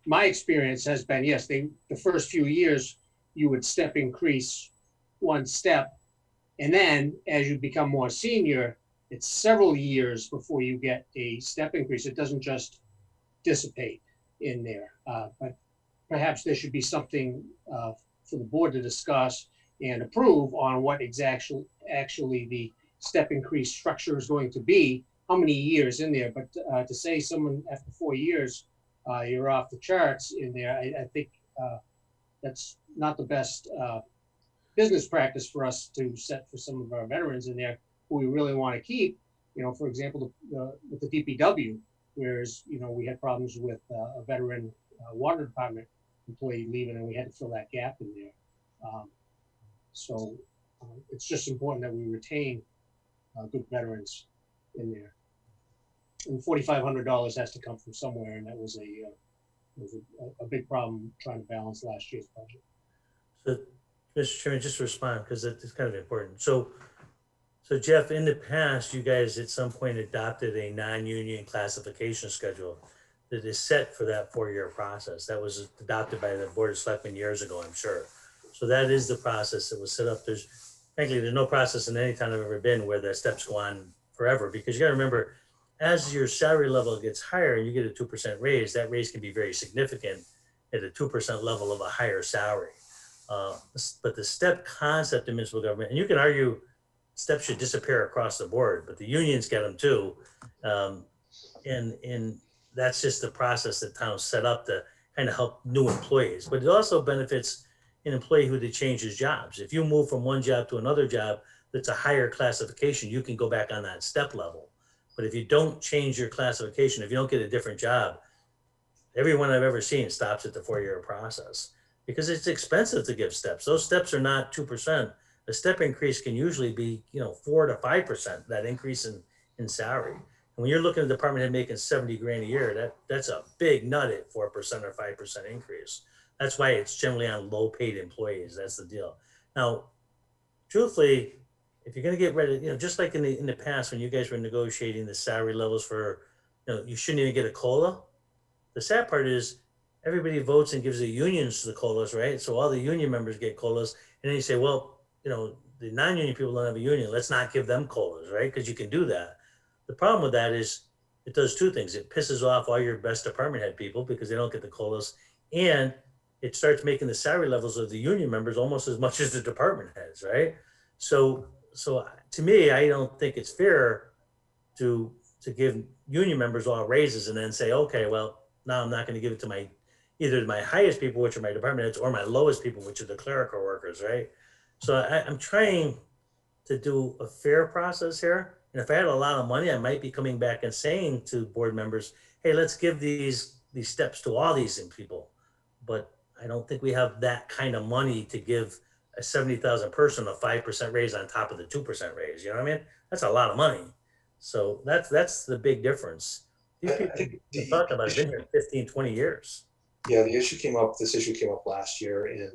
My experience has been, yes, the first few years you would step increase one step, and then as you become more senior, it's several years before you get a step increase. It doesn't just dissipate in there. But perhaps there should be something for the board to discuss and approve on what actually the step increase structure is going to be, how many years in there. But to say someone after 4 years, you're off the charts in there, I think that's not the best business practice for us to set for some of our veterans in there who we really want to keep. You know, for example, with the DPW, whereas, you know, we had problems with a veteran water department employee leaving, and we had to fill that gap in there. So it's just important that we retain good veterans in there. And $4,500 has to come from somewhere, and that was a big problem trying to balance last year's budget. So, Mr. Chairman, just to respond, because it's kind of important. So Jeff, in the past, you guys at some point adopted a non-union classification schedule that is set for that 4-year process. That was adopted by the Board of Selectmen years ago, I'm sure. So that is the process that was set up. Frankly, there's no process in any town I've ever been where the steps go on forever, because you got to remember, as your salary level gets higher and you get a 2% raise, that raise can be very significant at a 2% level of a higher salary. But the step concept in municipal government, and you can argue steps should disappear across the board, but the unions get them too. And that's just the process that towns set up to kind of help new employees. But it also benefits an employee who changes jobs. If you move from one job to another job that's a higher classification, you can go back on that step level. But if you don't change your classification, if you don't get a different job, everyone I've ever seen stops at the 4-year process because it's expensive to give steps. Those steps are not 2%. A step increase can usually be, 4 to 5%, that increase in salary. And when you're looking at a department head making 70 grand a year, that's a big nut at 4% or 5% increase. That's why it's generally on low paid employees. That's the deal. Now, truthfully, if you're going to get rid of, just like in the past when you guys were negotiating the salary levels for, you shouldn't even get a COLA. The sad part is everybody votes and gives the unions the COLAs, right? So all the union members get COLAs, and then you say, well, the non-union people don't have a union. Let's not give them COLAs, right? Because you can do that. The problem with that is it does two things. It pisses off all your best department head people because they don't get the COLAs, and it starts making the salary levels of the union members almost as much as the department heads, right? So to me, I don't think it's fair to give union members all raises and then say, okay, well, now I'm not going to give it to my either my highest people, which are my department heads, or my lowest people, which are the clerical workers, right? So I'm trying to do a fair process here. And if I had a lot of money, I might be coming back and saying to board members, hey, let's give these steps to all these people. But I don't think we have that kind of money to give a 70,000 person a 5% raise on top of the 2% raise. You know what I mean? That's a lot of money. So that's the big difference. These I people think have talked about been here 15, 20 years. Yeah, this issue came up last year, and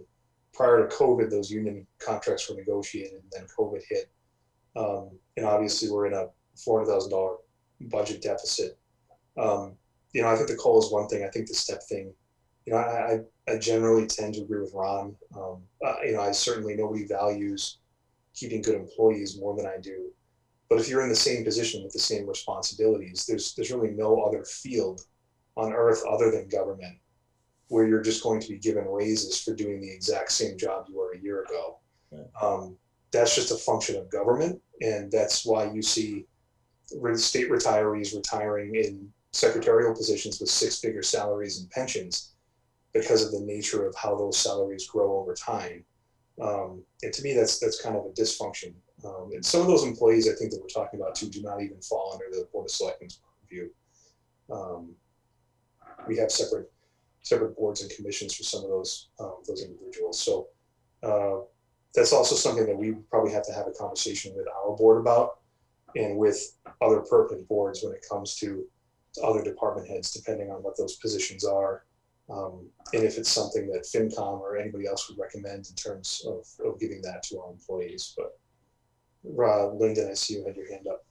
prior to COVID, those union contracts were negotiated, and then COVID hit. And obviously we're in a $400,000 budget deficit. I think the COLA is one thing. I think the step thing, I generally tend to agree with Ron. I certainly, nobody values keeping good employees more than I do. But if you're in the same position with the same responsibilities, there's really no other field on earth other than government where you're just going to be given raises for doing the exact same job you were a year ago. That's just a function of government, and that's why you see state retirees retiring in secretarial positions with six-figure salaries and pensions because of the nature of how those salaries grow over time. And to me, that's kind of a dysfunction. And some of those employees, I think that we're talking about too, do not even fall under the Board of Selectmen's review. We have separate boards and commissions for some of those individuals. So that's also something that we probably have to have a conversation with our board about, and with other pertinent boards when it comes to other department heads, depending on what those positions are. And if it's something that FinCom or anybody else would recommend in terms of giving that to our employees. But Lyndon, I see you had your hand up.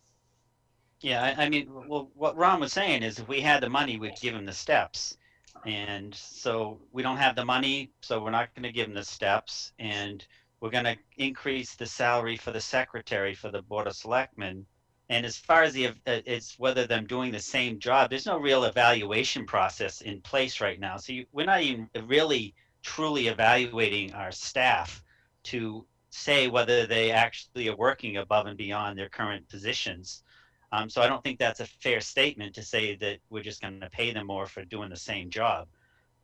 Yeah, I mean, well, what Ron was saying is if we had the money, we'd give him the steps. And so we don't have the money, so we're not going to give them the steps. And we're going to increase the salary for the secretary for the Board of Selectmen. And as far as it's whether them doing the same job, there's no real evaluation process in place right now. So we're not even really truly evaluating our staff to say whether they actually are working above and beyond their current positions. So I don't think that's a fair statement to say that we're just going to pay them more for doing the same job.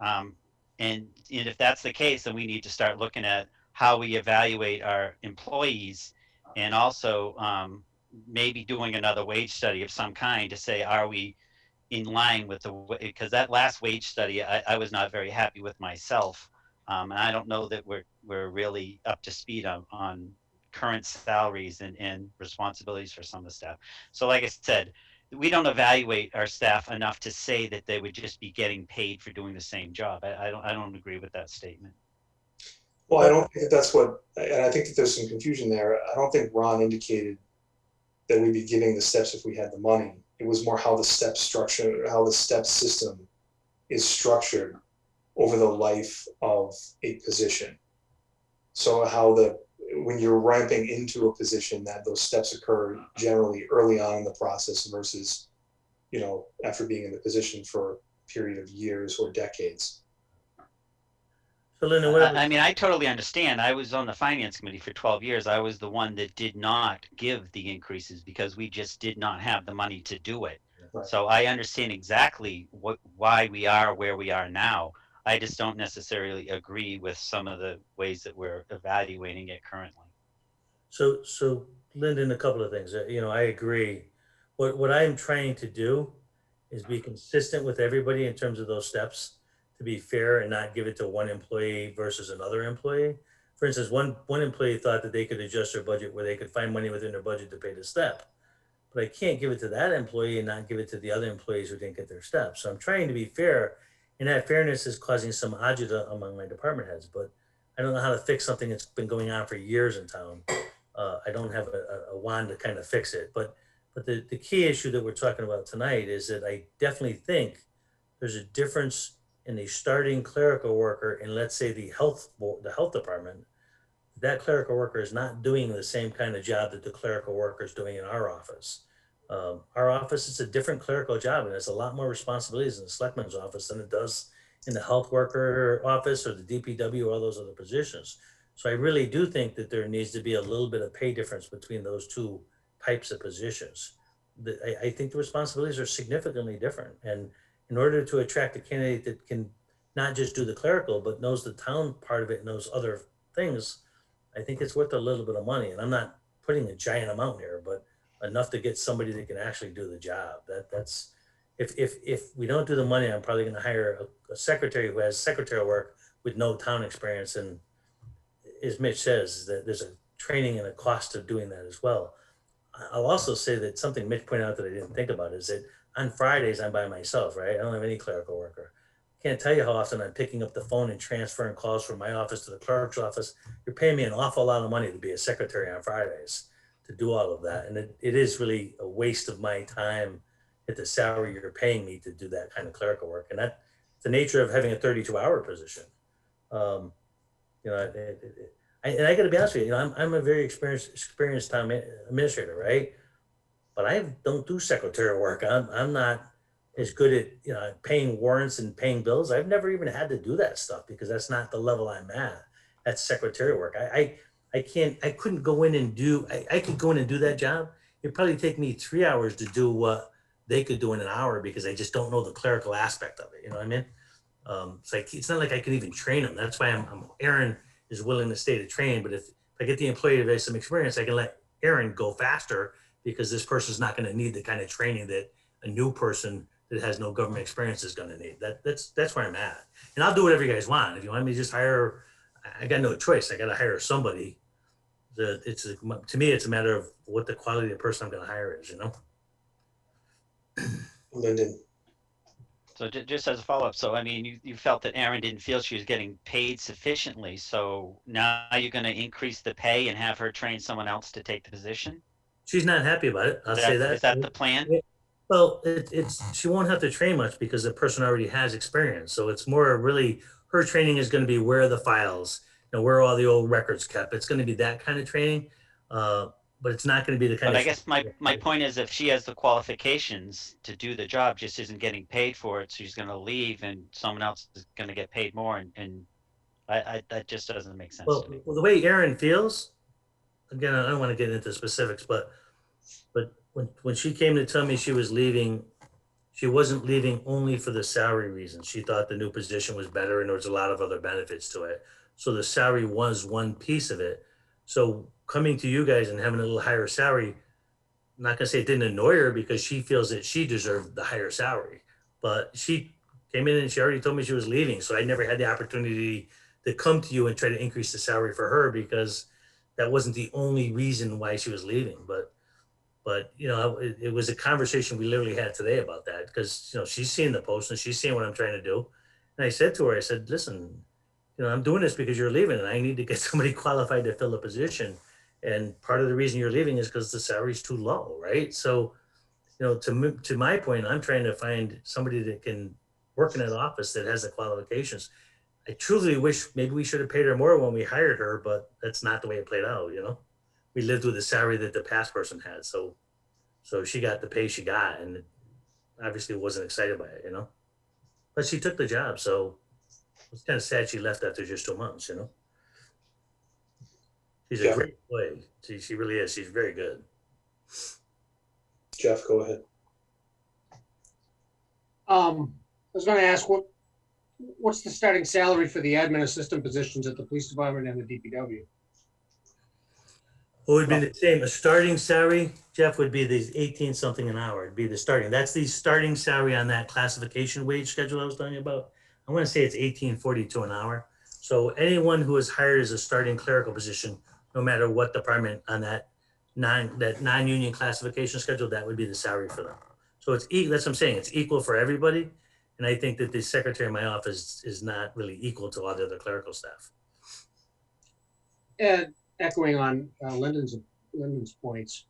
And if that's the case, then we need to start looking at how we evaluate our employees, and also maybe doing another wage study of some kind to say, are we in line with because that last wage study, I was not very happy with myself. And I don't know that we're really up to speed on current salaries and responsibilities for some of the staff. So like I said, we don't evaluate our staff enough to say that they would just be getting paid for doing the same job. I don't agree with that statement. Well, I don't think that's what, and I think that there's some confusion there. I don't think Ron indicated that we'd be giving the steps if we had the money. It was more how the step structure, how the step system is structured over the life of a position. So how when you're ramping into a position, that those steps occur generally early on in the process versus, after being in the position for a period of years or decades. So Linda, I mean, I totally understand. I was on the finance committee for 12 years. I was the one that did not give the increases because we just did not have the money to do it. Right. So I understand exactly why we are where we are now. I just don't necessarily agree with some of the ways that we're evaluating it currently. So Lyndon, a couple of things. I agree. What I'm trying to do is be consistent with everybody in terms of those steps, to be fair and not give it to one employee versus another employee. For instance, one employee thought that they could adjust their budget where they could find money within their budget to pay the step. But I can't give it to that employee and not give it to the other employees who didn't get their steps. So I'm trying to be fair, and that fairness is causing some agita among my department heads, but I don't know how to fix something that's been going on for years in town. I don't have a wand to kind of fix it, but the key issue that we're talking about tonight is that I definitely think there's a difference in the starting clerical worker in, let's say, the health department. That clerical worker is not doing the same kind of job that the clerical worker is doing in our office. Our office is a different clerical job, and it's a lot more responsibilities in the selectman's office than it does in the health worker office or the DPW or all those other positions. So I really do think that there needs to be a little bit of pay difference between those two types of positions. I think the responsibilities are significantly different. And in order to attract a candidate that can not just do the clerical, but knows the town part of it, knows other things, I think it's worth a little bit of money. And I'm not putting a giant amount here, but enough to get somebody that can actually do the job. That's if we don't do the money, I'm probably going to hire a secretary who has secretarial work with no town experience. And as Mitch says, that there's a training and a cost of doing that as well. I'll also say that something Mitch pointed out that I didn't think about is that on Fridays I'm by myself, right? I don't have any clerical worker. Can't tell you how often I'm picking up the phone and transferring calls from my office to the clerk's office. You're paying me an awful lot of money to be a secretary on Fridays to do all of that. And it is really a waste of my time at the salary you're paying me to do that kind of clerical work. And that's the nature of having a 32-hour position. You know, and I got to be honest with you, I'm a very experienced town administrator, right? But I don't do secretarial work. I'm not as good at paying warrants and paying bills. I've never even had to do that stuff because that's not the level I'm at. That's secretarial work. I couldn't go in and do. I could go in and do that job. It'd probably take me 3 hours to do what they could do in an hour because I just don't know the clerical aspect of it. You know what I mean? It's not like I can even train them. That's why Aaron is willing to stay to train. But if I get the employee that has some experience, I can let Aaron go faster because this person's not going to need the kind of training that a new person that has no government experience is going to need. That's where I'm at. And I'll do whatever you guys want. If you want me to just hire, I got no choice. I got to hire somebody. To me, it's a matter of what the quality of the person I'm going to hire is, you know? Lyndon. So just as a follow-up, so I mean, you felt that Erin didn't feel she was getting paid sufficiently. So now you're going to increase the pay and have her train someone else to take the position? She's not happy about it. I'll say that. Is that the plan? Well, she won't have to train much because the person already has experience. So it's more really her training is going to be where are the files, where are all the old records kept. It's going to be that kind of training, but it's not going to be the kind But of. I guess my point is if she has the qualifications to do the job, just isn't getting paid for it, so she's going to leave and someone else is going to get paid more. And that just doesn't make sense to me. Well, the way Erin feels, again, I don't want to get into specifics, but when she came to tell me she was leaving, she wasn't leaving only for the salary reasons. She thought the new position was better and there was a lot of other benefits to it. So the salary was one piece of it. So coming to you guys and having a little higher salary, I'm not gonna say it didn't annoy her because she feels that she deserved the higher salary, but she came in and she already told me she was leaving. So I never had the opportunity to come to you and try to increase the salary for her because that wasn't the only reason why she was leaving. But it was a conversation we literally had today about that because, she's seeing the post and she's seeing what I'm trying to do. And I said to her, I said, listen, I'm doing this because you're leaving and I need to get somebody qualified to fill a position. And part of the reason you're leaving is because the salary's too low, right? So, to my point, I'm trying to find somebody that can work in an office that has the qualifications. I truly wish maybe we should have paid her more when we hired her, but that's not the way it played out, We lived with the salary that the past person had. So she got the pay she got and obviously wasn't excited by it, But she took the job, so it's kind of sad she left after just 2 months, She's a great employee. She really is. She's very good. Jeff, go ahead. I was going to ask what's the starting salary for the admin assistant positions at the police department and the DPW? It would be the same. A starting salary, Jeff, would be the 18 something an hour. It'd be the starting. That's the starting salary on that classification wage schedule I was telling you about. I want to say it's $18.42 an hour. So anyone who is hired as a starting clerical position, no matter what department on that non-union classification schedule, that would be the salary for them. So that's what I'm saying. It's equal for everybody. And I think that the secretary in my office is not really equal to all the other clerical staff. And echoing on Lyndon's points,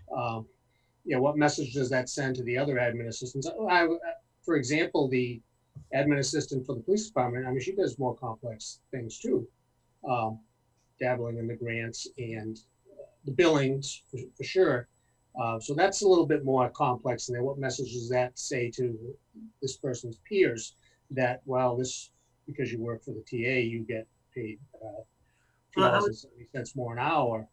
what message does that send to the other admin assistants? For example, the admin assistant for the police department, I mean, she does more complex things too, dabbling in the grants and the billings for sure. So that's a little bit more complex. And then what message does that say to this person's peers that, well, because you work for the TA, you get paid $2.70 more an hour.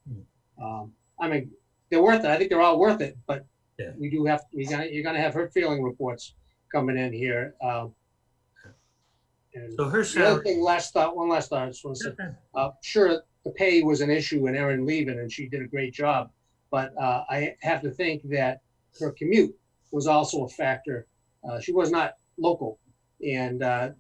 I mean, they're worth it. I think they're all worth it, but Yeah. you're gonna have hurt feeling reports coming in here. And So her the other salary, thing, one last thought, I just want to say, sure, the pay was an issue in Erin leaving, and she did a great job. But I have to think that her commute was also a factor. She was not local, and to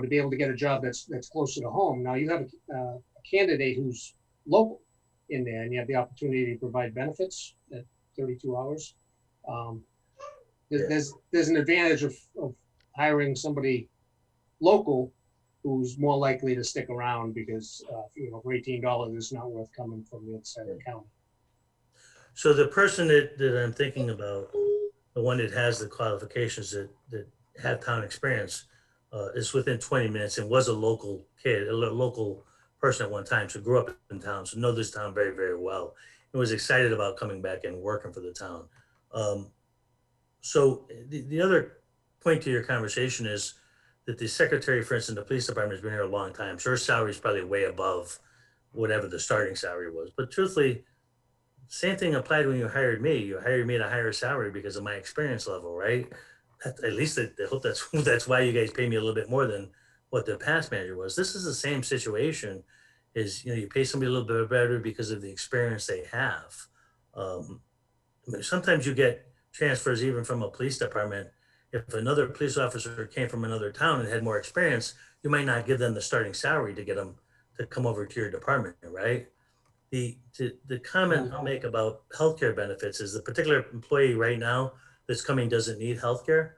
be able to get a job that's closer to home. Now you have a candidate who's local in there, and you have the opportunity to provide benefits at 32 hours. There's an advantage of hiring somebody local who's more likely to stick around because for $18 it's not worth coming from the other side of the county. so the person that I'm thinking about, the one that has the qualifications that have town experience, is within 20 minutes and was a local kid, a local person at one time, so grew up in town, so know this town very, very well, and was excited about coming back and working for the town. So the other point to your conversation is that the secretary, for instance, the police department has been here a long time. So her salary is probably way above whatever the starting salary was. But truthfully, same thing applied when you hired me. You hired me at a higher salary because of my experience level, right? At least I hope that's why you guys pay me a little bit more than what the past manager was. This is the same situation. Is you pay somebody a little bit better because of the experience they have. Sometimes you get transfers even from a police department. If another police officer came from another town and had more experience, you might not give them the starting salary to get them to come over to your department, right? The comment I'll make about healthcare benefits is the particular employee right now that's coming doesn't need healthcare.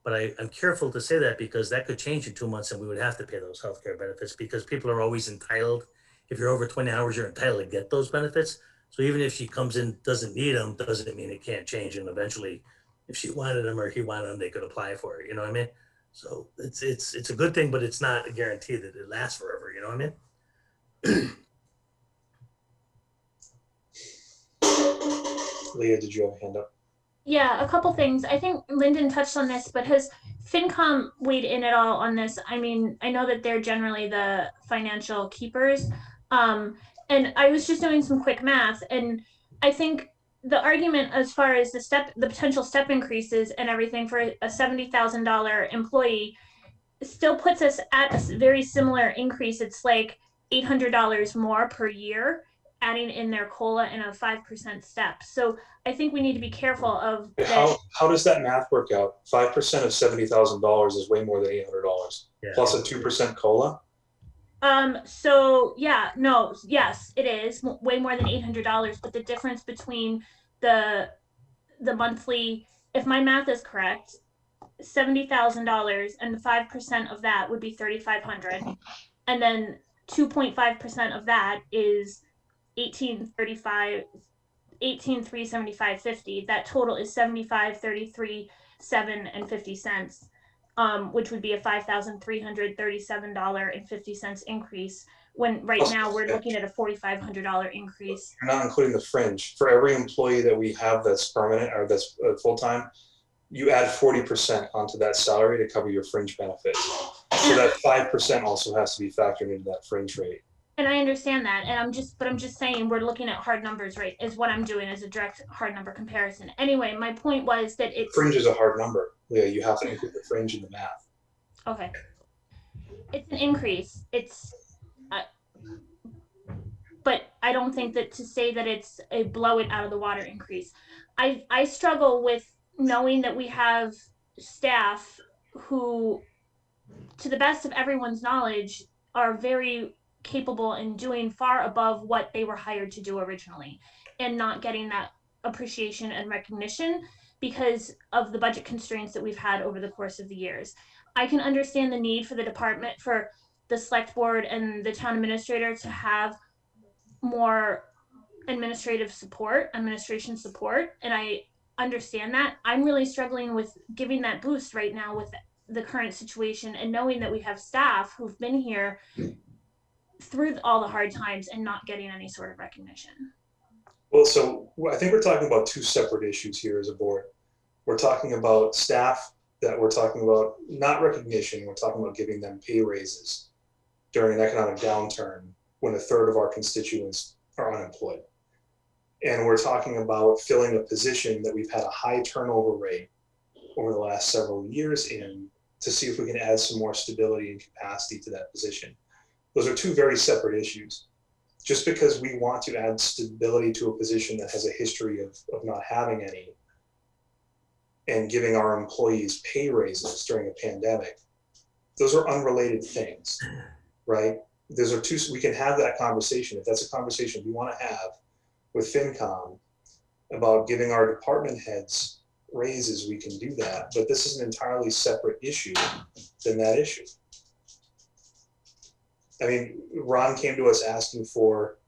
But I'm careful to say that because that could change in 2 months and we would have to pay those healthcare benefits because people are always entitled. If you're over 20 hours, you're entitled to get those benefits. So even if she comes in, doesn't need them, doesn't mean it can't change. And eventually, if she wanted them or he wanted them, they could apply for it. You know what I mean? So it's a good thing, but it's not a guarantee that it lasts forever. You know what I mean? Leah, did you have a hand up? Yeah, a couple things. I think Lyndon touched on this, but has FinCom weighed in at all on this? I mean, I know that they're generally the financial keepers. And I was just doing some quick math, and I think the argument as far as the potential step increases and everything for a $70,000 employee still puts us at a very similar increase. It's like $800 more per year, adding in their COLA and a 5% step. So I think we need to be careful of that. How does that math work out? 5% of $70,000 is way more than $800 plus a 2% COLA. So yeah, no, yes, it is way more than $800, but the difference between the monthly, if my math is correct, $70,000 and 5% of that would be $3,500, and then 2.5% of that is $18,375.50. That total is $75,33.50, which would be a $5,337.50 increase. When right now we're looking at a $4,500 increase. You're not including the fringe. For every employee that we have that's permanent or that's full-time, you add 40% onto that salary to cover your fringe benefits. So that 5% also has to be factored into that fringe rate. And I understand that, and I'm just saying we're looking at hard numbers, right? Is what I'm doing as a direct hard number comparison. Anyway, my point was that fringe is a hard number. Yeah, you have to include the fringe in the math. Okay, it's an increase. But I don't think that to say that it's a blow it out of the water increase. I struggle with knowing that we have staff who, to the best of everyone's knowledge, are very capable in doing far above what they were hired to do originally, and not getting that appreciation and recognition because of the budget constraints that we've had over the course of the years. I can understand the need for the department, for the select board and the town administrator to have more administration support, and I understand that. I'm really struggling with giving that boost right now with the current situation, and knowing that we have staff who've been here through all the hard times and not getting any sort of recognition. Well, so I think we're talking about two separate issues here as a board. We're talking about staff that we're talking about not recognition. We're talking about giving them pay raises during an economic downturn when a third of our constituents are unemployed. And we're talking about filling a position that we've had a high turnover rate over the last several years in, to see if we can add some more stability and capacity to that position. Those are two very separate issues. Just because we want to add stability to a position that has a history of not having any and giving our employees pay raises during a pandemic, those are unrelated things, right? Those are two, we can have that conversation. If that's a conversation we want to have with FinCom about giving our department heads raises, we can do that. But this is an entirely separate issue than that issue. I mean, Ron came to us asking for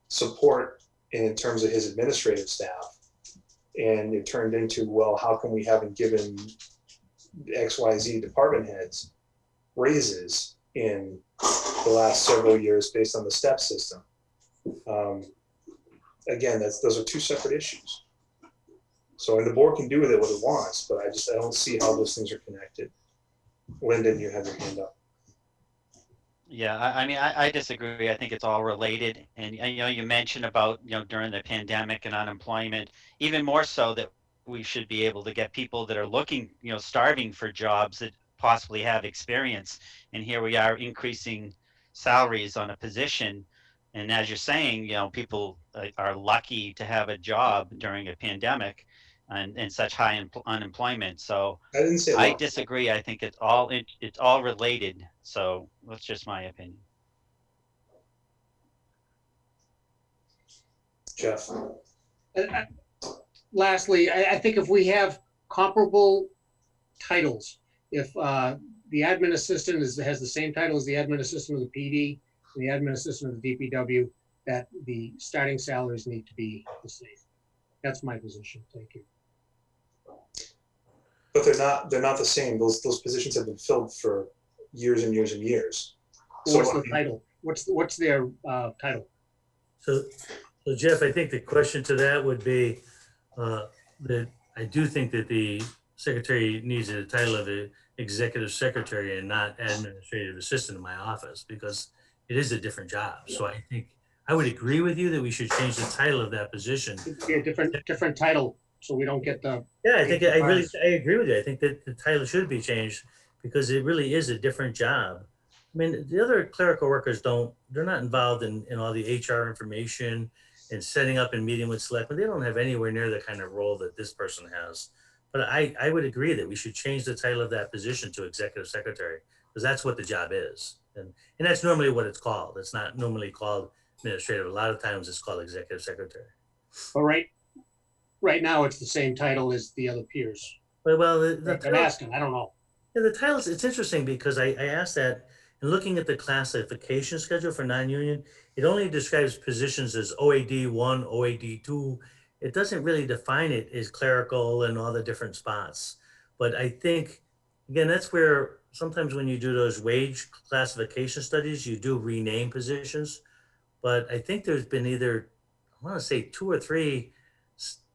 support in terms of his administrative staff. And it turned into, well, how come we haven't given XYZ department heads raises in the last several years based on the step system? Again, those are two separate issues. So, and the board can do with it what it wants, but I don't see how those things are connected. Lyndon, you have your hand up. Yeah, I mean, I disagree. I think it's all related. And you know, you mentioned about, you know, during the pandemic and unemployment, even more so that we should be able to get people that are looking, you know, starving for jobs that possibly have experience. And here we are increasing salaries on a position. And as you're saying, you know, people are lucky to have a job during a pandemic and such high unemployment. So I didn't say I luck. disagree. I think it's all related. So that's just my opinion. Jeff. Lastly, I think if we have comparable titles, if the admin assistant has the same title as the admin assistant of the PD and the admin assistant of the DPW, that the starting salaries need to be the same. That's my position. Thank you. But they're not the same. Those positions have been filled for years and years and years. So What's the title? What's their title? So Jeff, I think the question to that would be that I do think that the secretary needs the title of the executive secretary and not administrative assistant in my office, because it is a different job. So I think I would agree with you that we should change the title of that position. It'd be a different title, so we don't get the. Yeah, I think I agree with you. I think that the title should be changed because it really is a different job. I mean, the other clerical workers they're not involved in all the HR information and setting up and meeting with selectmen. They don't have anywhere near the kind of role that this person has. But I would agree that we should change the title of that position to executive secretary, because that's what the job is. And that's normally what it's called. It's not normally called administrative. A lot of times it's called executive secretary. All right. Right now it's the same title as the other peers. Well, I'm asking, I don't know. Yeah, the titles, it's interesting because I asked that, and looking at the classification schedule for non-union, it only describes positions as OAD 1, OAD 2. It doesn't really define it as clerical and all the different spots. But I think, again, that's where sometimes when you do those wage classification studies, you do rename positions. But I think there's been either, I want to say 2 or 3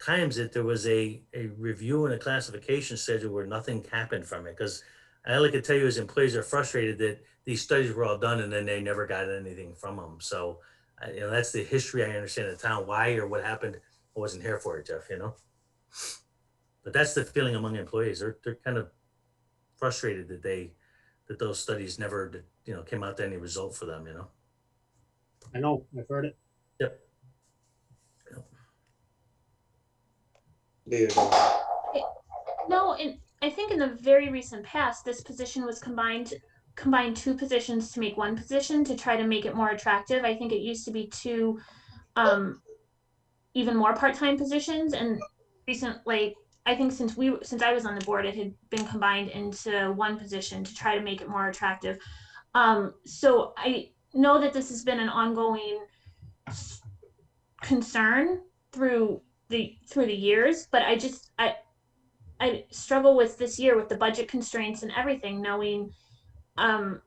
times that there was a review and a classification schedule where nothing happened from it. Because all I could tell you is employees are frustrated that these studies were all done and then they never got anything from them. So, that's the history I understand of the town. Why or what happened, I wasn't here for it, Jeff, But that's the feeling among employees. They're kind of frustrated that those studies never, came out to any result for them, I know, I've heard it. Yep. No, and I think in the very recent past, this position was combined 2 positions to make 1 position to try to make it more attractive. I think it used to be 2 even more part-time positions, and recently, I think since I was on the board, it had been combined into 1 position to try to make it more attractive. So I know that this has been an ongoing concern through the years, but I struggle with this year with the budget constraints and everything, knowing and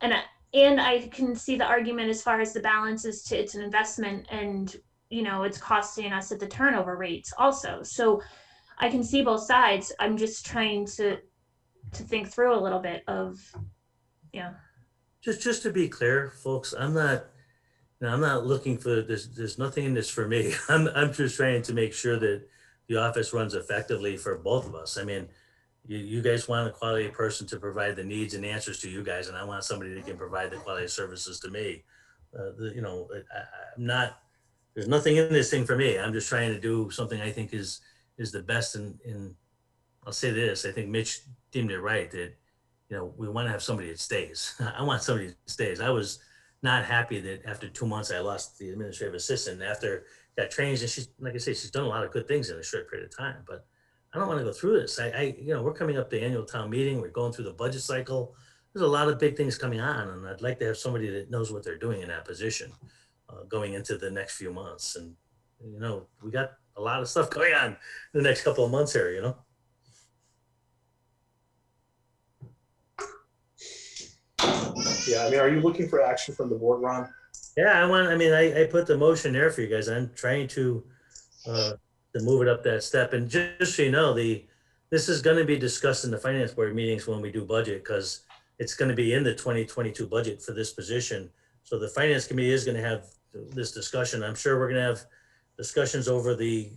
I can see the argument as far as the balance is to it's an investment and it's costing us at the turnover rates also. So I can see both sides. I'm just trying to think through a little bit of Just to be clear, folks, I'm not And I'm not looking for this, there's nothing in this for me. I'm just trying to make sure that the office runs effectively for both of us. I mean, you guys want a quality person to provide the needs and answers to you guys, and I want somebody that can provide the quality services to me. I'm not, there's nothing in this thing for me. I'm just trying to do something I think is the best in I'll say this, I think Mitch deemed it right that, we want to have somebody that stays. I want somebody that stays. I was not happy that after 2 months, I lost the administrative assistant after got trained. And she's, like I say, she's done a lot of good things in a short period of time, but I don't want to go through this. We're coming up to annual town meeting. We're going through the budget cycle. There's a lot of big things coming on, and I'd like to have somebody that knows what they're doing in that position going into the next few months. And, we got a lot of stuff going on the next couple of months here, Yeah, I mean, are you looking for action from the board, Ron? Yeah, I put the motion there for you guys. I'm trying to move it up that step. And just so you know, this is going to be discussed in the finance board meetings when we do budget, because it's going to be in the 2022 budget for this position. So the finance committee is going to have this discussion. I'm sure we're going to have discussions over the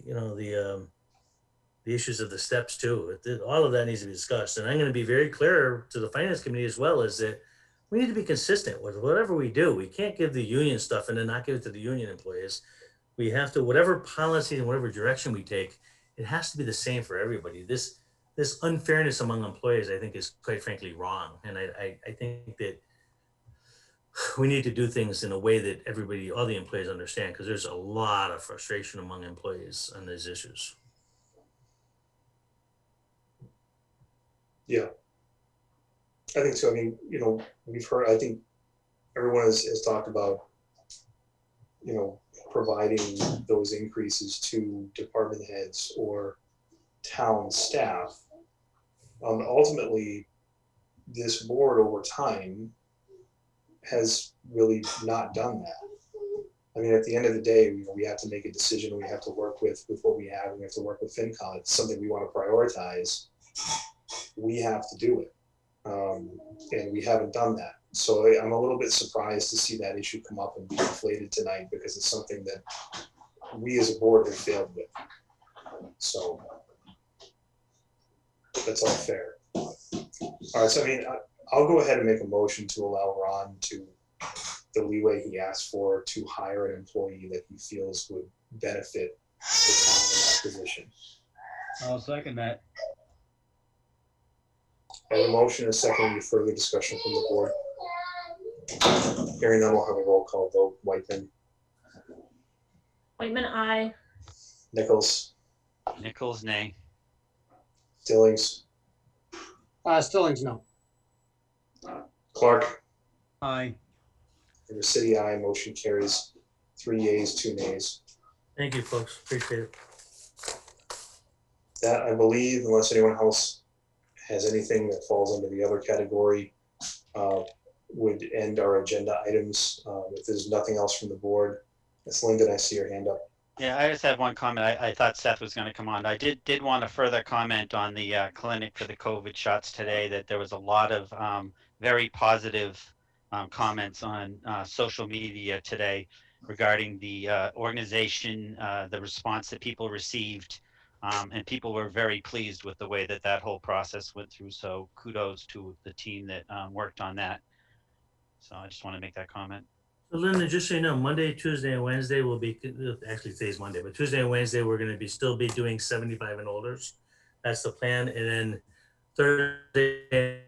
issues of the steps too. All of that needs to be discussed. And I'm going to be very clear to the finance committee as well, is that we need to be consistent with whatever we do. We can't give the union stuff and then not give it to the union employees. We have to, whatever policy and whatever direction we take, it has to be the same for everybody. This unfairness among employees, I think, is quite frankly wrong. And I think that we need to do things in a way that everybody, all the employees understand, because there's a lot of frustration among employees on these issues. Yeah. I think so. I mean, we've heard, I think everyone has talked about, providing those increases to department heads or town staff. Ultimately, this board over time has really not done that. I mean, at the end of the day, we have to make a decision. We have to work with what we have. We have to work with FinCom. It's something we want to prioritize. We have to do it. And we haven't done that. So I'm a little bit surprised to see that issue come up and be inflated tonight, because it's something that we as a board have failed with. So that's all fair. All right, so I mean, I'll go ahead and make a motion to allow Ron to the leeway he asked for to hire an employee that he feels would benefit the town in that position. I'll second that. I have a motion and a second. Any further discussion from the board? Hearing none, we'll have a roll call vote. Whiteman. Whiteman, aye. Nichols. Nichols, nay. Stillings. Stillings, no. Clark. Aye. And the city, aye. Motion carries 3 yeas, 2 nays. Thank you, folks. Appreciate it. That, I believe, unless anyone else has anything that falls under the other category, would end our agenda items. If there's nothing else from the board. Ms. Linden, I see your hand up. Yeah, I just have one comment. I thought Seth was going to come on. I did want to further comment on the clinic for the COVID shots today, that there was a lot of very positive comments on social media today regarding the organization, the response that people received, and people were very pleased with the way that whole process went through. So kudos to the team that worked on that. So I just want to make that comment. So Linda, just so you know, Monday, Tuesday, and Wednesday will be, actually today's Monday, but Tuesday and Wednesday, we're going to still be doing 75 and olders. That's the plan. And then Thursday,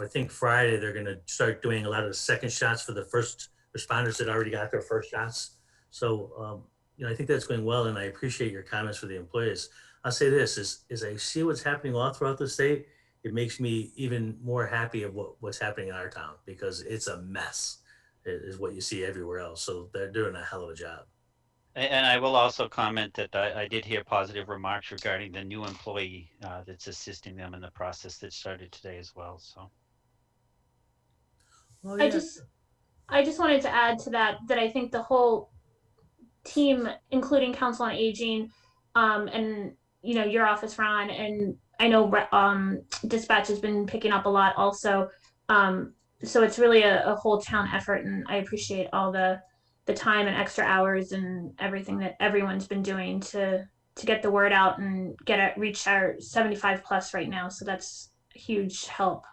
I think Friday, they're going to start doing a lot of the second shots for the first responders that already got their first shots. So, I think that's going well, and I appreciate your comments for the employees. I'll say this, as I see what's happening all throughout the state, it makes me even more happy of what's happening in our town, because it's a mess, is what you see everywhere else. So they're doing a hell of a job. And I will also comment that I did hear positive remarks regarding the new employee that's assisting them in the process that started today as well. So. Oh, yeah. I just wanted to add to that I think the whole team, including Council on Aging, and your office, Ron, and I know dispatch has been picking up a lot also. So it's really a whole town effort, and I appreciate all the the time and extra hours and everything that everyone's been doing to get the word out and reach our 75 plus right now. So that's a huge help.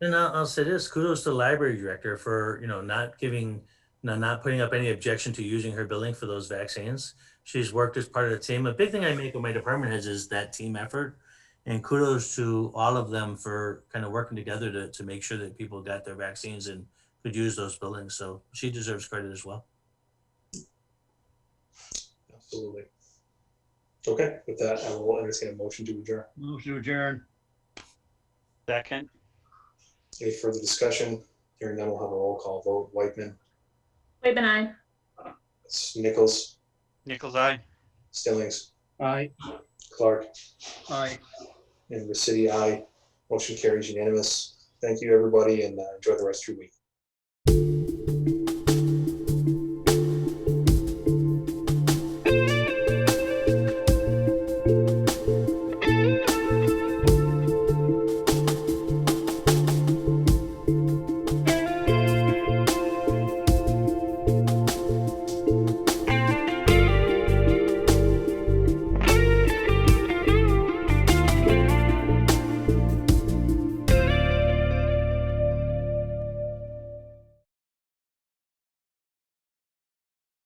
And I'll say this, kudos to the library director for, not putting up any objection to using her building for those vaccines. She's worked as part of the team. A big thing I make with my department heads is that team effort. And kudos to all of them for kind of working together to make sure that people got their vaccines and could use those buildings. So she deserves credit as well. Absolutely. Okay, with that, I will entertain a motion to adjourn. Motion to adjourn. Second, Any further discussion? Hearing none, we'll have a roll call vote. Whiteman, Waitman, aye. Nichols, Nichols eye. Stillings, Aye. Clark, Aye. and Resity, aye. Motion carries unanimous. Thank you, everybody, and enjoy the rest of your week.